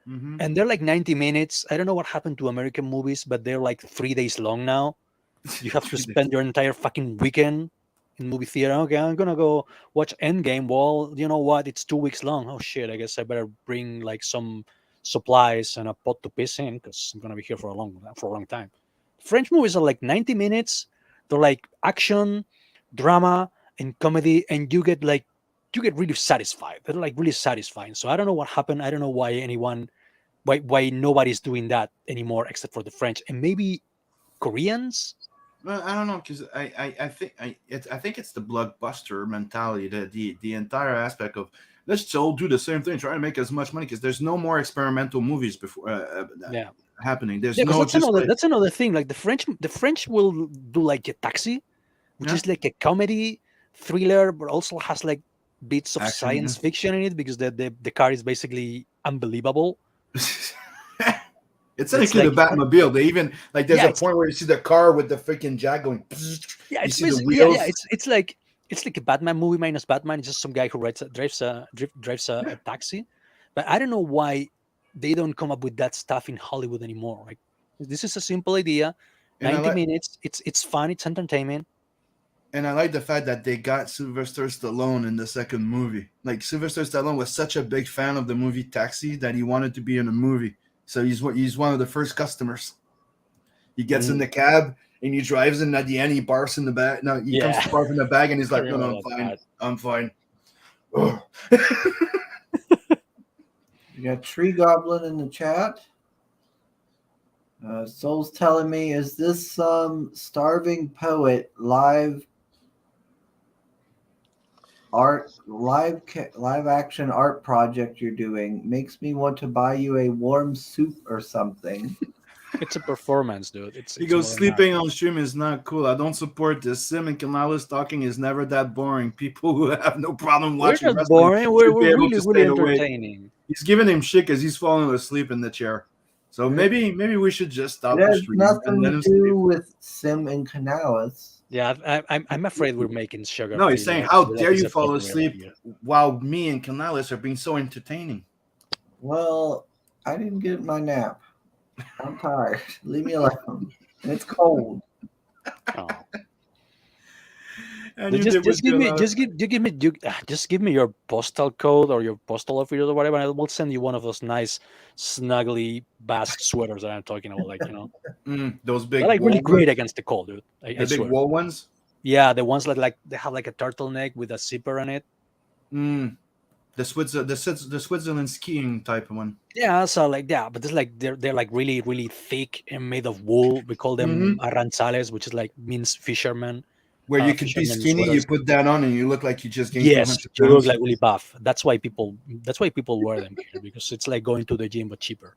Mm-hmm. And they're like 90 minutes. I don't know what happened to American movies, but they're like 3 days long now. You have to spend your entire fucking weekend in movie theater. Okay, I'm gonna go watch Endgame. Well, you know what? It's 2 weeks long. Oh shit! I guess I better bring like some supplies and a pot to piss in because I'm gonna be here for a long time. French movies are like 90 minutes. They're like action, drama, and comedy, and you get really satisfied. They're like really satisfying. So I don't know what happened. I don't know why nobody's doing that anymore except for the French and maybe Koreans. Well, I don't know because I think it's the blockbuster mentality, the entire aspect of let's all do the same thing, try to make as much money because there's no more experimental movies before Yeah. happening. There's Yeah, because no just like that's another thing. Like the French will do like a Taxi, which yeah, is like a comedy thriller, but also has like bits of action. science fiction in it because the car is basically unbelievable. Yeah. It's It's actually like the Batmobile. They even like there's yeah, a point where you see the car with the freaking jack going. yeah, You it's see the basically yeah, wheels. it's like a Batman movie minus Batman. It's just some guy who drives a taxi, but I don't know why they don't come up with that stuff in Hollywood anymore. Like this is a simple idea, And I 90 like minutes. It's fun. It's entertainment. and I like the fact that they got Sylvester Stallone in the second movie. Like Sylvester Stallone was such a big fan of the movie Taxi that he wanted to be in a movie. So he's one of the first customers. He gets in the cab and he drives, and at the end he barfs in the bag. No, he comes Yeah, to barf in the bag, and he's I like, "No, remember no, I'm that fine. part. I'm fine." Ugh. You got Tree Goblin in the chat. Soul's telling me, is this some starving poet live live action art project you're doing? Makes me want to buy you a warm soup or something. It's a performance, dude. He It's goes, more than art. "Sleeping on stream is not cool. I don't support this. Sim and Canales talking is never that boring. People who have no problem We're watching not wrestling boring. should be We're able really to stay really awake." entertaining. He's giving him shit because he's falling asleep in the chair. So maybe we should just stop It the has stream and nothing let to him do sleep. with Sim and Canales. Yeah, I'm afraid we're making sugar. No, he's feel saying, like, "How feel like dare it's you a fall thing we have asleep here. while me and Canales are being so entertaining?" Well, I didn't get my nap. I'm tired. Leave me alone. And it's cold. Oh. And you did Just what give you're me allowed. just give me your postal code or your postal office or whatever, and I will send you one of those nice snuggly Basque sweaters that I'm talking about. Like Those they're big like really wool great ones, against the cold, dude. I the big swear. wool ones. Yeah, the ones that like they have like a turtleneck with a zipper on it. Mm, the Switzerland skiing type one. Yeah, so like yeah, but it's like they're like really really thick and made of wool. We call them Hmm. arranzales, which is like means fisherman. Where you could be Fisherman skinny, you sweaters. put that on, and you look like you just gained Yes, 200 you look pounds. like really buff. That's why people wear them here because it's like going to the gym but cheaper.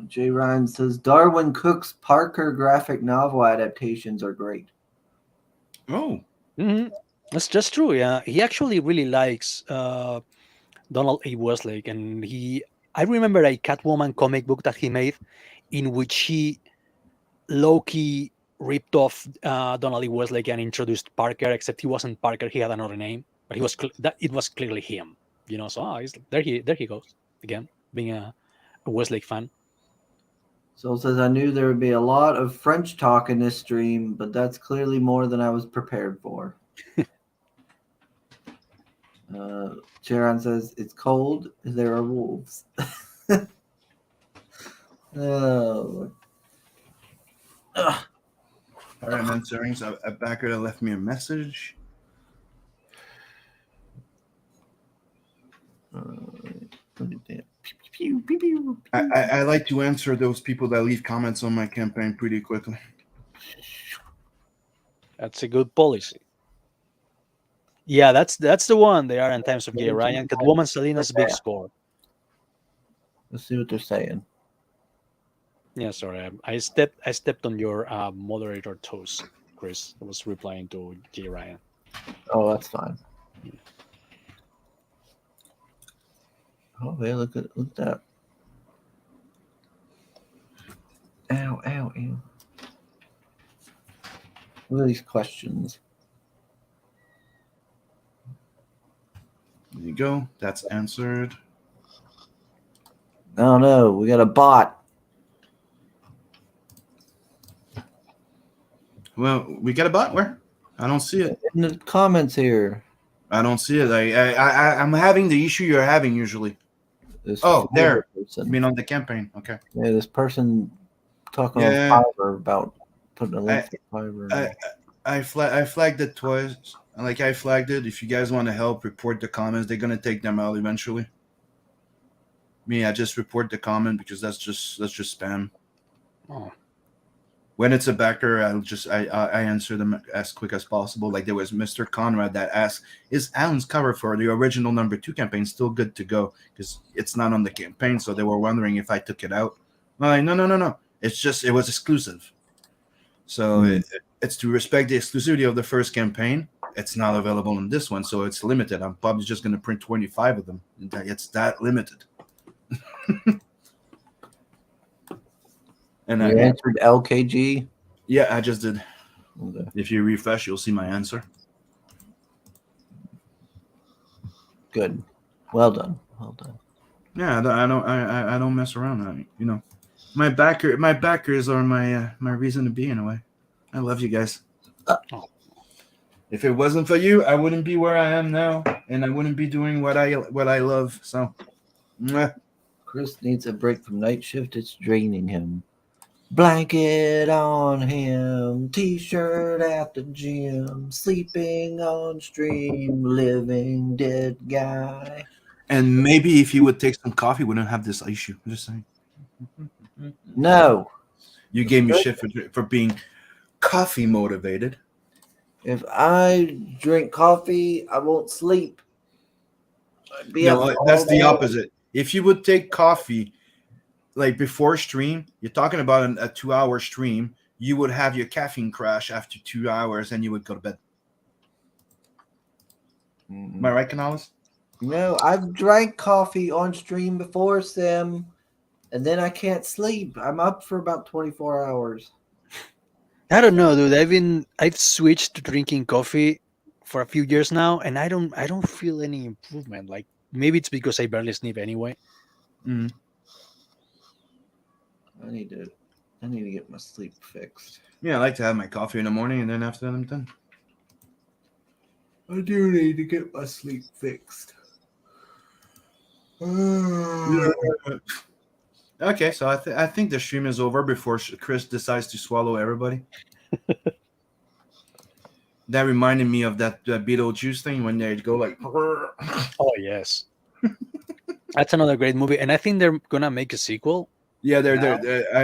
Jay Ryan says Darwin Cook's Parker graphic novel adaptations are great. Oh, Hmm. That's just true. Yeah, he actually really likes Donald A. Westlake, and I remember a Catwoman comic book that he made, in which he low key ripped off Donald E. Westlake and introduced Parker, except he wasn't Parker; he had another name, but he was that it was clearly him. You know, so there he goes again, being a Westlake fan. Soul says I knew there would be a lot of French talk in this stream, but that's clearly more than I was prepared for. Sharon says it's cold. There are wolves. Oh. Ugh. all right, man. Sorry, a backer that left me a message. What did they- pew, pew, pew, pew. I like to answer those people that leave comments on my campaign pretty quickly. That's a good policy. Yeah, that's the one. They are in times of Jay Ryan. Catwoman Selena's big score. Let's see what they're saying. Yeah, sorry, I stepped on your moderator toes, Chris. I was replying to Jay Ryan. Oh, that's fine. Oh, yeah, look at that. Ow, ow, ow. Look at these questions. There you go. That's answered. Oh no, we got a bot. Well, we got a bot where? I don't see it. In the comments here. I don't see it. I'm having the issue you're having usually. This Oh, there. person. I mean, on the campaign. Okay. Yeah, this person talking Yeah. on Fiverr about putting a link to Fiverr. I flagged it twice. Like I flagged it. If you guys want to help, report the comments. They're gonna take them out eventually. Me, I just report the comment because that's just spam. Oh. When it's a backer, I answer them as quick as possible. Like there was Mr. Conrad that asked, "Is Alan's cover for the original #2 campaign still good to go?" Because it's not on the campaign, so they were wondering if I took it out. I'm like, no. It was exclusive. So it's to respect the exclusivity of the first campaign. It's not available in this one, so it's limited. I'm probably just going to print 25 of them. It's that limited. And You answered LKG. Yeah, I just did. Okay. If you refresh, you'll see my answer. Good. Well done. Well done. Yeah, I don't mess around. You know, my backers are my reason to be in a way. I love you guys. If it wasn't for you, I wouldn't be where I am now, and I wouldn't be doing what I love. So, mwah. Chris needs a break from night shift. It's draining him. Blanket on him, t-shirt at the gym, sleeping on stream, living dead guy. And maybe if you would take some coffee, we wouldn't have this issue. I'm just saying. No. You gave me shit for being coffee motivated. If I drink coffee, I won't sleep. I'd be up That's all the day. opposite. If you would take coffee like before stream, you're talking about a 2-hour stream, you would have your caffeine crash after 2 hours and you would go to bed. Am I right, Canales? No, I've drank coffee on stream before, Sim, and then I can't sleep. I'm up for about 24 hours. I don't know, dude. I've switched to drinking coffee for a few years now, and I don't feel any improvement. Like maybe it's because I barely sleep anyway. Mm-hmm. I need to get my sleep fixed. Yeah, I like to have my coffee in the morning, and then after that, I'm done. I do need to get my sleep fixed. Okay, so I think the stream is over before Chris decides to swallow everybody. That reminded me of that Beetlejuice thing when they go like. Oh yes, that's another great movie, and I think they're gonna make a sequel. Yeah,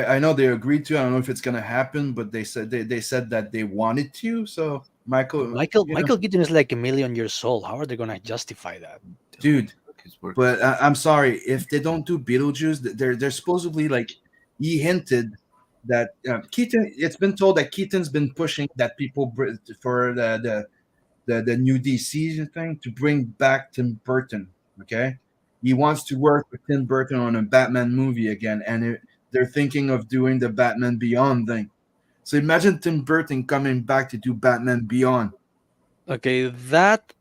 I know they agreed to. I don't know if it's gonna happen, but they said that they wanted to. So Michael Keaton is like 1,000,000 years old. How are they gonna justify that, dude? But I'm sorry if they don't do Beetlejuice. They're supposedly like he hinted that Keaton. It's been told that Keaton's been pushing that people for the new DC thing to bring back Tim Burton. Okay, he wants to work with Tim Burton on a Batman movie again, and they're thinking of doing the Batman Beyond thing. So imagine Tim Burton coming back to do Batman Beyond. Okay, that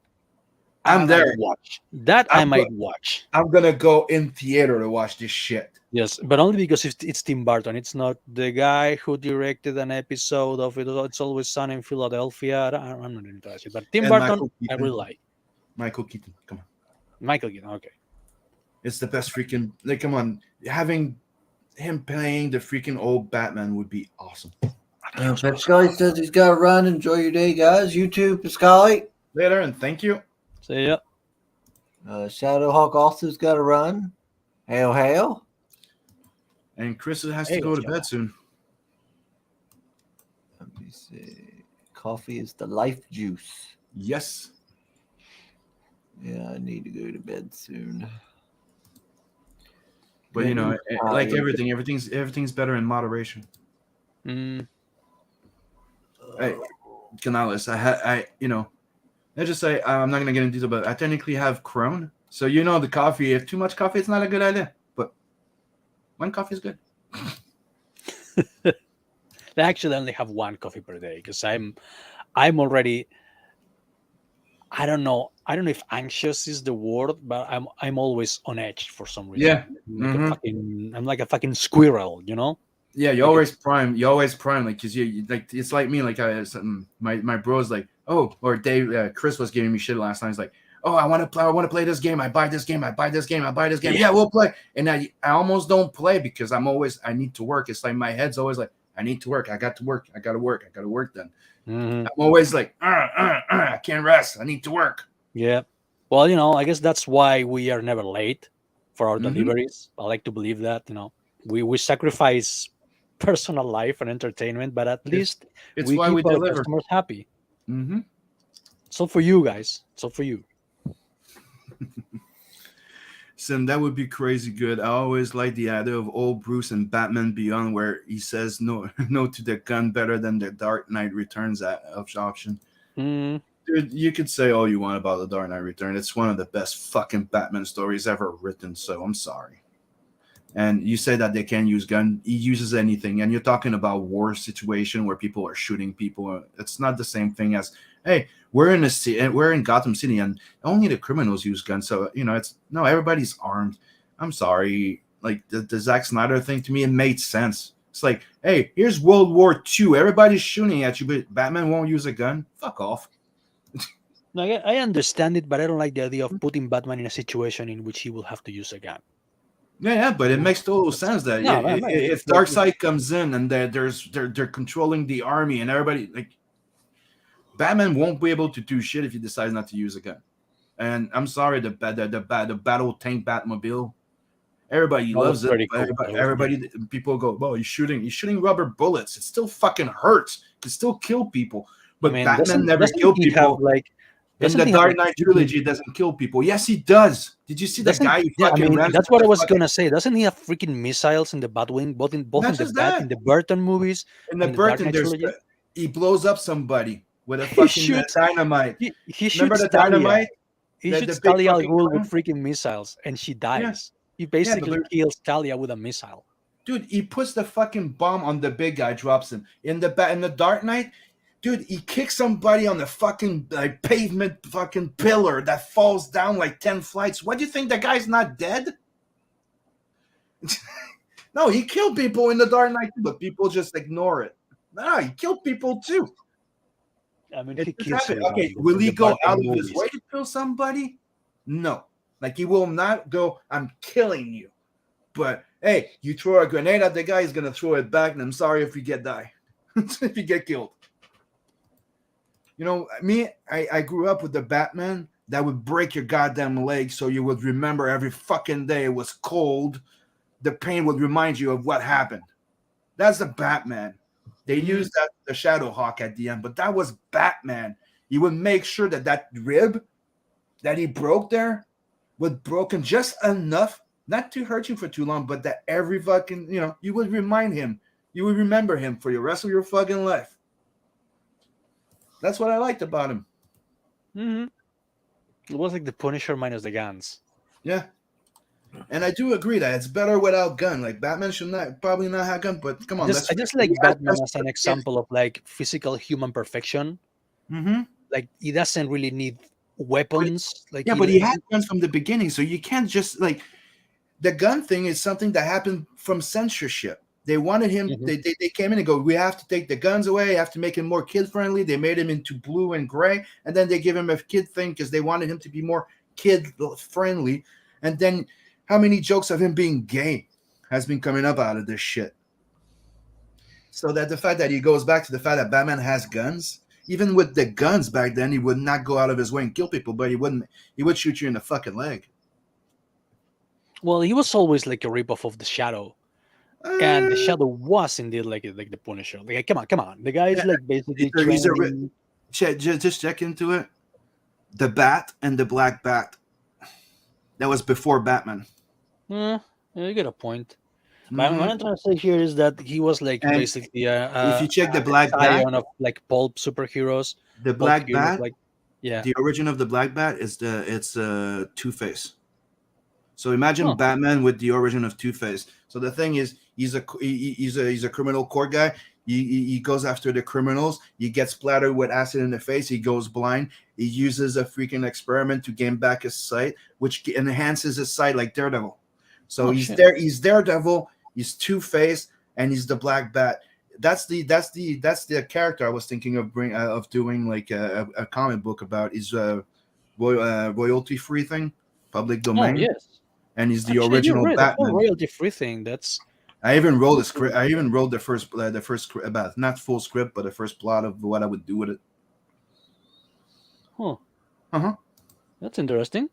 I'm there. Watch that. I might watch. I'm gonna go in theater to watch this shit. Yes, but only because it's Tim Burton. It's not the guy who directed an episode of It's Always Sunny in Philadelphia. I'm not interested. But Tim Burton, I really like. Michael Keaton, come on. Michael Keaton, okay. It's the best freaking. Like, come on, having him playing the freaking old Batman would be awesome. Pascali says he's got to run. Enjoy your day, guys. You too, Pascali. Later, and thank you. See ya. Shadowhawk also's got to run. Hail, hail. And Chris has Hey, to go to Joe. bed soon. Let me see. Coffee is the life juice. Yes. Yeah, I need to go to bed soon. But you know, like tired. everything's better in moderation. Mm, Hey, Canales, let's just say I'm not gonna get into detail, but I technically have Crohn. So you know the coffee. If too much coffee, it's not a good idea. But one coffee is good. I actually only have one coffee per day because I'm already. I don't know if anxious is the word, but I'm always on edge for some reason. Yeah. I'm like a fucking squirrel, you know. Yeah, you Like always prime. You always prime, like, cause you like it's like me. Like my bro's like, oh, or Dave, Chris was giving me shit last night. He's like, oh, I want to play this game. I buy this game. I buy this game. I buy this game. Yeah. Yeah, we'll play. And I almost don't play because I need to work. It's like my head's always like, I need to work. I got to work. I got to work. I got to work then. Mhm. I'm always like, I can't rest. I need to work. Yeah. Well, you know, I guess that's why we are never late for our Mhm. deliveries. I like to believe that, you know, we sacrifice personal life and entertainment, but at least It's we why keep we our deliver. customers happy. Mm-hmm. It's all for you guys. It's all for you. Sim, that would be crazy good. I always like the idea of old Bruce and Batman Beyond, where he says no, no to the gun better than the Dark Knight Returns option. Mm, Dude, you could say all you want about the Dark Knight Return. It's one of the best fucking Batman stories ever written. So I'm sorry. And you say that they can't use gun. He uses anything, and you're talking about war situation where people are shooting people. It's not the same thing as, hey, we're in Gotham City, and only the criminals use guns. So it's no, everybody's armed. I'm sorry, like the Zack Snyder thing to me, it made sense. It's like, hey, here's World War II. Everybody's shooting at you, but Batman won't use a gun. Fuck off. no, I understand it, but I don't like the idea of putting Batman in a situation in which he will have to use a gun. Yeah, but it makes total sense that No, man, if Darkseid comes in and they're controlling the army and everybody, like, Batman won't be able to do shit if he decides not to use a gun. And I'm sorry, the battle tank Batmobile, everybody That was loves it. pretty But cool. everybody, people go, well, he's shooting rubber bullets. It still fucking hurts. It still kill people. But Batman never killed people. In the Dark Knight trilogy, doesn't kill people. Yes, he does. Did you see the guy? Yeah, I mean, that's what I was gonna say. Doesn't he have freaking missiles in the Batwing, both in the Burton movies? In the and Dark Burton, Knight trilogy? he blows up somebody with a fucking dynamite. He Remember shoots the dynamite? He The shoots big Talia al fucking Ghul clown? with freaking missiles, and she dies. He but basically kills Talia with a missile. Dude, he puts the fucking bomb on the big guy, drops him in the Dark Knight. Dude, he kicks somebody on the fucking pavement fucking pillar that falls down like 10 flights. What do you think? The guy's not dead? No, he killed people in the Dark Knight, but people just ignore it. No, he killed people too. I mean, It he just kills happened. her. Okay, will he go out of his way to kill somebody? No. Like, he will not go, I'm killing you. But, hey, you throw a grenade at the guy, he's going to throw it back, and I'm sorry if you die. If you get killed. You know, I grew up with the Batman that would break your goddamn leg so you would remember every fucking day it was cold. The pain would remind you of what happened. That's the Batman. They used the Shadow Hawk at the end, but that was Batman. He would make sure that rib that he broke there was broken just enough, not to hurt you for too long, but that every fucking, you would remind him. You would remember him for the rest of your fucking life. That's what I liked about him. Mm-hmm. It was like the Punisher minus the guns. Yeah. And I do agree that it's better without gun. Like, Batman should probably not have gun, but come on. I just like Batman as an example of like physical human perfection. Mm-hmm. Like, he doesn't really need weapons. Like, but he had guns from the beginning, so you can't just like the gun thing is something that happened from censorship. They wanted him. Mm-hmm. They came in and go, we have to take the guns away. You have to make him more kid friendly. They made him into blue and gray, and then they give him a kid thing because they wanted him to be more kid friendly. And then how many jokes of him being gay has been coming up out of this shit? So that the fact that he goes back to the fact that Batman has guns, even with the guns back then, he would not go out of his way and kill people, but he would shoot you in the fucking leg. Well, he was always like a ripoff of the Shadow, and the Shadow was indeed like the Punisher. Like, come on, the guy is Yeah, like basically he's a training. just check into it. The Bat and the Black Bat. That was before Batman. Yeah, you get a point. But what Hmm I'm trying to say here is that he was like And basically if you check the a Black Bat, scion of like pulp superheroes, the pulp Black heroes. Bat, Like, yeah, the origin of the Black Bat is Two-Face. So imagine huh. Batman with the origin of Two-Face. So the thing is, he's a criminal court guy. He goes after the criminals. He gets splattered with acid in the face. He goes blind. He uses a freaking experiment to gain back his sight, which enhances his sight like Daredevil. So Oh he's shit. there. He's Daredevil. He's Two-Face, and he's the Black Bat. That's the character I was thinking of doing like a comic book about. Is royalty free thing, public Oh domain, yes. and he's the Actually, you're original right. The whole Batman. royalty free thing. That's I even wrote a script. I even wrote the first script about, not full script, but the first plot of what I would do with it. huh. Uh-huh. That's interesting.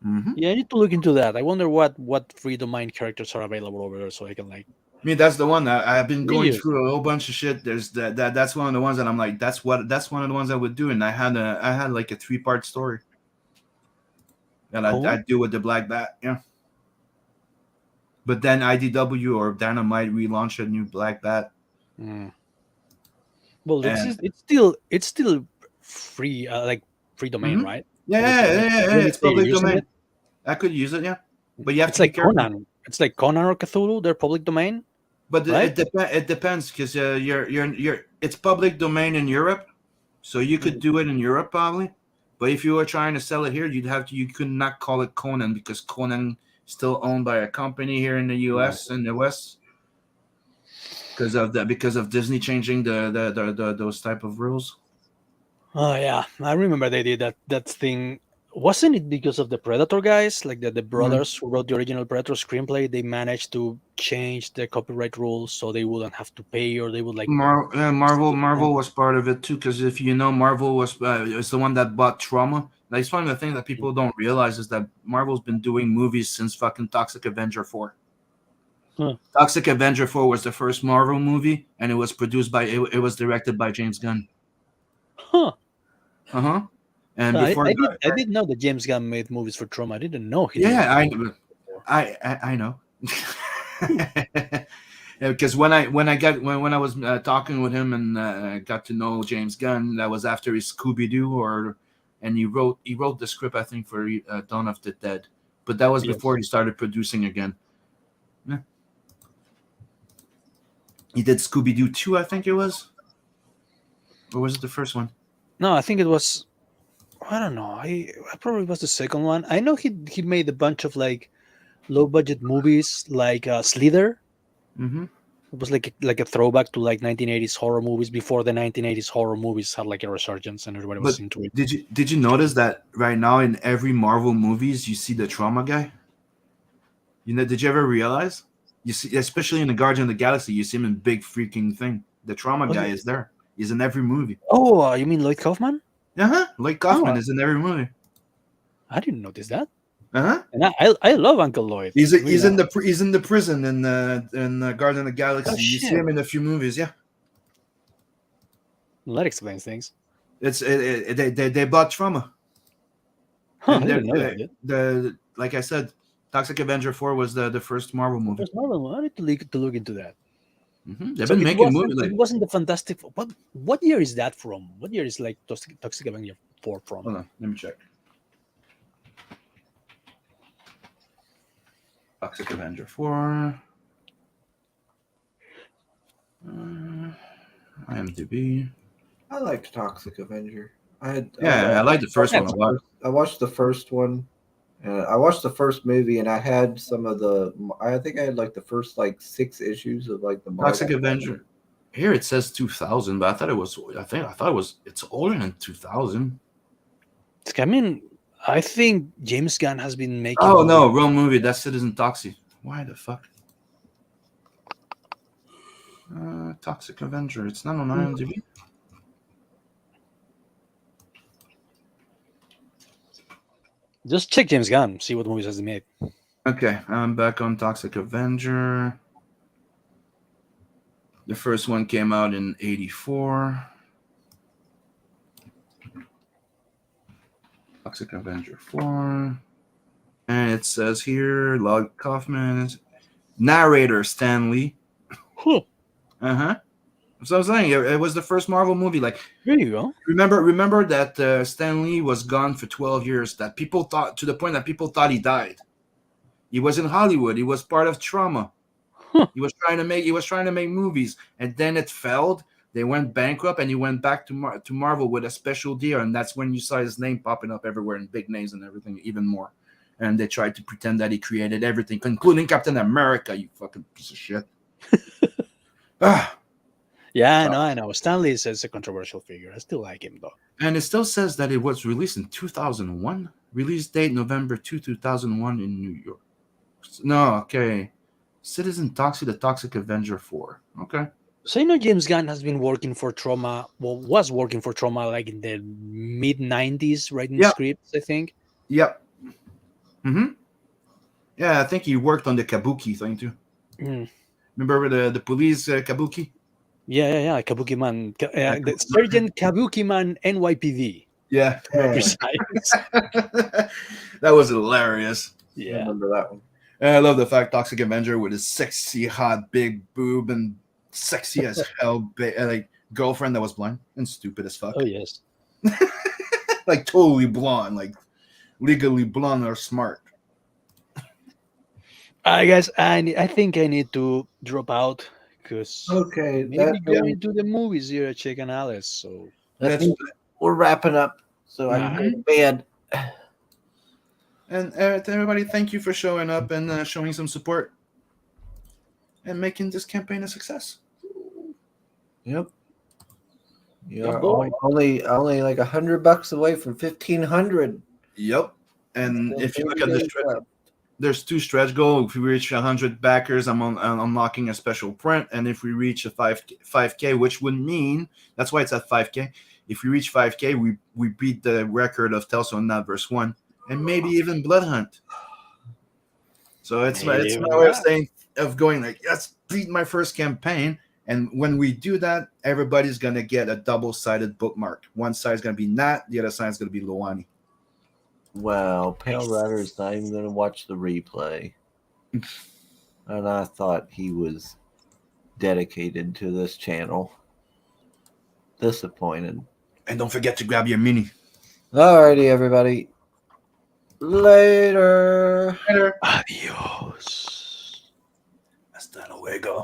Mm-hmm. Yeah, I need to look into that. I wonder what free domain characters are available over there, so I can like. I mean, that's the one that I've been going Reuse. through a whole bunch of shit. There's that's one of the ones that I'm like, that's one of the ones I would do, and I had like a 3-part story that Cool. I'd do with the Black Bat, yeah. But then IDW or Dynamite relaunched a new Black Bat. Mm. Well, And- it's still free, like free domain, Mhm. right? Yeah, Really it's stay public using domain. it? I could use it, yeah. But you have It's to be like careful. Conan. It's like Conan or Cthulhu. They're public domain. But Right? it depends because it's public domain in Europe, so you could do it in Europe probably. But if you were trying to sell it here, you could not call it Conan because Conan is still owned by a company here in the U.S. and the West because of Disney changing the those type of rules. Oh yeah, I remember they did that thing. Wasn't it because of the Predator guys, like the brothers who wrote the original Predator screenplay? They managed to change the copyright rules so they wouldn't have to pay, or they would like. Marvel was part of it too because if you know, Marvel was the one that bought Trauma. That's one of the things that people don't realize is that Marvel's been doing movies since fucking Toxic Avenger 4. Huh. Toxic Avenger 4 was the first Marvel movie, and it was it was directed by James Gunn. Huh. Uh-huh. And I before did know that James Gunn made movies for Trauma. I didn't know he did. yeah, I know. Yeah, because when I was talking with him and got to know James Gunn, that was after his Scooby-Doo and he wrote the script, I think, for Dawn of the Dead, but that was before he started producing again. Yeah. He did Scooby-Doo 2, I think it was, or was it the first one? No, I think it was. I don't know. I probably was the second one. I know he made a bunch of like low budget movies like Slither. Mm-hmm. It was like a throwback to like 1980s horror movies before the 1980s horror movies had like a resurgence and everybody was into it. Did you notice that right now in every Marvel movies you see the Trauma guy? You know, did you ever realize? You see, especially in the Guardian of the Galaxy, you see him in big freaking thing. The Trauma guy is there. He's in every movie. Oh, you mean Lloyd Kaufman? Uh-huh. Lloyd Kaufman is in every movie. I didn't notice that. Uh-huh. And I love Uncle Lloyd. He's in the prison in Guardian of the Galaxy. Oh, you see shit. him in a few movies, yeah. Well, that explains things. They bought Trauma. Huh, I And didn't know that. the like I said, Toxic Avenger 4 was the first Marvel movie. First Marvel, I need to look into that. Mm-hmm. They've So been it making wasn't- movies like. It wasn't the Fantastic. What year is that from? What year is like Toxic Avenger 4 from? Hold on, let me check. Toxic Avenger 4. IMDb. I liked Toxic Avenger. I like the first one a lot. I watched the first one. I watched the first movie, and I had some of the. I think I had like the first like 6 issues of like the Toxic Marvel. Avenger. Here it says 2000, but I thought it was. I thought it was. It's older than 2000. I mean, I think James Gunn has been making. Oh no, wrong movie. That's Citizen Toxie. Why the fuck? Toxic Avenger. It's not on IMDb. Just check James Gunn, see what movies has he made. Okay, I'm back on Toxic Avenger. The first one came out in '84. Toxic Avenger 4. And it says here, Log Kaufman, narrator Stan Lee. Huh. Uh-huh. So I was saying, it was the first Marvel movie. Like, There you go. remember that Stan Lee was gone for 12 years. That people thought, to the point that people thought he died. He was in Hollywood. He was part of Trauma. Huh. He was trying to make movies, and then it failed. They went bankrupt, and he went back to Marvel with a special deal, and that's when you saw his name popping up everywhere in big names and everything, even more. And they tried to pretend that he created everything, including Captain America. You fucking piece of shit. Yeah, I know. Stanley is a controversial figure. I still like him though. And it still says that it was released in 2001. Release date November 2, 2001 in New York. No, okay. Citizen Toxic, the Toxic Avenger 4. Okay. So you know James Gunn has been working for Trauma, was working for Trauma like in the mid 90s, writing Yeah. scripts, I think. Yep. Mm-hmm. Yeah, I think he worked on the Kabuki thing too. Mm. Remember the police Kabuki? Yeah. Kabuki Man. The Sergeant Kabuki Man NYPD. Yeah. To be precise. That was hilarious. I Yeah. remember that one. And I love the fact Toxic Avenger with his sexy, hot, big boob and sexy as hell like girlfriend that was blind and stupid as fuck. Oh, yes. Like totally blonde, like legally blonde or smart. Guys, I think I need to drop out because Okay, maybe going to the movies here at Chicken Alice. So That's we're wrapping up, so I can go to bed. And to everybody, thank you for showing up and showing some support and making this campaign a success. Yep. Yeah, You're boy. only like $100 away from 1,500. Yep. And Still if you look 30 at the days stretch, left. there's 2 stretch goals. If we reach 100 backers, I'm unlocking a special print. And if we reach a 5K, which would mean that's why it's at 5K. If we reach 5K, we beat the record of Telso and Natverse 1, and maybe even Blood Hunt. So it's my way of saying going like, let's beat my first campaign. And when we do that, everybody's gonna get a double-sided bookmark. One side is gonna be Nat, the other side is gonna be Luani. Well, Pale Rider is not even going to watch the replay. And I thought he was dedicated to this channel. Disappointed. And don't forget to grab your mini. Alrighty, everybody. Later. Later. Adios. Hasta luego.